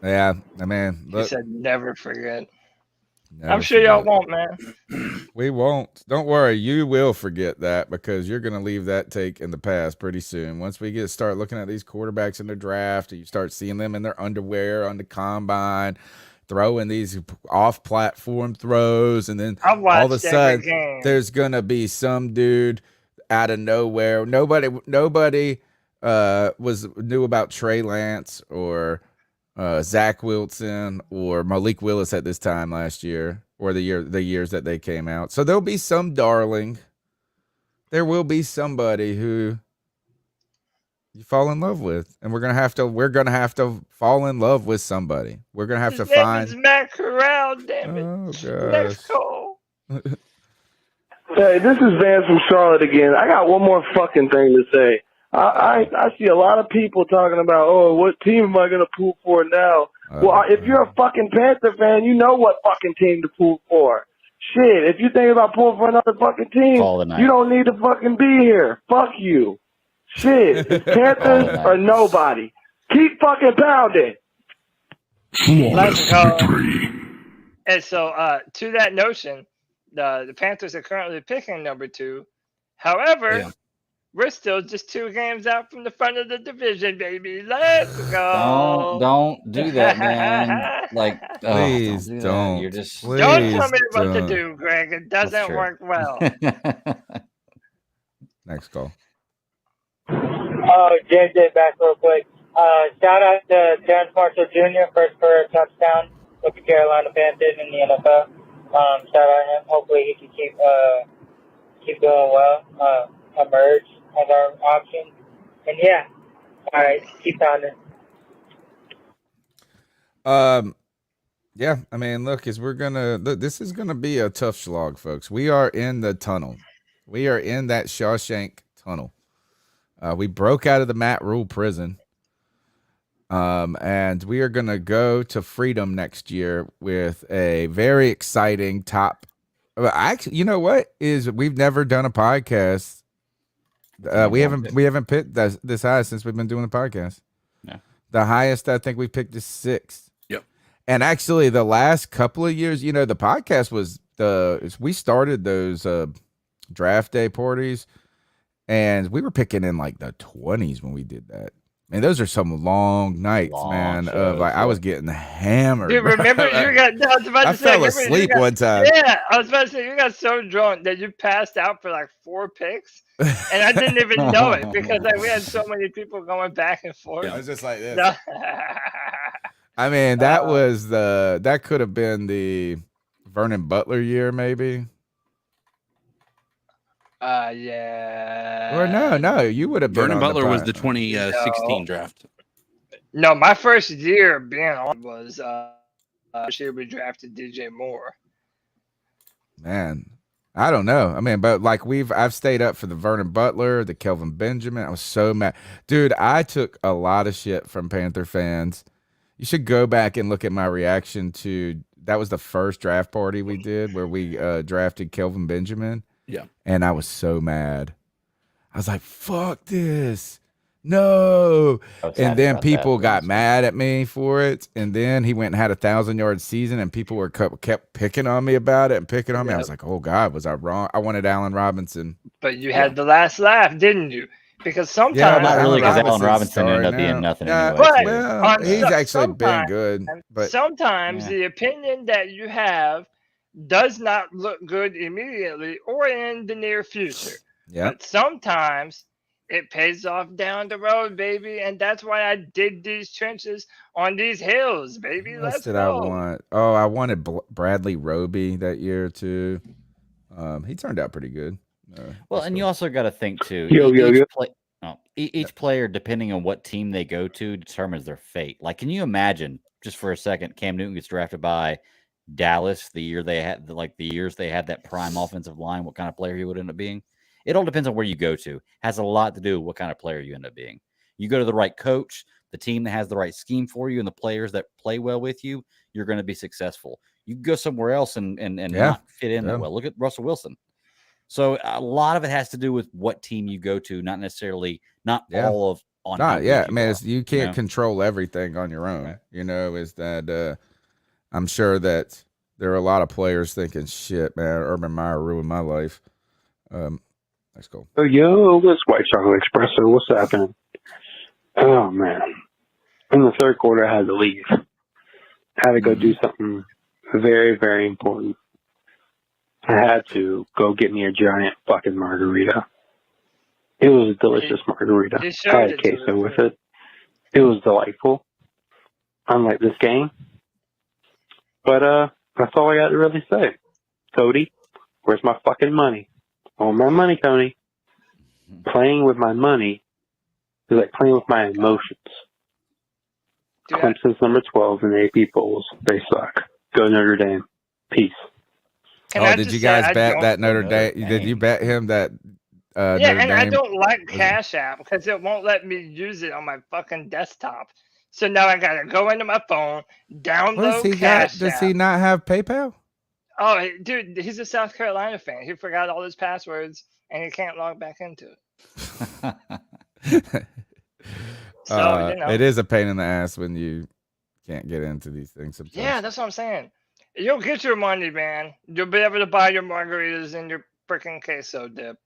S3: Yeah, I mean,
S4: He
S3: look,
S4: said never forget.
S3: never
S4: I'm sure y'all
S3: forget.
S4: won't, man.
S3: We won't. Don't worry. You will forget that because you're going to leave that take in the past pretty soon. Once we start looking at these quarterbacks in the draft, and you start seeing them in their underwear on the combine, throwing these off-platform throws, and then
S4: I've
S3: all of a
S4: watched every
S3: sudden
S4: game.
S3: there's going to be some dude out of nowhere. Nobody knew about Trey Lance or Zach Wilson or Malik Willis at this time last year, or the years that they came out. So there'll be some darling. There will be somebody who you fall in love with, and we're gonna have to fall in love with somebody. We're gonna have
S4: His
S3: to
S4: name
S3: find.
S4: is Matt Corral, damn it.
S3: Oh
S4: Next
S3: gosh.
S4: call.
S19: Hey, this is Vance from Charlotte again. I got one more fucking thing to say. I see a lot of people talking about, oh, what team am I going to pull for now? Well, if you're a fucking Panther fan, you know what fucking team to pull for. Shit, if you think about pulling for another fucking team, you don't need to fucking be here. Fuck you. Shit, it's Panthers or nobody. Keep fucking pounding.
S1: Flawless victory.
S4: And so, to that notion, the Panthers are currently picking number 2. However, we're still just 2 games out from the front of the division, baby. Let's go.
S6: Don't do that, man. Like,
S3: Please
S6: don't do
S3: don't.
S6: that. You're just
S4: Don't tell me what to
S3: don't.
S4: do, Greg. It doesn't
S6: true.
S4: work well.
S3: Next call.
S20: Oh, JJ back real quick. Shout out to Terrence Marshall Jr. first for a touchdown with the Carolina Panthers in the NFL. Shout out him. Hopefully he can keep doing well. Emerge as our option. And yeah, all right, keep pounding.
S3: Yeah, I mean, look, this is gonna be a tough slog, folks. We are in the tunnel. We are in that Shawshank tunnel. We broke out of the Matt Rule prison. And we are gonna go to freedom next year with a very exciting top. Actually, you know what is we've never done a podcast. We haven't picked this high since we've been doing the podcast.
S6: Yeah.
S3: The highest I think we picked is 6.
S2: Yep.
S3: And actually, the last couple of years, the podcast was we started those draft day parties, and we were picking in like the 20s when we did that. And those are some long nights, man. Of like I was getting hammered.
S4: Dude, remember you got? I was about to say,
S3: fell asleep one time.
S4: Yeah, I was about to say you got so drunk that you passed out for like 4 picks, and I didn't even know it because we had so many people going back and forth.
S3: I was just like this.
S4: No.
S3: I mean, that could have been the Vernon Butler year, maybe.
S4: Yeah.
S3: Or no, you would have been.
S2: Vernon
S3: on
S2: Butler was
S3: pod.
S2: the 2016 draft.
S4: No, my first year being on was this year we drafted DJ Moore.
S3: Man, I don't know. I mean, but like I've stayed up for the Vernon Butler, the Kelvin Benjamin. I was so mad, dude. I took a lot of shit from Panther fans. You should go back and look at my reaction to that. Was the first draft party we did where we drafted Kelvin Benjamin.
S2: Yeah.
S3: And I was so mad. I was like, fuck this. No. And then people got mad at me for it. And then he went and had a 1,000-yard season, and people were kept picking on me about it and picking on me. I was like, oh, God, was I wrong? I wanted Allen Robinson.
S4: But you had the last laugh, didn't you? Because sometimes
S6: not really, because Allen Robinson ended up being nothing anyway.
S4: But
S3: well, he's actually been good. But
S4: sometimes the opinion that you have does not look good immediately or in the near future.
S3: Yeah.
S4: But sometimes it pays off down the road, baby. And that's why I dig these trenches on these hills, baby.
S3: What
S4: Let's
S3: did
S4: go.
S3: I want? Oh, I wanted Bradley Roby that year too. He turned out pretty good.
S6: Well, and you also got to think too. Each player, depending on what team they go to, determines their fate. Like, can you imagine, just for a second, Cam Newton gets drafted by Dallas the year they had, the years they had that prime offensive line, what kind of player he would end up being? It all depends on where you go to. Has a lot to do with what kind of player you end up being. You go to the right coach, the team that has the right scheme for you, and the players that play well with you, you're going to be successful. You go somewhere else and not fit in that well. Look at Russell Wilson. So a lot of it has to do with what team you go to, not necessarily all of on.
S3: I mean, you can't control everything on your own. Right. Is that I'm sure that there are a lot of players thinking, "Shit, man, Urban Meyer ruined my life." Let's go.
S21: Oh, yo, it's White Chocolate Espresso. What's happening? Oh man, in the third quarter, I had to leave. I had to go do something very, very important. I had to go get me a giant fucking margarita. It was a delicious margarita. I had queso with it. It was delightful. Unlike this game. But that's all I got to really say. Cody, where's my fucking money? I want my money, Tony. Playing with my money is like playing with my emotions. Clemson's number 12 in the AP polls. They suck. Go Notre Dame. Peace.
S3: Did you guys bet that Notre Dame? Did you bet him that Notre Dame?
S4: I don't like Cash App because it won't let me use it on my fucking desktop. So now I gotta go into my phone, download Cash App.
S3: Does he not have PayPal?
S4: Oh, dude, he's a South Carolina fan. He forgot all his passwords and he can't log back into it. So
S3: it is a pain in the ass when you can't get into these things sometimes.
S4: Yeah, that's what I'm saying. You'll get your money, man. You'll be able to buy your margaritas and your freaking queso dip.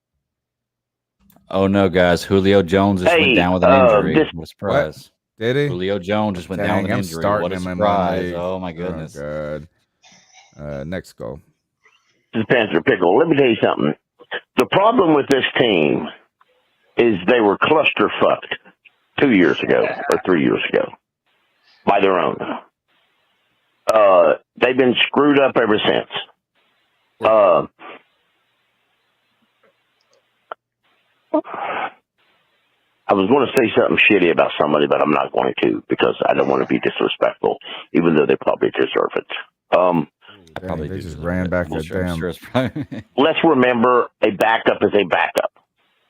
S6: Oh no, guys! Julio Jones just went down with an injury. What a surprise!
S3: What? Did he?
S6: Julio Jones just went down with an injury. What a surprise! Oh my goodness!
S3: Oh, God. Next goal.
S15: This is Panther Pickle. Let me tell you something. The problem with this team is they were cluster fucked 2 years ago or 3 years ago by their own. They've been screwed up ever since. I was going to say something shitty about somebody, but I'm not going to because I don't want to be disrespectful, even though they probably deserve it.
S3: Dang, they just ran back that damn.
S15: Let's remember, a backup is a backup.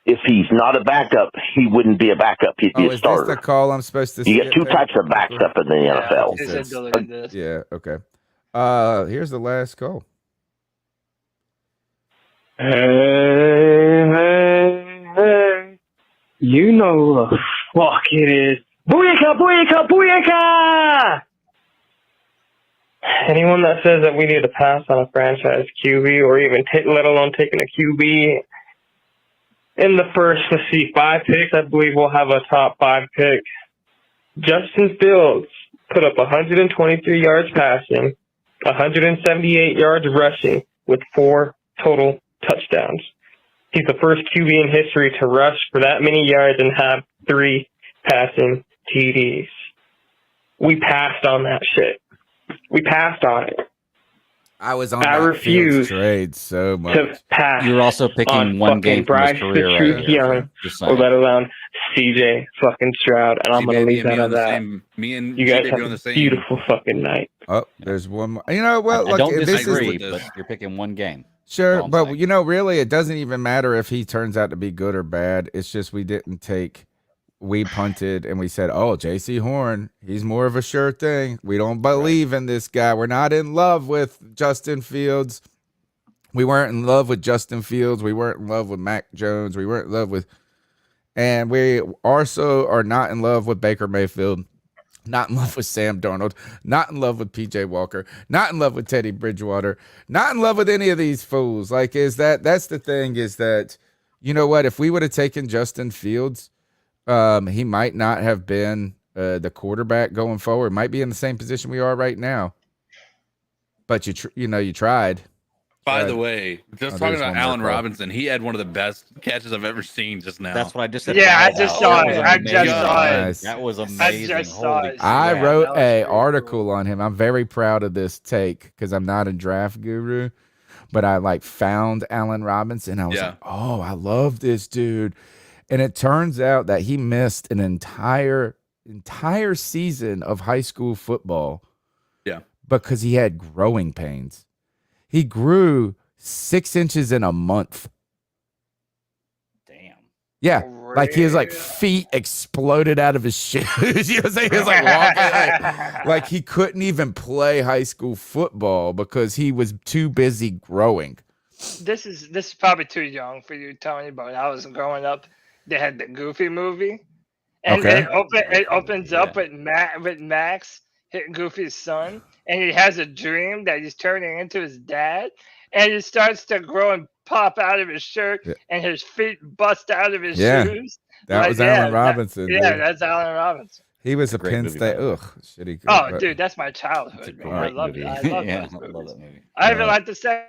S15: If he's not a backup, he wouldn't be a backup. He'd be a
S3: Is
S15: starter.
S3: this the call I'm supposed to
S15: You get two types of backup in the NFL.
S3: Yeah, okay. Here's the last call.
S12: Hey, you know who the fuck it is. Booyaka, booyaka, booyaka! Anyone that says that we need to pass on a franchise QB or even let alone taking a QB in the first, 5 picks, I believe we'll have a top 5 pick. Justin Fields put up 123 yards passing, 178 yards rushing with 4 total touchdowns. He's the first QB in history to rush for that many yards and have 3 passing TDs. We passed on that shit. We passed on it.
S3: I was on.
S12: I refuse
S3: trade so much.
S12: to pass.
S6: You're also picking
S12: on
S6: one game from
S12: Bryce
S6: his career
S12: the Truth
S6: right here.
S12: Young,
S6: Just
S12: or
S6: saying.
S12: let alone CJ fucking Stroud, and I'm gonna leave that at that.
S5: Me and
S12: You guys
S5: G-Baby
S12: have
S5: on the
S12: a
S5: same.
S12: beautiful fucking night.
S3: Oh, there's one more. You know what?
S6: I
S3: Look,
S6: don't
S3: this
S6: disagree,
S3: is
S6: but you're picking one game.
S3: sure,
S6: I'm
S3: but you know, really, it doesn't even matter if he turns out to be good or bad. It's just we didn't take. We punted and we said, "Oh, J.C. Horn, he's more of a sure thing. We don't believe in this guy. We're not in love with Justin Fields. We weren't in love with Justin Fields. We weren't in love with Mac Jones. We weren't in love with, and we also are not in love with Baker Mayfield. Not in love with Sam Darnold. Not in love with P.J. Walker. Not in love with Teddy Bridgewater. Not in love with any of these fools. Like, that's the thing is that, you know what? If we would have taken Justin Fields, he might not have been the quarterback going forward. Might be in the same position we are right now. But you tried.
S5: By the way, just talking about
S3: one more
S5: Allen
S3: call.
S5: Robinson, he had one of the best catches I've ever seen just now.
S6: That's what I just said.
S4: Yeah, I
S6: Wow.
S4: just saw
S6: That
S4: it.
S6: was
S4: I just
S6: amazing.
S4: saw it.
S3: Nice.
S6: That was
S4: I
S6: amazing.
S4: just saw
S6: Holy
S4: it.
S3: I
S6: crap.
S3: wrote
S4: that was
S3: a
S4: pretty
S3: article on him. I'm very proud of this take because I'm not a draft guru, but I found Allen Robinson. I was like, oh, I love this dude. And it turns out that he missed an entire season of high school football.
S5: Yeah.
S3: Because he had growing pains. He grew 6 inches in a month.
S6: Damn.
S3: Yeah. Like his feet exploded out of his shoes. You know what I'm saying? He was walking like he couldn't even play high school football because he was too busy growing.
S4: This is probably too young for you, Tony. But when I was growing up, they had the Goofy movie, and
S3: Okay.
S4: it opens up with Max hitting Goofy's son, and he has a dream that he's turning into his dad, and he starts to grow and pop out of his shirt, and his feet bust out of his shoes.
S3: That was Allen Robinson.
S4: Yeah,
S3: dude.
S4: that's Allen Robinson.
S3: He was a
S6: Great
S3: Penn
S6: movie,
S3: State.
S6: by the way.
S3: Ugh, shitty.
S4: Oh,
S3: but-
S4: dude, that's my childhood. Man. I
S6: Great
S4: love it.
S6: movie.
S4: I love
S6: Yeah,
S4: those
S6: I love
S4: movies.
S6: that movie.
S4: I even like the second.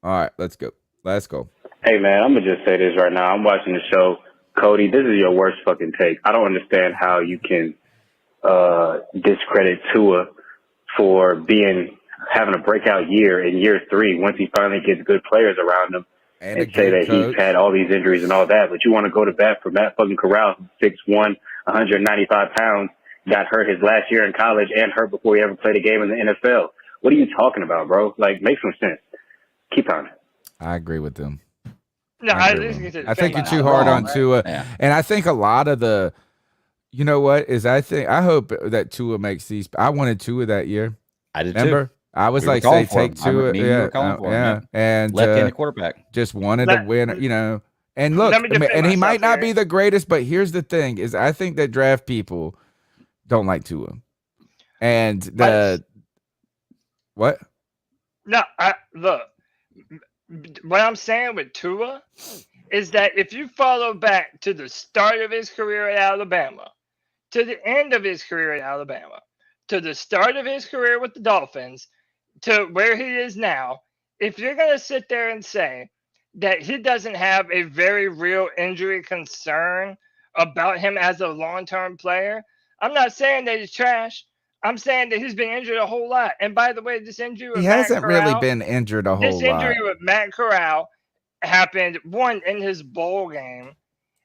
S3: All right, let's go. Let's go.
S18: Hey, man, I'm going to just say this right now. I'm watching the show. Cody, this is your worst fucking take. I don't understand how you can discredit Tua for having a breakout year in year 3 once he finally gets good players around him and say that he's had all these injuries and all that. But you want to go to bat for Matt fucking Corral, 6'1", 195 pounds, got hurt his last year in college and hurt before he ever played a game in the NFL. What are you talking about, bro? Like, make some sense. Keep on it.
S3: I agree with them.
S4: No,
S3: I think you're too hard on Tua, and I think a lot of the, you know what is I hope that Tua makes these. I wanted Tua that year.
S6: I did
S3: Remember?
S6: too.
S3: I was
S6: We were
S3: like,
S6: calling
S3: say
S6: for
S3: take
S6: him. I
S3: Tua,
S6: remember me and you were calling for him,
S3: yeah, and
S6: left-handed quarterback.
S3: Just wanted to win, you know. And look,
S4: Let me defend
S3: and he might
S4: myself
S3: not be the greatest, but here's the thing: is I think that draft people don't like Tua, and What?
S4: No, look. What I'm saying with Tua is that if you follow back to the start of his career at Alabama, to the end of his career at Alabama, to the start of his career with the Dolphins, to where he is now, if you're going to sit there and say that he doesn't have a very real injury concern about him as a long-term player, I'm not saying that he's trash. I'm saying that he's been injured a whole lot. And by the way, this injury with
S3: He
S4: Matt
S3: hasn't
S4: Corral,
S3: really been injured a whole lot.
S4: This injury with Matt Corral happened, one, in his bowl game,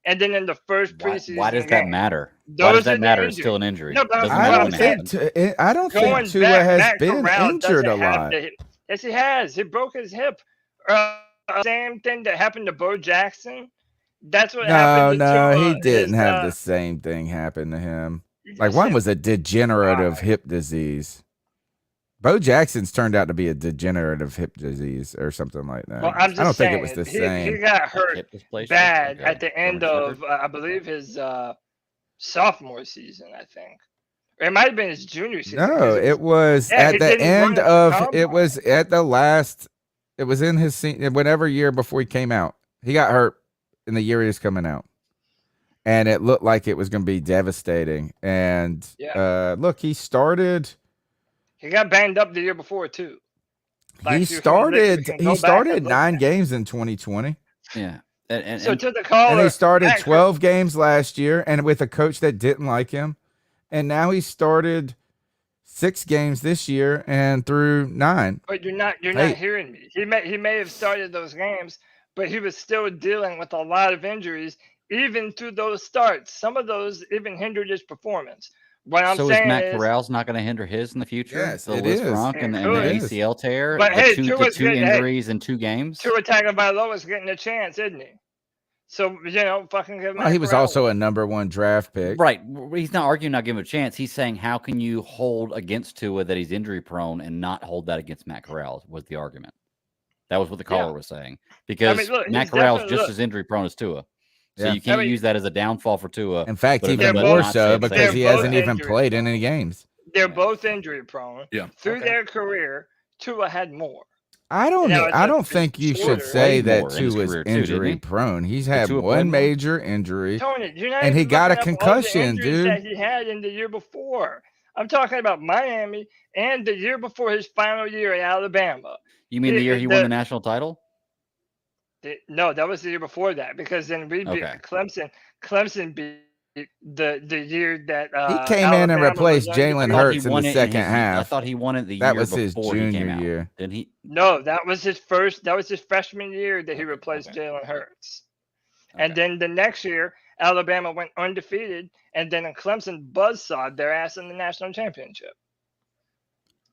S4: and then in the first preseason
S6: Why does that
S4: game.
S6: matter?
S4: Those
S6: Why does
S4: are
S6: that
S4: the
S6: matter? It's
S4: injuries.
S6: still an injury.
S4: No, but
S6: Doesn't
S3: I
S6: matter
S3: don't
S6: when it
S3: think
S6: happens.
S3: I don't
S4: Going
S3: think Tua
S4: back,
S3: has
S4: Matt
S3: been
S4: Corral
S3: injured a
S4: doesn't have
S3: lot.
S4: yes, he has. He broke his hip. Same thing that happened to Bo Jackson. That's what happened to
S3: No,
S4: Tua.
S3: he didn't
S4: His,
S3: have the same thing happen to him. Like one was a degenerative hip disease. Bo Jackson's turned out to be a degenerative hip disease or something like that.
S4: Well, I'm just
S3: I don't
S4: saying,
S3: think it was the
S4: he
S3: same.
S4: got hurt bad at the end of, I believe, his sophomore season, I think. Or it might have been his junior season.
S3: No, it was at the end of, it was at the last, it was in his whatever year before he came out. He got hurt in the year he was coming out. And it looked like it was going to be devastating. And look, he started.
S4: He got banged up the year before, too.
S3: He started 9 games in 2020.
S6: Yeah.
S4: So to the caller,
S3: and he started 12 games last year, and with a coach that didn't like him. And now he started 6 games this year and through 9.
S4: But you're not hearing me. He may have started those games, but he was still dealing with a lot of injuries even through those starts. Some of those even hindered his performance. What I'm saying
S6: is Matt Corral's not going to hinder his in the future?
S3: Yes,
S6: the
S3: it
S6: Liz
S3: is.
S6: Gronk and the ACL tear,
S4: But hey,
S6: the two injuries in 2 games.
S4: Tua Tagovailoa is getting a chance, isn't he? So, fucking give him.
S3: Well, he was also a number 1 draft pick.
S6: Right. He's not arguing not giving him a chance. He's saying, how can you hold against Tua that he's injury prone and not hold that against Matt Corral was the argument. That was what the caller was saying. Because Matt Corral's just as injury prone as Tua. So you can't use that as a downfall for Tua.
S3: In fact, even more so because he hasn't even played in any games.
S4: They're both injury prone.
S2: Yeah.
S4: Through their career, Tua had more.
S3: I don't think you should say that Tua is injury prone. He's had one major injury,
S4: Tony,
S3: and he got a concussion, dude.
S4: That he had in the year before. I'm talking about Miami and the year before his final year at Alabama.
S6: You mean the year he won the national title?
S4: No, that was the year before that, because then we beat Clemson. Clemson beat the year that
S3: he came in and replaced Jalen Hurts in the second half.
S6: I thought he won it the year
S3: that was his
S6: before he
S3: junior
S6: came
S3: year.
S6: Out. Didn't he?
S4: No, that was his first. That was his freshman year that he replaced Jalen Hurts. And then the next year, Alabama went undefeated, and then Clemson buzzsawed their ass in the national championship.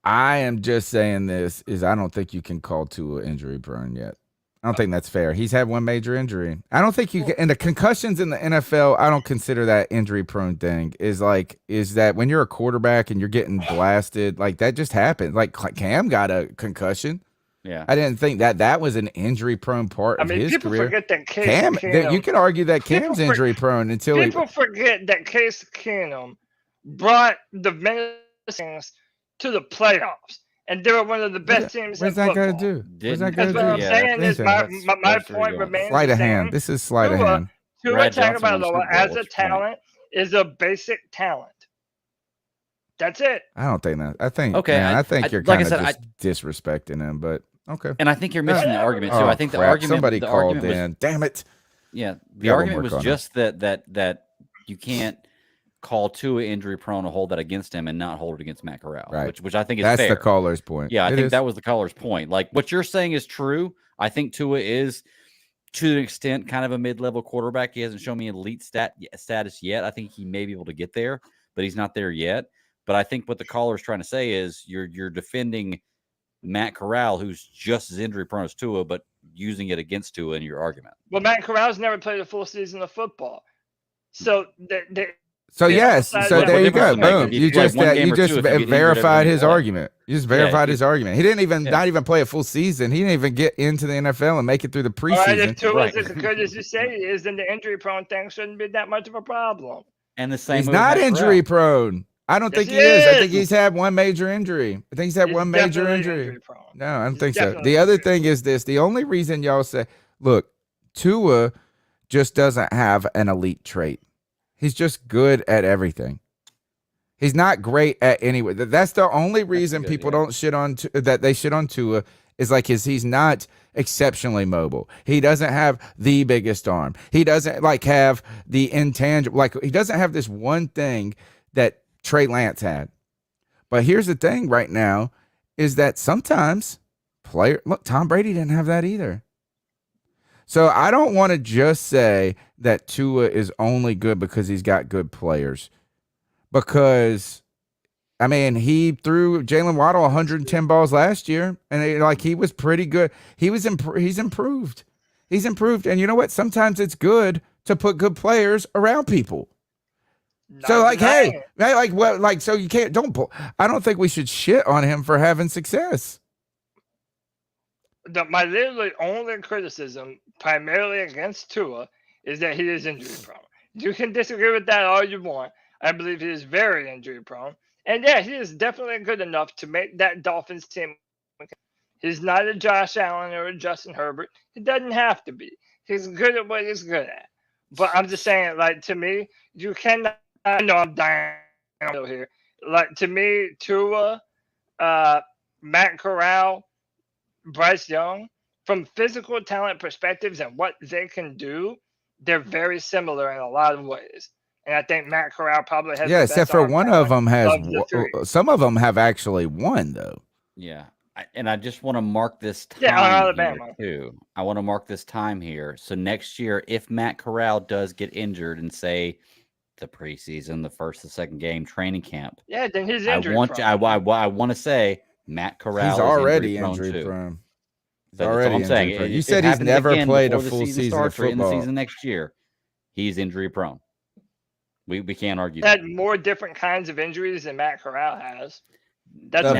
S3: I am just saying this is I don't think you can call Tua injury prone yet. I don't think that's fair. He's had one major injury. I don't think you can, and the concussions in the NFL, I don't consider that injury prone thing. Is that when you're a quarterback and you're getting blasted, like that just happened. Like Cam got a concussion.
S6: Yeah.
S3: I didn't think that was an injury prone part of his
S4: people
S3: career.
S4: Forget that Case
S3: Cam,
S4: Keenum,
S3: you could argue that Cam's injury prone until
S4: people forget that Case Keenum brought the Minnesota to the playoffs. And they were one of the best teams in football.
S3: What's that got to do? What's that got to do?
S4: What I'm saying is my point remains
S3: sleight
S4: the
S3: of
S4: same.
S3: hand. This is sleight of hand.
S4: Tua Tagovailoa as a talent is a basic talent. That's it.
S3: I don't think that. I think
S6: okay.
S3: Man, I think you're kind of just disrespecting him, but okay.
S6: And I think you're missing the argument too.
S3: Oh,
S6: I think the
S3: crap.
S6: argument.
S3: Somebody
S6: the
S3: called
S6: argument
S3: in.
S6: Was,
S3: Damn it.
S6: Yeah, the argument was just that you can't call Tua injury prone to hold that against him and not hold it against Matt Corral,
S3: right?
S6: Which I think is
S3: that's
S6: fair.
S3: The caller's point.
S6: Yeah, I think that was the caller's point. Like what you're saying is true. I think Tua is, to an extent, kind of a mid-level quarterback. He hasn't shown me elite status yet. I think he may be able to get there, but he's not there yet. But I think what the caller is trying to say is you're defending Matt Corral, who's just as injury prone as Tua, but using it against Tua in your argument.
S4: Well, Matt Corral's never played a full season of football, so
S3: So yes, so there you go. Boom. You just verified his argument. You just verified his argument. He didn't even not even play a full season. He didn't even get into the NFL and make it through the preseason.
S4: All right, if Tua's as good as you say he is, then the injury prone thing shouldn't be that much of a problem.
S6: And the same.
S3: He's not injury prone. I don't think
S4: Yes,
S3: he
S4: he
S3: is. I think
S4: is.
S3: he's had one major injury. I think he's had
S4: He's
S3: one major
S4: definitely
S3: injury.
S4: injury prone.
S3: No, I don't
S4: He's
S3: think so.
S4: definitely
S3: The other thing is this. The only reason y'all say, look, Tua just doesn't have an elite trait. He's just good at everything. He's not great at anyway. That's the only reason people don't shit on that they shit on Tua is like he's not exceptionally mobile. He doesn't have the biggest arm. He doesn't like have the intangible. Like he doesn't have this one thing that Trey Lance had. But here's the thing right now is that sometimes look, Tom Brady didn't have that either. So I don't want to just say that Tua is only good because he's got good players. Because, I mean, he threw Jalen Waddle 110 balls last year, and he was pretty good. He's improved. He's improved. And you know what? Sometimes it's good to put good players around people. So so you can't, I don't think we should shit on him for having success.
S4: My literally only criticism, primarily against Tua, is that he is injury prone. You can disagree with that all you want. I believe he is very injury prone. And yeah, he is definitely good enough to make that Dolphins team. He's not a Josh Allen or a Justin Herbert. He doesn't have to be. He's good at what he's good at. But I'm just saying, like, to me, you cannot. I know I'm dying here. Like, to me, Tua, Matt Corral, Bryce Young, from physical talent perspectives and what they can do, they're very similar in a lot of ways. And I think Matt Corral probably has.
S3: Yeah, except for one of them has. Some of them have actually won, though.
S6: Yeah. And I just want to mark this time
S4: Alabama
S6: too. I want to mark this time here. So next year, if Matt Corral does get injured and say the preseason, the first, the second game, training camp.
S4: Yeah, then he's injured.
S6: I want to say Matt Corral.
S3: He's already
S6: injury
S3: prone.
S6: That's all I'm saying.
S3: You said he's never played a full season of football.
S6: In the season next year, he's injury prone. We can't argue.
S4: He had more different kinds of injuries than Matt Corral has.
S3: That's the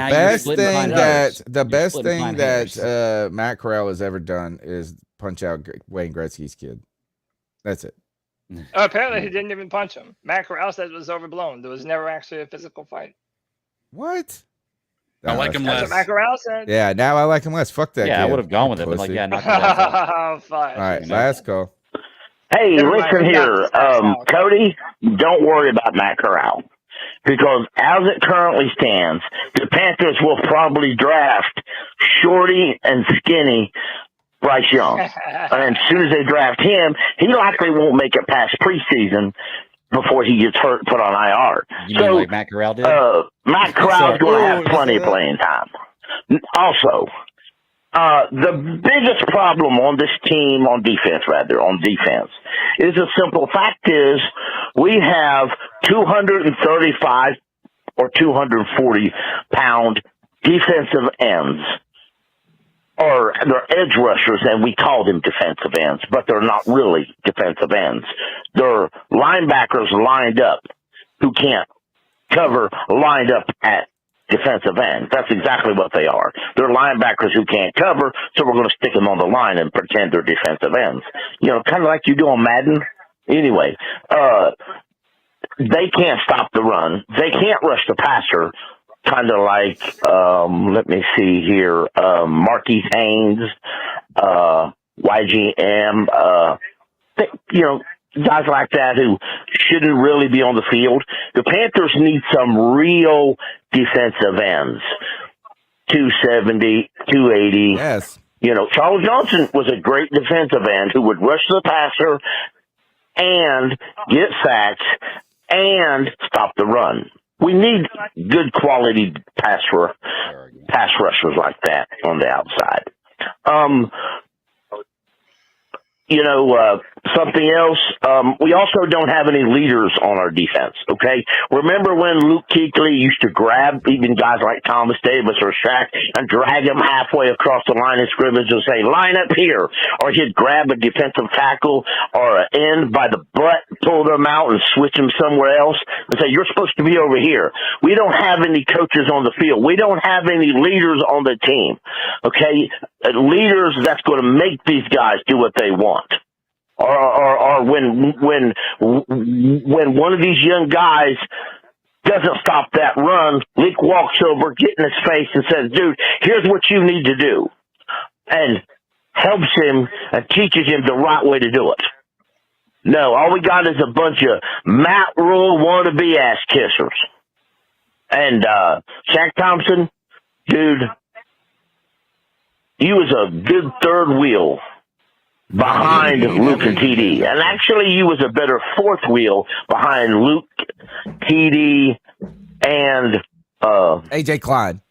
S3: best thing that Matt Corral has ever done is punch out Wayne Gretzky's kid. That's it.
S4: Apparently, he didn't even punch him. Matt Corral said it was overblown. There was never actually a physical fight.
S3: What?
S2: I like him less.
S4: That's what Matt Corral said.
S3: Yeah, now I like him less. Fuck that.
S6: Yeah,
S3: kid.
S6: I would have gone with it, but like, yeah, not.
S4: Fine.
S3: All right, last call.
S15: Hey, listen here, Cody. Don't worry about Matt Corral. Because as it currently stands, the Panthers will probably draft shorty and skinny Bryce Young. And as soon as they draft him, he likely won't make it past preseason before he gets hurt, put on IR.
S6: You mean like Matt Corral did?
S15: Matt Corral's going to have plenty of playing time. Also, the biggest problem on this team, on defense, is a simple fact is we have 235 or 240 pound defensive ends, or they're edge rushers, and we call them defensive ends, but they're not really defensive ends. They're linebackers lined up who can't cover, lined up at defensive end. That's exactly what they are. They're linebackers who can't cover, so we're going to stick them on the line and pretend they're defensive ends. You know, kind of like you do on Madden. Anyway, they can't stop the run. They can't rush the passer, kind of like, let me see here, Marquise Haynes, YGM, guys like that who shouldn't really be on the field. The Panthers need some real defensive ends. 270, 280.
S3: Yes.
S15: Charles Johnson was a great defensive end who would rush the passer and get sacks and stop the run. We need good quality pass rushers like that on the outside. Something else, we also don't have any leaders on our defense, okay? Remember when Luke Kuechly used to grab even guys like Thomas Davis or Shaq and drag them halfway across the line of scrimmage and say, line up here? Or he'd grab a defensive tackle or an end by the butt, pull them out and switch them somewhere else and say, you're supposed to be over here. We don't have any coaches on the field. We don't have any leaders on the team, okay? Leaders that's going to make these guys do what they want. Or when one of these young guys doesn't stop that run. Leak walks over, gets in his face, and says, dude, here's what you need to do. And helps him and teaches him the right way to do it. No, all we got is a bunch of Matt Rule wannabe ass kissers. And Shaq Thompson, dude, you was a good third wheel behind Luke and TD. And actually, you was a better fourth wheel behind Luke, TD, and
S3: AJ Klein.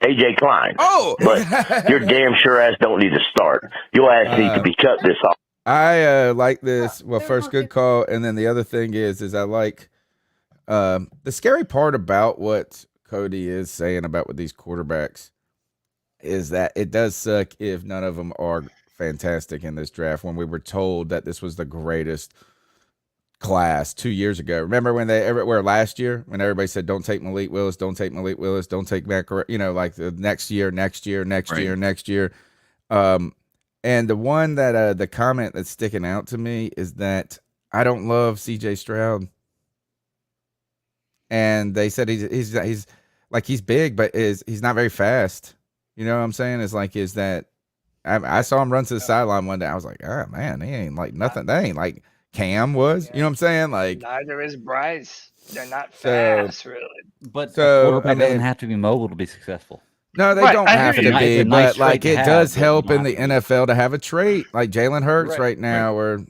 S15: AJ Klein.
S3: Oh!
S15: But your damn sure ass don't need to start. Your ass needs to be cut this off.
S3: I like this. Well, first, good call. And then the other thing is I like the scary part about what Cody is saying about with these quarterbacks is that it does suck if none of them are fantastic in this draft when we were told that this was the greatest class 2 years ago. Remember when last year when everybody said, don't take Malik Willis, don't take Malik Willis, don't take Matt, like the next year. And the one that the comment that's sticking out to me is that I don't love CJ Stroud. And they said he's like he's big, but he's not very fast. You know what I'm saying? It's like I saw him run to the sideline one day. I was like, oh man, he ain't like nothing. They ain't like Cam was. You know what I'm saying? Like
S4: neither is Bryce. They're not fast, really.
S6: But a quarterback doesn't have to be mobile to be successful.
S3: No, they don't have to be, but like it does help in the NFL to have a trait like Jalen Hurts right now, or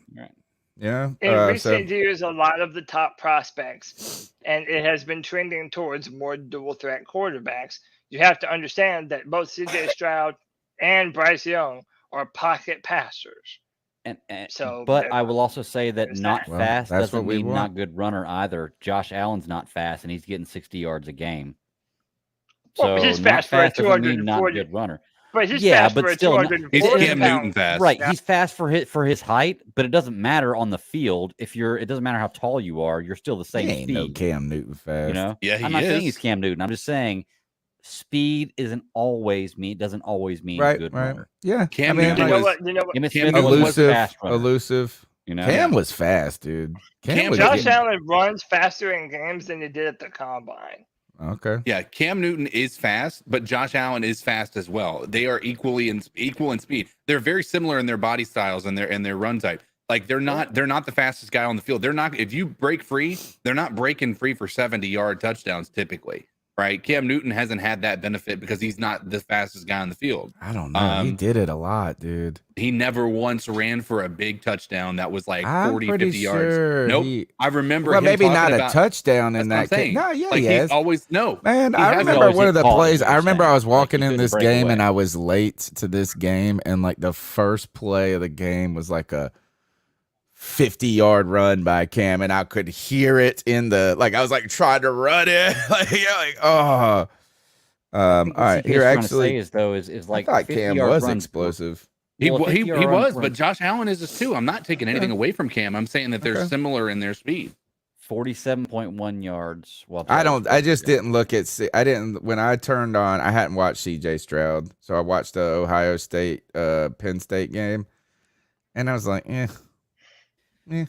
S4: in recent years, a lot of the top prospects, and it has been trending towards more dual threat quarterbacks. You have to understand that both CJ Stroud and Bryce Young are pocket passers.
S6: But I will also say that not fast doesn't mean not good runner either. Josh Allen's not fast, and he's getting 60 yards a game. So
S4: he's
S6: not
S4: fast for a
S6: fast doesn't mean not
S4: 240
S6: good runner.
S4: But he's fast for a
S6: still
S4: 240
S5: he's Cam Newton fast.
S6: Right, he's fast for his height, but it doesn't matter on the field. It doesn't matter how tall you are, you're still the same speed.
S3: No Cam Newton fast.
S6: You know?
S5: Yeah,
S6: I'm not saying he's Cam Newton. I'm just saying speed doesn't always mean good runner.
S3: Yeah.
S5: Cam
S3: Newton was elusive.
S6: You know,
S3: Cam was fast, dude.
S4: Josh Allen runs faster in games than he did at the combine.
S3: Okay.
S5: Yeah, Cam Newton is fast, but Josh Allen is fast as well. They are equal in speed. They're very similar in their body styles and their run type. Like they're not the fastest guy on the field. They're not. If you break free, they're not breaking free for 70-yard touchdowns typically. Right? Cam Newton hasn't had that benefit because he's not the fastest guy on the field.
S3: I don't know. He did it a lot, dude.
S5: He never once ran for a big touchdown that was like 40, 50
S3: sure
S5: yards. Nope. I remember him
S3: maybe not
S5: about,
S3: a touchdown in that case. No, yeah,
S5: like
S3: he has.
S5: always
S3: Man, I remember one of the plays. I remember I was walking in this game and I was late to this game, and like the first play of the game was like a 50-yard run by Cam, and I could hear it in the I was like trying to run it, all right. Here actually
S6: is like
S3: I thought Cam was explosive.
S5: He was, but Josh Allen is too. I'm not taking anything away from Cam. I'm saying that they're similar in their speed.
S6: 47.1 yards.
S3: I just didn't look at. I didn't when I turned on. I hadn't watched C.J. Stroud, so I watched the Ohio State Penn State game, and I was like, Yeah.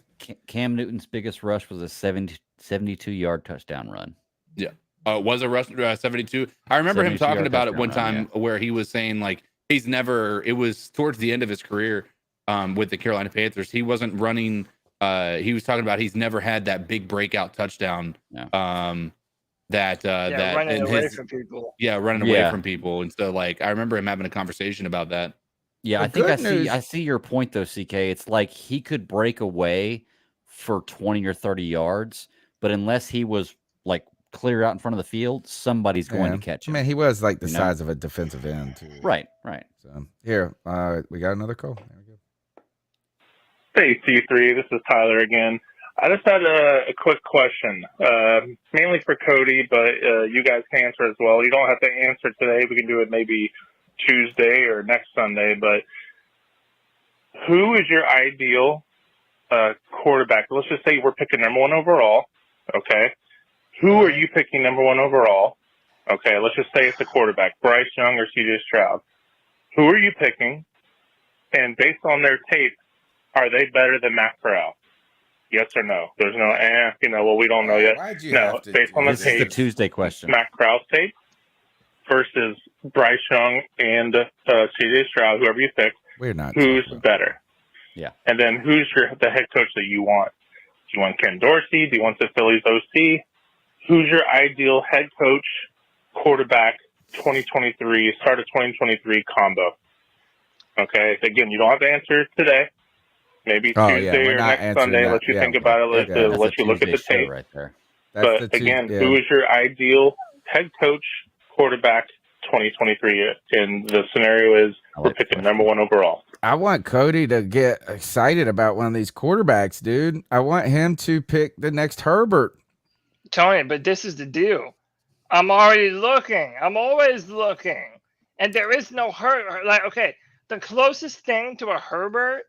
S6: Cam Newton's biggest rush was a 72-yard touchdown run.
S5: Yeah. Was a rush 72. I remember him talking about it one time where he was saying like it was towards the end of his career with the Carolina Panthers. He wasn't running. He was talking about he's never had that big breakout touchdown.
S4: Running away from people.
S5: Yeah, running away from people. And so like I remember him having a conversation about that.
S6: Yeah, I think I see your point though, CK. It's like he could break away for 20 or 30 yards, but unless he was like clear out in front of the field, somebody's going to catch him.
S3: I mean, he was like the size of a defensive end too.
S6: Right.
S3: So here, we got another call. There we go.
S9: Hey, C3, this is Tyler again. I just had a quick question, mainly for Cody, but you guys can answer as well. You don't have to answer today. We can do it maybe Tuesday or next Sunday, but who is your ideal quarterback? Let's just say we're picking number 1 overall, okay? Who are you picking number 1 overall? Okay, let's just say it's a quarterback, Bryce Young or CJ Stroud. Who are you picking? And based on their tape, are they better than Matt Corral? Yes or no? There's no, well, we don't know yet. No, based on the
S6: This is the
S9: tape,
S6: Tuesday question.
S9: Matt Krause tape versus Bryce Young and CJ Stroud, whoever you pick.
S3: We're not.
S9: Who's better?
S6: Yeah.
S9: And then who's the head coach that you want? Do you want Ken Dorsey? Do you want the Phillies OC? Who's your ideal head coach, quarterback, 2023, start of 2023 combo? Okay. Again, you don't have to answer today. Maybe Tuesday or next Sunday. Let you think about it. Let you look at the tape.
S6: Right there.
S9: But again, who is your ideal head coach, quarterback, 2023? And the scenario is we're picking number 1 overall.
S3: I want Cody to get excited about one of these quarterbacks, dude. I want him to pick the next Herbert.
S4: Tony, but this is the deal. I'm already looking. I'm always looking. And there is no Herbert. Like, okay, the closest thing to a Herbert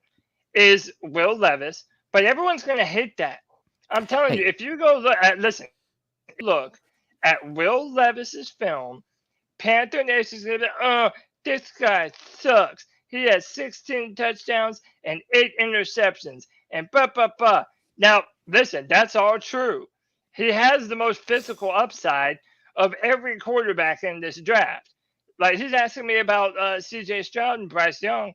S4: is Will Levis, but everyone's going to hate that. I'm telling you, if you go look at Will Levis's film, Panther Nation's going to be, oh, this guy sucks. He has 16 touchdowns and 8 interceptions and Now, listen, that's all true. He has the most physical upside of every quarterback in this draft. Like, he's asking me about CJ Stroud and Bryce Young.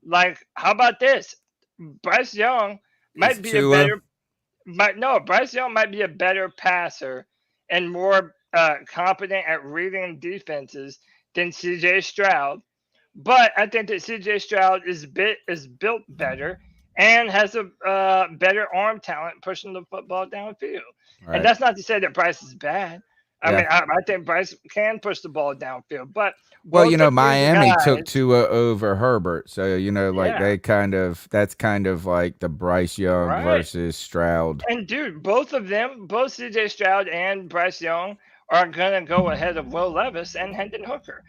S4: Like, how about this? Bryce Young might be a better Bryce Young might be a better passer and more competent at reading defenses than CJ Stroud. But I think that CJ Stroud is built better and has a better arm talent pushing the football downfield. Right. And that's not to say that Bryce is bad. I mean, I think Bryce can push the ball downfield. But
S3: Miami took Tua over Herbert, so they that's kind of like the Bryce Young versus Stroud.
S4: And dude, both CJ Stroud and Bryce Young are gonna go ahead of Will Levis and Hendon Hooker.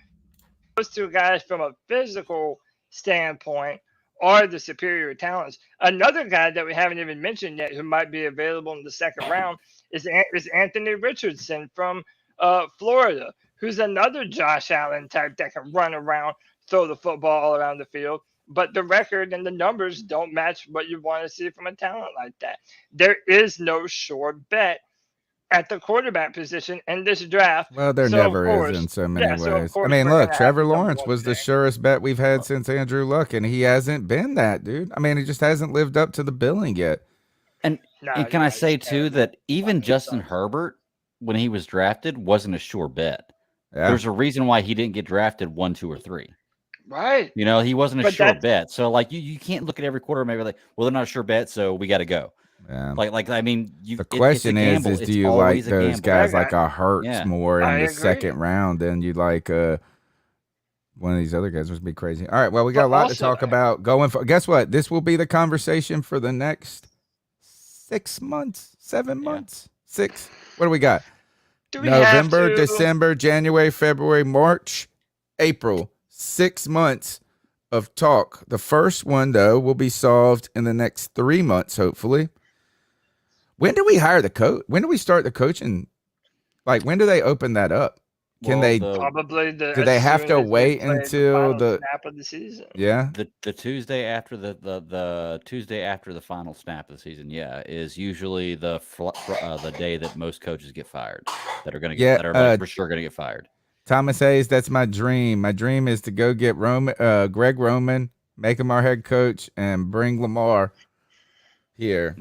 S4: Those two guys, from a physical standpoint, are the superior talents. Another guy that we haven't even mentioned yet, who might be available in the second round, is Anthony Richardson from Florida, who's another Josh Allen type that can run around, throw the football all around the field. But the record and the numbers don't match what you want to see from a talent like that. There is no sure bet at the quarterback position in this draft.
S3: Well, there never is in so many ways. I mean, look, Trevor Lawrence was the surest bet we've had since Andrew Luck, and he hasn't been that, dude. I mean, he just hasn't lived up to the billing yet.
S6: And can I say, too, that even Justin Herbert, when he was drafted, wasn't a sure bet. Yeah. There's a reason why he didn't get drafted 1, 2, or 3.
S4: Right.
S6: He wasn't a sure bet. So, like, you can't look at every quarter and maybe like, well, they're not a sure bet, so we got to go.
S3: Yeah.
S6: I mean,
S3: the question is do you like those guys like a Hurts more in the second round than you like one of these other guys? Would be crazy. All right, well, we got a lot to talk about going for. Guess what? This will be the conversation for the next 6 months, 7 months, 6. What do we got? November, December, January, February, March, April. 6 months of talk. The first one, though, will be solved in the next 3 months, hopefully. When do we hire the coach? When do we start the coaching? Like, when do they open that up? Can they
S4: probably?
S3: Do they have to wait until the
S4: snap of the season?
S3: Yeah,
S6: the Tuesday after the Tuesday after the final snap of the season, is usually the day that most coaches get fired. That are going to get that are for sure going to get fired.
S3: Thomas Hayes, that's my dream. My dream is to go get Greg Roman, make him our head coach, and bring Lamar here.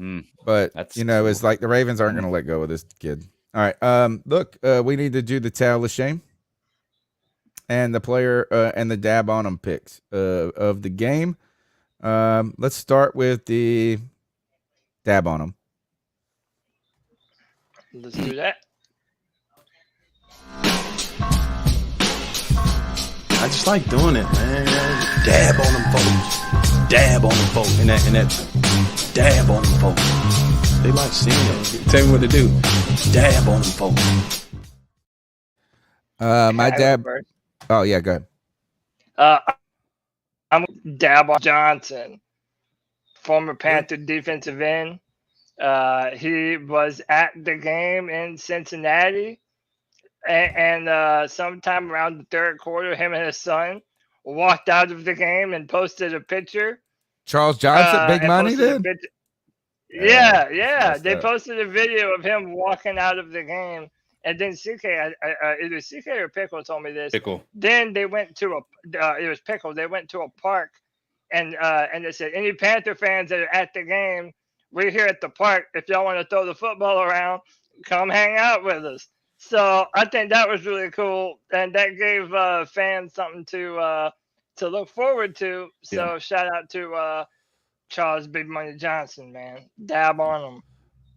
S3: But it's like the Ravens aren't going to let go of this kid. All right. Look, we need to do the towel of shame and the player and the dab on them picks of the game. Let's start with the dab on them.
S4: Let's do that.
S8: I just like doing it, man. Dab on them folks. Dab on them folks. And that dab on them folks. They like seeing it. Tell me what to do. Dab on them folks.
S3: My dab. Oh, yeah, go
S4: ahead. I'm Dab on Johnson, former Panther defensive end. He was at the game in Cincinnati. And sometime around the third quarter, him and his son walked out of the game and posted a picture.
S3: Charles Johnson, big money, dude.
S4: Yeah. They posted a video of him walking out of the game, and then CK, either CK or Pickle told me this.
S5: Pickle.
S4: Then they went to it was Pickle. They went to a park, and they said, any Panther fans that are at the game, we're here at the park. If y'all want to throw the football around, come hang out with us. So I think that was really cool, and that gave fans something to look forward to. So shout out to Charles Big Money Johnson, man. Dab on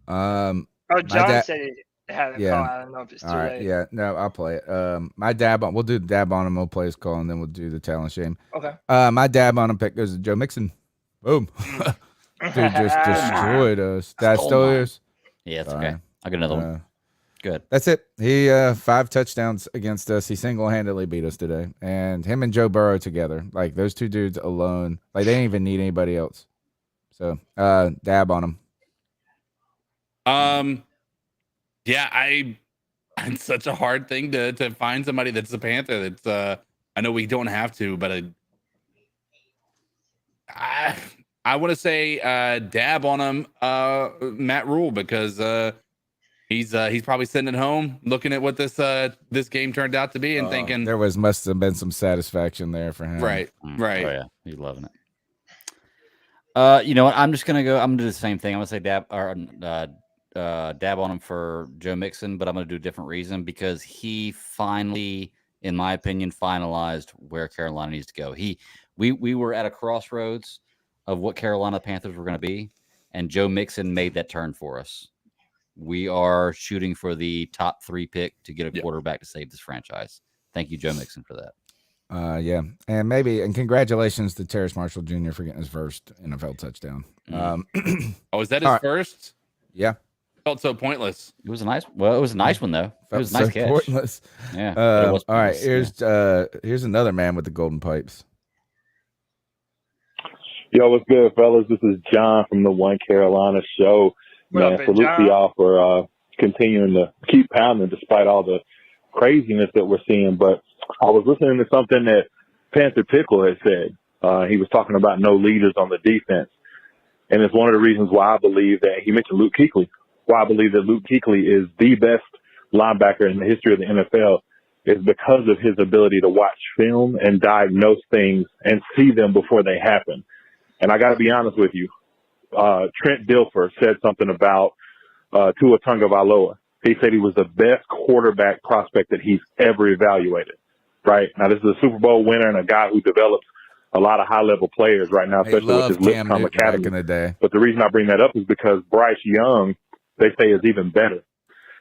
S4: him. John said he had a call. I don't know if it's too late.
S3: Yeah, no, I'll play it. We'll do the dab on him. We'll play his call, and then we'll do the talent shame.
S4: Okay.
S3: My dab on him pick goes to Joe Mixon. Boom. Dude just destroyed us. That's still yours.
S6: Yeah, it's okay. I'll get another one. Good.
S3: That's it. He 5 touchdowns against us. He single-handedly beat us today. And him and Joe Burrow together, like those two dudes alone, like they didn't even need anybody else. So dab on him.
S5: Yeah, it's such a hard thing to find somebody that's a Panther. That's I know we don't have to, but I want to say dab on him, Matt Rule, because he's probably sitting at home looking at what this game turned out to be and thinking
S3: there must have been some satisfaction there for him.
S5: Right.
S6: Oh yeah, he's loving it. You know what? I'm gonna do the same thing. I'm gonna say dab on him for Joe Mixon, but I'm gonna do a different reason because he finally, in my opinion, finalized where Carolina needs to go. We were at a crossroads of what Carolina Panthers were going to be, and Joe Mixon made that turn for us. We are shooting for the top 3 pick to get a quarterback to save this franchise. Thank you, Joe Mixon, for that.
S3: Yeah, and congratulations to Terrace Marshall Jr. for getting his first NFL touchdown.
S5: Is that his first?
S3: Yeah.
S5: Felt so pointless.
S6: It was a nice one though. It was a nice catch.
S3: Pointless.
S6: Yeah.
S3: All right. Here's another man with the golden pipes.
S18: Yo, what's good, fellas? This is John from the One Carolina Show. Man, salute to y'all for continuing to keep pounding despite all the craziness that we're seeing. But I was listening to something that Panther Pickle had said. He was talking about no leaders on the defense. And it's one of the reasons why I believe that he mentioned Luke Kuechly. Why I believe that Luke Kuechly is the best linebacker in the history of the NFL is because of his ability to watch film and diagnose things and see them before they happen. And I got to be honest with you. Trent Dilfer said something about Tua Tagovailoa. He said he was the best quarterback prospect that he's ever evaluated. Right now, this is a Super Bowl winner and a guy who develops a lot of high-level players right now, especially with his Lipscomb Academy.
S3: Back in the day.
S18: But the reason I bring that up is because Bryce Young, they say, is even better.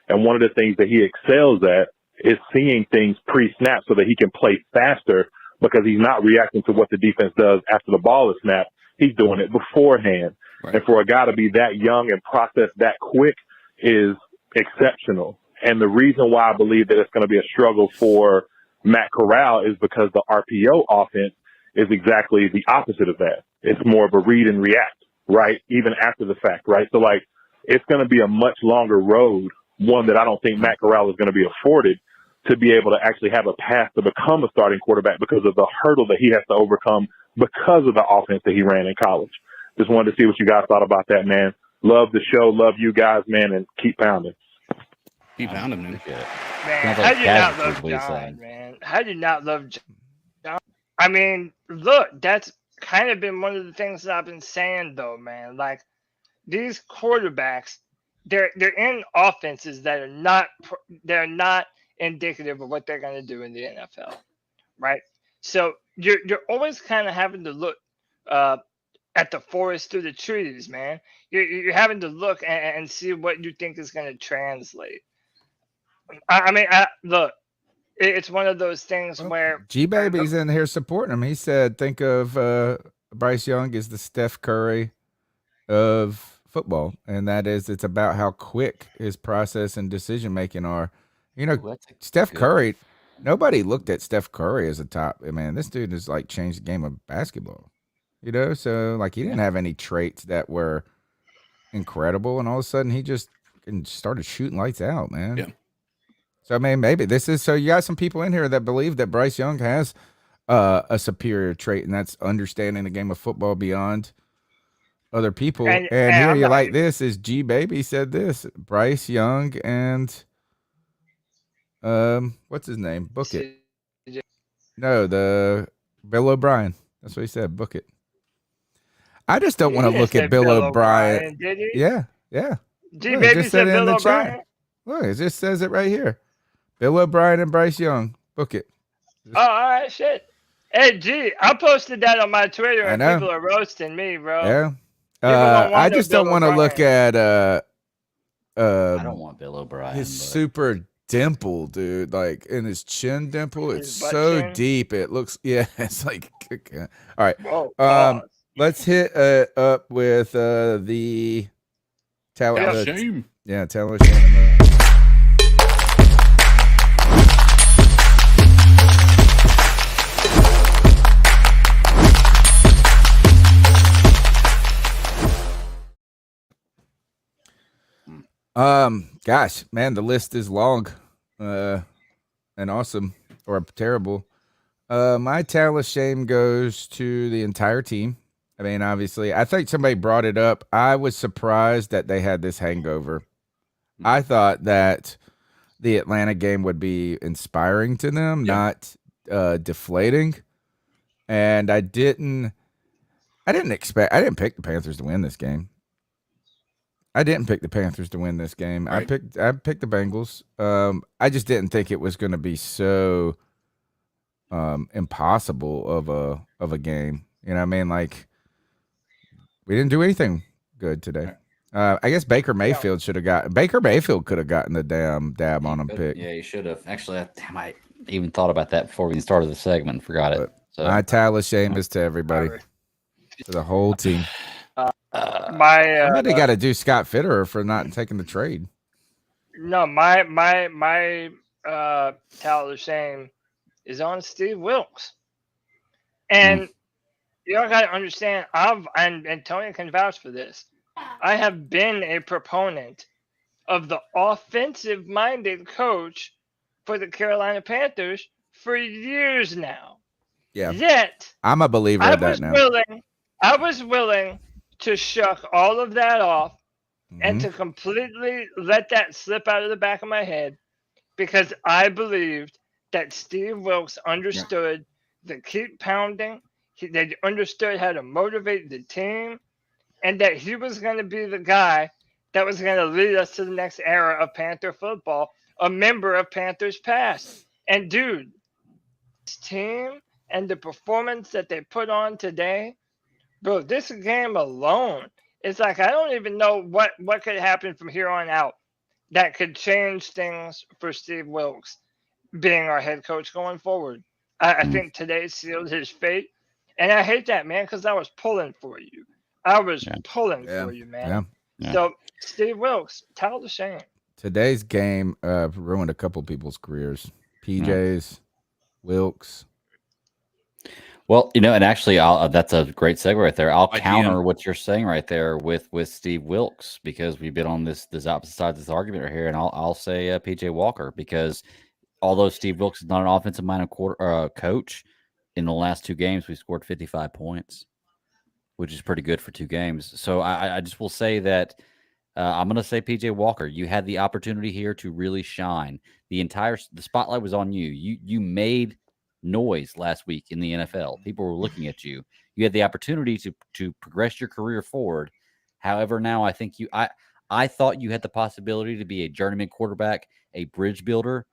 S18: And one of the things that he excels at is seeing things pre-snap so that he can play faster because he's not reacting to what the defense does after the ball is snapped. He's doing it beforehand. Right. And for a guy to be that young and process that quick is exceptional. And the reason why I believe that it's going to be a struggle for Matt Corral is because the RPO offense is exactly the opposite of that. It's more of a read and react, right? Even after the fact, right? So, like, it's going to be a much longer road, one that I don't think Matt Corral is going to be afforded to be able to actually have a path to become a starting quarterback because of the hurdle that he has to overcome because of the offense that he ran in college. Just wanted to see what you guys thought about that, man. Love the show. Love you guys, man, and keep pounding.
S5: Keep pounding, man.
S4: Man, how do you not love John, man? How do you not love John? I mean, look, that's kind of been one of the things that I've been saying, though, man. Like, these quarterbacks, they're in offenses that are not indicative of what they're going to do in the NFL, right? So you're always kind of having to look at the forest through the trees, man. You're having to look and see what you think is going to translate. I mean, look, it's one of those things where
S3: G-Baby's in here supporting him. He said, think of Bryce Young as the Steph Curry of football, and that is it's about how quick his process and decision-making are. You know, Steph Curry, nobody looked at Steph Curry as a top. I mean, this dude has, like, changed the game of basketball. You know, so, like, he didn't have any traits that were incredible, and all of a sudden he just started shooting lights out, man.
S5: Yeah.
S3: So, I mean, maybe this is, so you got some people in here that believe that Bryce Young has a superior trait, and that's understanding the game of football beyond other people.
S4: And
S3: here
S4: I'm
S3: you
S4: not
S3: like this is G Baby said this. Bryce Young and what's his name? Book it. No, the Bill O'Brien. That's what he said. Book it. I just don't
S4: He
S3: want to
S4: didn't
S3: look
S4: say
S3: at Bill
S4: Bill
S3: O'Brien.
S4: O'Brien, did he?
S3: Yeah.
S4: G
S3: Look, it
S4: Baby
S3: just said
S4: said
S3: it in
S4: Bill
S3: the chat.
S4: O'Brien.
S3: Look, it just says it right here. Bill O'Brien and Bryce Young. Book it.
S4: Oh, all right, shit. Hey, G, I posted that on my Twitter,
S3: I
S4: and
S3: know.
S4: people are roasting me, bro.
S3: Yeah.
S4: People don't want
S3: I
S4: no
S3: just
S4: Bill
S3: don't want to look at
S6: I don't want Bill O'Brien.
S3: his
S6: but-
S3: super dimple, dude. Like in his chin dimple, it's
S4: His butt
S3: so
S4: chin?
S3: deep. It looks it's like all right.
S4: Whoa, pause.
S3: Let's hit up with the talent.
S5: Tell shame.
S3: Yeah, talent shame. Gosh, man, the list is long, and awesome or terrible. My talent shame goes to the entire team. I mean, obviously, I think somebody brought it up. I was surprised that they had this hangover. I thought that the Atlanta game would be inspiring to them, not deflating. And I didn't pick the Panthers to win this game. I didn't pick the Panthers to win this game.
S5: Right.
S3: I picked the Bengals. I just didn't think it was going to be so impossible of a game. You know what I mean? Like, we didn't do anything good today. I guess Baker Mayfield could have gotten the damn dab on him pick.
S6: Yeah, you should have. Actually, I even thought about that before we even started the segment and forgot it. So
S3: My talent shame is to everybody, to the whole team. Somebody got to do Scott Fitterer for not taking the trade.
S4: No, my talent of shame is on Steve Wilkes. And you all got to understand, and Tony can vouch for this, I have been a proponent of the offensive-minded coach for the Carolina Panthers for years now.
S3: Yeah.
S4: Yet,
S3: I'm a believer of that now.
S4: I was willing to shuck all of that off and to completely let that slip out of the back of my head because I believed that Steve Wilkes understood the keep pounding, they understood how to motivate the team, and that he was going to be the guy that was going to lead us to the next era of Panther football, a member of Panthers past. And dude, this team and the performance that they put on today, bro, this game alone, it's like I don't even know what could happen from here on out that could change things for Steve Wilkes being our head coach going forward. I think today sealed his fate. And I hate that, man, because I was pulling for you. I was pulling for you, man.
S3: Yeah.
S4: So, Steve Wilkes, tell the shame.
S3: Today's game ruined a couple people's careers. PJ's, Wilkes.
S6: Well, and actually, that's a great segue right there. I'll counter what you're saying right there with Steve Wilkes because we've been on this opposite side of this argument right here, and I'll say PJ Walker because although Steve Wilkes is not an offensive-minded coach, in the last 2 games we scored 55 points, which is pretty good for 2 games. So I just will say that I'm going to say PJ Walker. You had the opportunity here to really shine. The spotlight was on you. You made noise last week in the NFL. People were looking at you. You had the opportunity to progress your career forward. However, now I think I thought you had the possibility to be a journeyman quarterback, a bridge builder.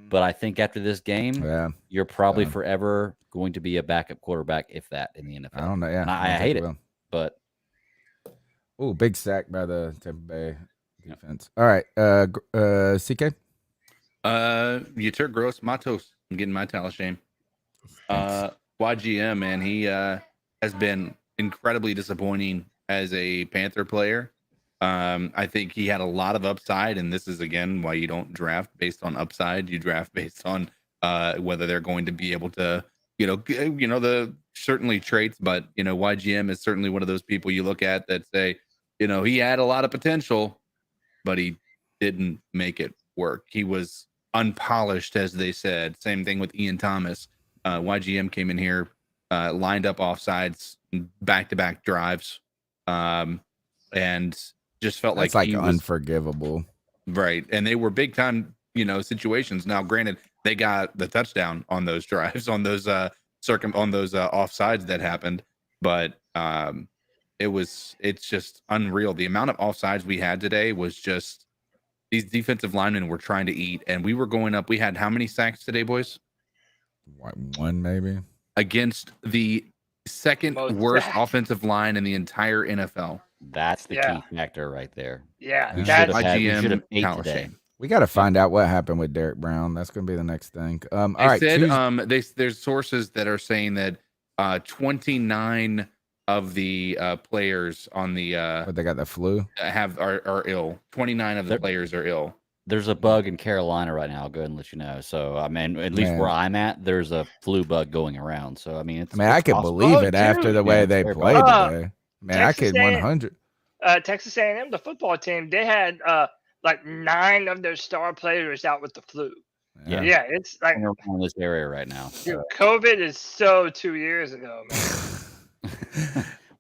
S6: But I think after this game, you're probably forever going to be a backup quarterback, if that, in the NFL.
S3: I don't know. Yeah,
S6: and I hate it. But
S3: big sack by the Tampa Bay defense. All right, CK.
S5: Yetur Gross Matos. I'm getting my talent shame. YGM, man, he has been incredibly disappointing as a Panther player. I think he had a lot of upside, and this is again why you don't draft based on upside. You draft based on whether they're going to be able to, the certainly traits. But YGM is certainly one of those people you look at that say, he had a lot of potential, but he didn't make it work. He was unpolished, as they said. Same thing with Ian Thomas. YGM came in here, lined up offsides, back-to-back drives. and just felt
S3: That's
S5: like
S3: like unforgivable.
S5: Right. And they were big time, situations. Now, granted, they got the touchdown on those drives, on those offsides that happened, but it's just unreal. The amount of offsides we had today was just, these defensive linemen were trying to eat, and we were going up. We had how many sacks today, boys?
S3: One maybe.
S5: Against the second worst offensive line in the entire NFL.
S6: That's the key factor right there.
S4: Yeah,
S6: we
S4: that's
S6: should have ate today.
S3: We got to find out what happened with Derek Brown. That's going to be the next thing. All right.
S5: There's sources that are saying that 29 of the players on the
S3: they got the flu
S5: are ill. 29 of the players are ill.
S6: There's a bug in Carolina right now. I'll go ahead and let you know. So I mean, at least where I'm at, there's a flu bug going around. So I mean,
S3: I could believe it after the way they played today. Man, I could 100.
S4: Texas A&M, the football team, they had like 9 of their star players out with the flu. Yeah, it's like
S6: in this area right now.
S4: Dude, COVID is so 2 years ago, man.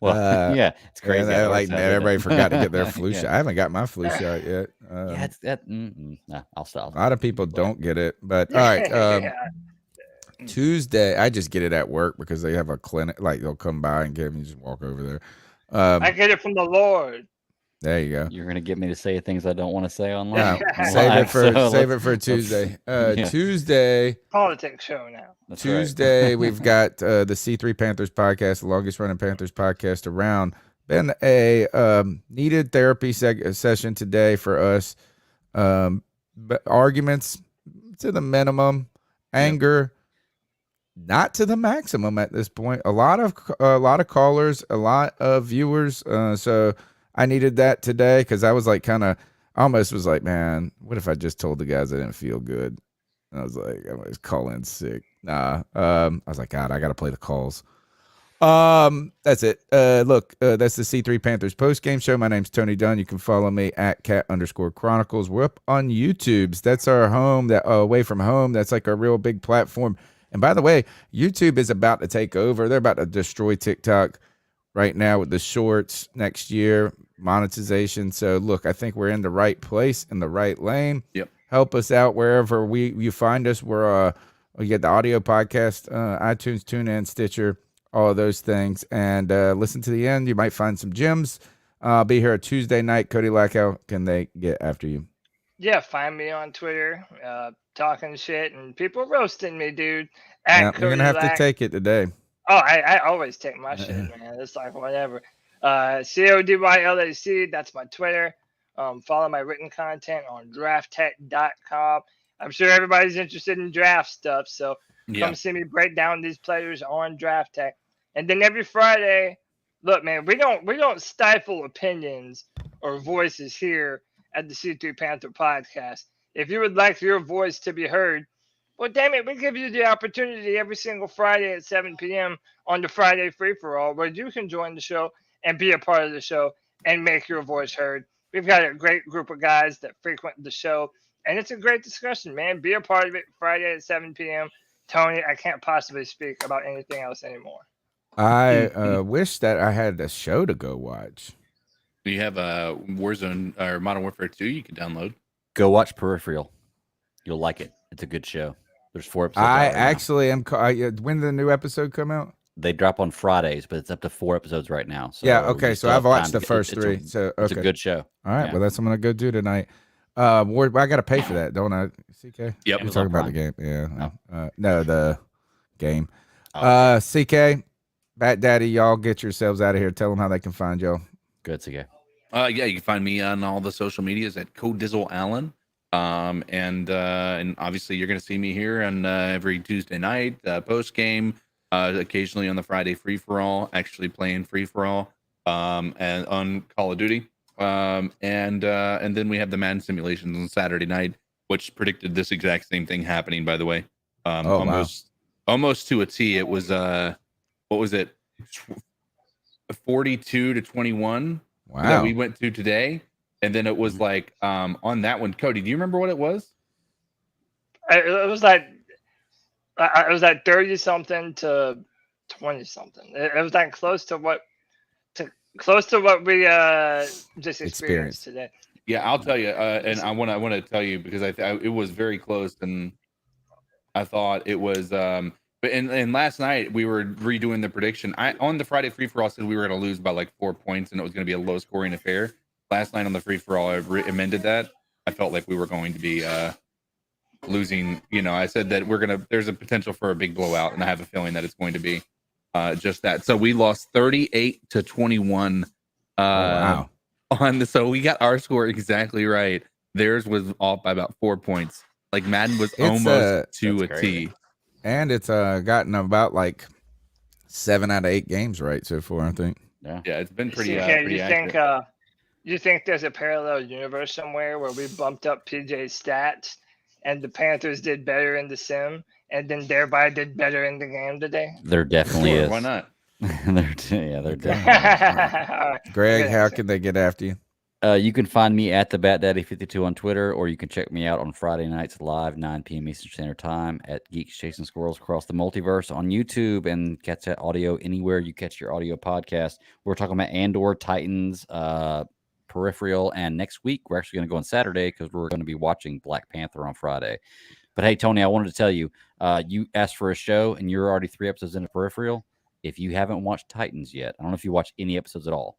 S6: Well, yeah, it's crazy.
S3: Everybody forgot to get their flu shot. I haven't got my flu shot yet.
S6: Nah, I'll stop.
S3: A lot of people don't get it, but all right. Tuesday, I just get it at work because they have a clinic. Like they'll come by and give me, just walk over there.
S4: I get it from the Lord.
S3: There you go.
S6: You're gonna get me to say things I don't want to say online.
S3: Save it for Tuesday. Tuesday
S4: politics show now.
S6: That's
S3: Tuesday we've got the C3 Panthers podcast, the longest running Panthers podcast around. Been a needed therapy session today for us. But arguments to the minimum, anger not to the maximum at this point. A lot of callers, a lot of viewers. So I needed that today because I was like almost was like, man, what if I just told the guys I didn't feel good? And I was like, I was calling sick. Nah. I was like, God, I got to play the calls. That's it. Look, that's the C3 Panthers postgame show. My name's Tony Dunn. You can follow me at cat_chronicles. We're up on YouTube's. That's our home, that away from home. That's like a real big platform. And by the way, YouTube is about to take over. They're about to destroy TikTok right now with the shorts next year, monetization. So look, I think we're in the right place, in the right lane.
S5: Yep.
S3: Help us out wherever you find us. We're we get the audio podcast, iTunes, TuneIn, Stitcher, all of those things. And listen to the end. You might find some gems. I'll be here Tuesday night. Cody Lack, how can they get after you?
S4: Yeah, find me on Twitter, talking shit, and people roasting me, dude.
S3: You're going to have to take it today.
S4: Oh, I always take my shit, man. It's like whatever. CODYLAC, that's my Twitter. Follow my written content on drafttech.com. I'm sure everybody's interested in draft stuff, so come see me break down these players on Draft Tech. And then every Friday, look, man, we don't stifle opinions or voices here at the C3 Panther Podcast. If you would like your voice to be heard, well, damn it, we give you the opportunity every single Friday at 7 p.m. on the Friday Free-For-All, where you can join the show and be a part of the show and make your voice heard. We've got a great group of guys that frequent the show, and it's a great discussion, man. Be a part of it Friday at 7 p.m. Tony, I can't possibly speak about anything else anymore.
S3: I wish that I had a show to go watch.
S5: We have a Warzone or Modern Warfare 2 you can download.
S6: Go watch Peripheral. You'll like it. It's a good show. There's 4 episodes.
S3: I actually am. When did the new episode come out?
S6: They drop on Fridays, but it's up to 4 episods right now. So
S3: yeah, okay. So I've watched the first 3. It's
S6: a good show.
S3: All right, well, that's what I'm gonna go do tonight. I got to pay for that, don't I? CK.
S5: Yep.
S3: We're talking about the game. Yeah. No, the game.
S6: Oh.
S3: CK, Bat Daddy, y'all get yourselves out of here. Tell them how they can find y'all.
S6: Good, CK.
S5: Yeah, you can find me on all the social medias at CoDizzleAllen. And obviously you're going to see me here on every Tuesday night, post game, occasionally on the Friday free for all, actually playing free for all, and on Call of Duty. And then we have the Madden simulations on Saturday night, which predicted this exact same thing happening, by the way. Almost to a T. It was, what was it? 42-21 that we went to today. And then it was like on that one, Cody, do you remember what it was?
S4: It was like 30 something to 20 something. It was like close to what Close to what we just experienced today.
S5: Yeah, I'll tell you, and I want to tell you because it was very close, and I thought it was. But and last night we were redoing the prediction. On the Friday free for all said we were going to lose by like 4 points, and it was going to be a low scoring affair. Last night on the free for all, I amended that. I felt like we were going to be losing. I said that there's a potential for a big blowout, and I have a feeling that it's going to be just that. So we lost 38-21.
S3: Wow.
S5: So we got our score exactly right. Theirs was off by about 4 points. Like Madden was almost to a T.
S3: And it's gotten about like 7 out of 8 games right so far, I think.
S5: Yeah, it's been pretty.
S4: You think there's a parallel universe somewhere where we bumped up PJ's stats and the Panthers did better in the sim and then thereby did better in the game today?
S6: There definitely is.
S5: Why not?
S6: They're definitely.
S3: Greg, how can they get after you?
S6: You can find me at the BatDaddy52 on Twitter, or you can check me out on Friday nights live, 9 p.m. Eastern Standard Time at Geeks Chasing Squirrels Across the Multiverse on YouTube, and catch that audio anywhere you catch your audio podcast. We're talking about Andor, Titans, Peripheral, and next week we're actually going to go on Saturday because we're going to be watching Black Panther on Friday. But hey, Tony, I wanted to tell you, you asked for a show, and you're already 3 episodes into Peripheral. If you haven't watched Titans yet, I don't know if you watched any episodes at all.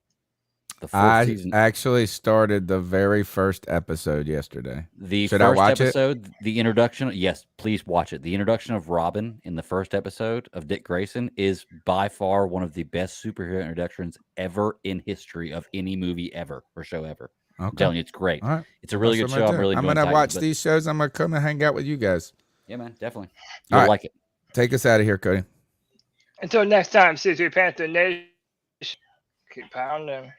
S6: The 4th season.
S3: Actually started the very first episode yesterday.
S6: Should I watch episode, the introduction. Yes, please watch it. The introduction of Robin in the first episode of Dick Grayson is by far one of the best superhero introductions ever in history of any movie ever or show ever. Okay. I'm telling you, it's great.
S3: All right.
S6: It's a really good show.
S3: I'm going to watch these shows. I'm going to come and hang out with you guys.
S6: Yeah, man, definitely. You'll like it.
S3: Take us out of here, Cody.
S4: Until next time, C3 Panther Nation. Keep pounding.